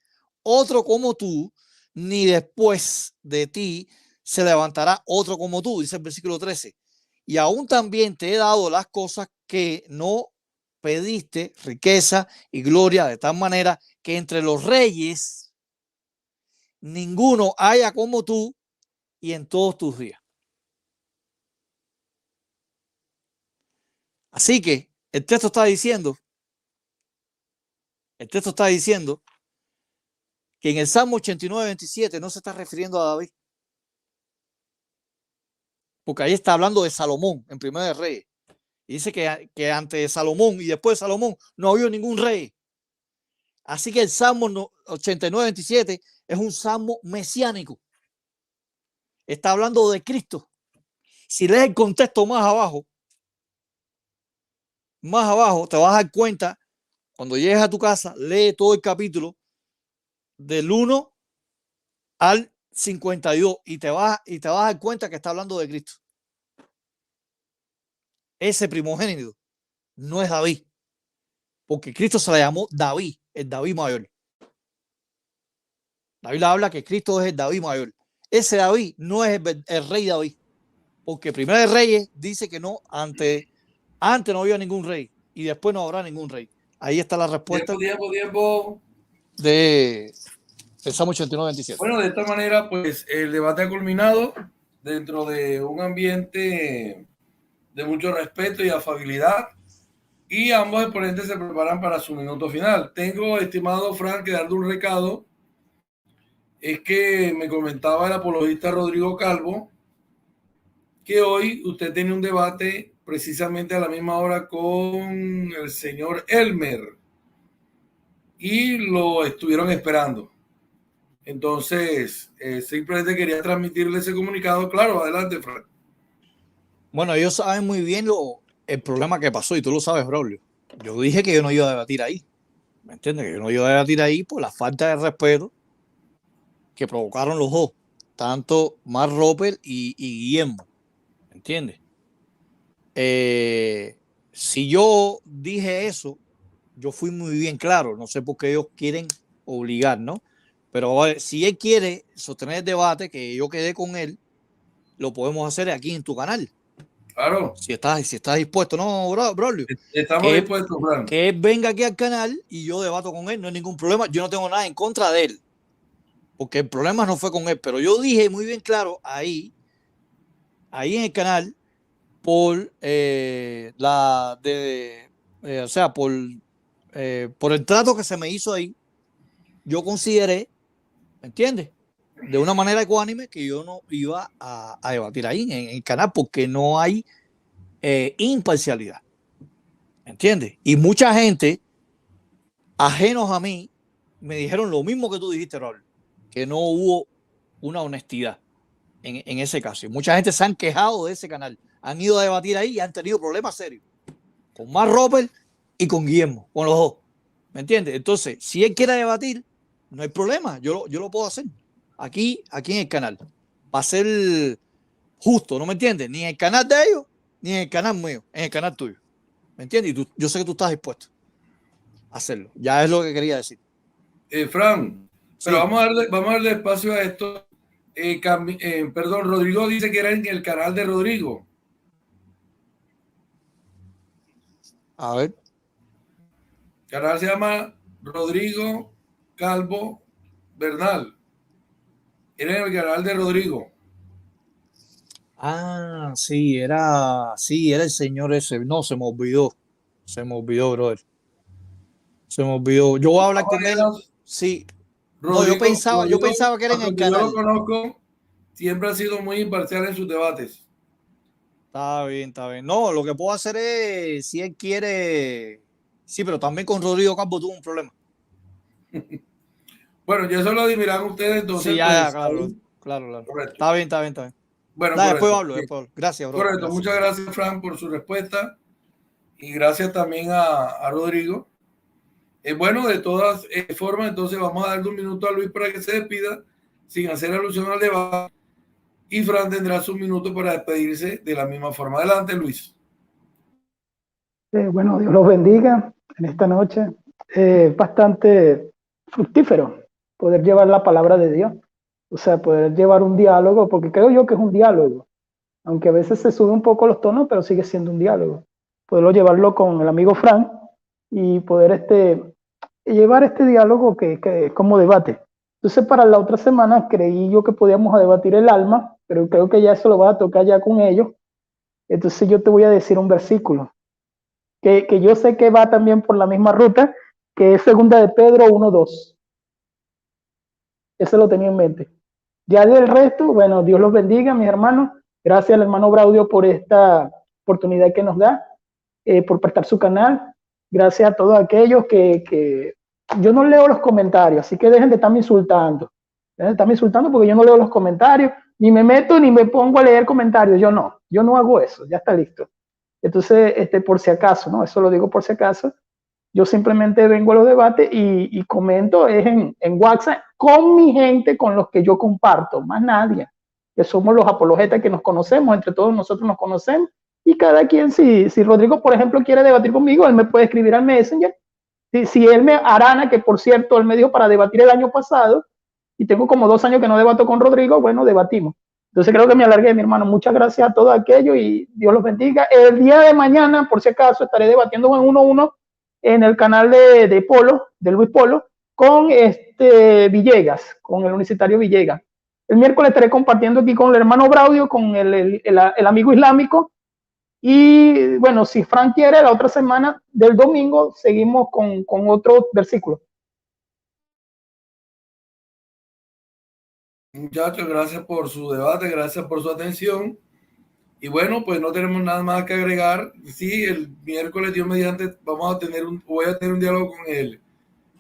otro como tú, ni después de ti se levantará otro como tú, dice el versículo 13. Y aún también te he dado las cosas que no pediste, riqueza y gloria, de tal manera que entre los reyes ninguno haya como tú y en todos tus días. Así que el texto está diciendo que en el Salmo 89, 27 no se está refiriendo a David, porque ahí está hablando de Salomón en Primera de Reyes. Y dice que antes de Salomón y después de Salomón no había ningún rey. Así que el Salmo 89, 27 es un salmo mesiánico. Está hablando de Cristo. Si lees el contexto más abajo, te vas a dar cuenta, cuando llegues a tu casa, lee todo el capítulo del 1 al 52 y te vas a dar cuenta que está hablando de Cristo. Ese primogénito no es David, porque Cristo se le llamó David, el David mayor. La Biblia habla que Cristo es el David mayor. Ese David no es el rey David, porque Primera de Reyes dice que no, antes no había ningún rey y después no habrá ningún rey. Ahí está la respuesta Tiempo. de Salmo 89, 27. Bueno, de esta manera, pues el debate ha culminado dentro de un ambiente de mucho respeto y afabilidad, y ambos exponentes se preparan para su minuto final. Tengo, estimado Frank, que darle un recado. Es que me comentaba el apologista Rodrigo Calvo que hoy usted tiene un debate precisamente a la misma hora con el señor Elmer y lo estuvieron esperando. Entonces, simplemente quería transmitirle ese comunicado. Claro, adelante, Frank. Bueno, ellos saben muy bien el problema que pasó y tú lo sabes, Braulio. Yo dije que yo no iba a debatir ahí. ¿Me entiendes? Que yo no iba a debatir ahí por la falta de respeto que provocaron los dos, tanto Mark Roper y Guillermo. ¿Me entiendes? Si yo dije eso, yo fui muy bien claro. No sé por qué ellos quieren obligar, ¿no? Pero si él quiere sostener el debate, que yo quedé con él, lo podemos hacer aquí en tu canal. Claro. Si estás dispuesto, ¿no, Braulio? Estamos dispuestos, Frank. Que él venga aquí al canal y yo debato con él, no hay ningún problema. Yo no tengo nada en contra de él, porque el problema no fue con él, pero yo dije muy bien claro ahí en el canal, por por el trato que se me hizo ahí, yo consideré, ¿me entiendes?, de una manera ecuánime, que yo no iba a debatir ahí en el canal, porque no hay imparcialidad, ¿me entiendes? Y mucha gente ajenos a mí me dijeron lo mismo que tú dijiste, Raúl, que no hubo una honestidad en ese caso. Y mucha gente se han quejado de ese canal, han ido a debatir ahí y han tenido problemas serios con Mark Roper y con Guillermo, con los dos. ¿Me entiendes? Entonces, si él quiere debatir, no hay problema. Yo lo puedo hacer. Aquí en el canal. Va a ser justo, ¿no me entiendes? Ni en el canal de ellos, ni en el canal mío, en el canal tuyo. ¿Me entiendes? Y yo sé que tú estás dispuesto a hacerlo. Ya es lo que quería decir. Fran, Sí. pero vamos a darle espacio a esto. Perdón, Rodrigo dice que era en el canal de Rodrigo. A ver. El canal se llama Rodrigo Calvo Bernal. Era en el canal de Rodrigo. Ah, sí, era el señor ese. No, se me olvidó. Se me olvidó, brother. Se me olvidó. Yo voy a hablar con él. Sí. No, yo pensaba que era en el Yo canal. lo conozco, siempre ha sido muy imparcial en sus debates. Está bien, está bien. No, lo que puedo hacer es, si él quiere. Sí, pero también con Rodrigo Campo tuvo un problema. Bueno, ya eso lo dirán ustedes, entonces, Sí, ya, pues. claro, claro. Correcto. Está bien, está bien. Bueno, Da, correcto. después hablo. Gracias, bro. Correcto. Gracias. Muchas gracias, Frank, por su respuesta. Y gracias también a Rodrigo. Bueno, de todas formas, entonces vamos a darle un minuto a Luis para que se despida sin hacer alusión al debate. Y Fran tendrá su minuto para despedirse de la misma forma. Adelante, Luis. Bueno, Dios los bendiga en esta noche. Bastante fructífero poder llevar la palabra de Dios, o sea, poder llevar un diálogo, porque creo yo que es un diálogo, aunque a veces se sube un poco los tonos, pero sigue siendo un diálogo. Poderlo llevarlo con el amigo Frank y poder llevar este diálogo que es como debate. Entonces, para la otra semana creí yo que podíamos debatir el alma, pero creo que ya eso lo vas a tocar ya con ellos. Entonces yo te voy a decir un versículo que yo sé que va también por la misma ruta, que es segunda de Pedro 1:2. Eso lo tenía en mente. Ya del resto, bueno, Dios los bendiga, mis hermanos. Gracias al hermano Braudio por esta oportunidad que nos da, por prestar su canal. Gracias a todos aquellos que yo no leo los comentarios, así que dejen de estarme insultando. Dejen de estarme insultando porque yo no leo los comentarios, ni me meto ni me pongo a leer comentarios. Yo no hago eso, ya está listo. Entonces, por si acaso, ¿no? Eso lo digo por si acaso. Yo simplemente vengo a los debates y comento en WhatsApp con mi gente, con los que yo comparto, más nadie, que somos los apologetas que nos conocemos, entre todos nosotros nos conocemos, y cada quien, si Rodrigo, por ejemplo, quiere debatir conmigo, él me puede escribir al Messenger. Si él me Arana, que por cierto, él me dijo para debatir el año pasado, y tengo como 2 años que no debato con Rodrigo, bueno, debatimos. Entonces creo que me alargué, mi hermano. Muchas gracias a todos aquellos y Dios los bendiga. El día de mañana, por si acaso, estaré debatiendo en 1-1 en el canal de Polo, de Luis Polo, con Villegas, con el universitario Villegas. El miércoles estaré compartiendo aquí con el hermano Braudio, con el amigo islámico. Y bueno, si Frank quiere, la otra semana del domingo seguimos con otro versículo. Muchachos, gracias por su debate, gracias por su atención. Y bueno, pues no tenemos nada más que agregar. Sí, el miércoles, Dios mediante, voy a tener un diálogo con el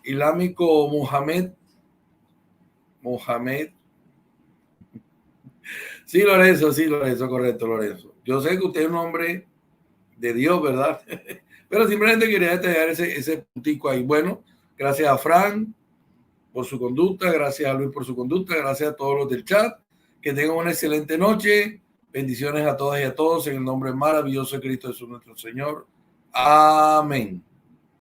islámico Mohamed. Sí, Lorenzo, correcto, Lorenzo. Yo sé que usted es un hombre de Dios, ¿verdad? Pero simplemente quería detallar ese puntico ahí. Bueno, gracias a Fran por su conducta, gracias a Luis por su conducta, gracias a todos los del chat. Que tengan una excelente noche. Bendiciones a todas y a todos en el nombre maravilloso de Cristo Jesús nuestro Señor. Amén.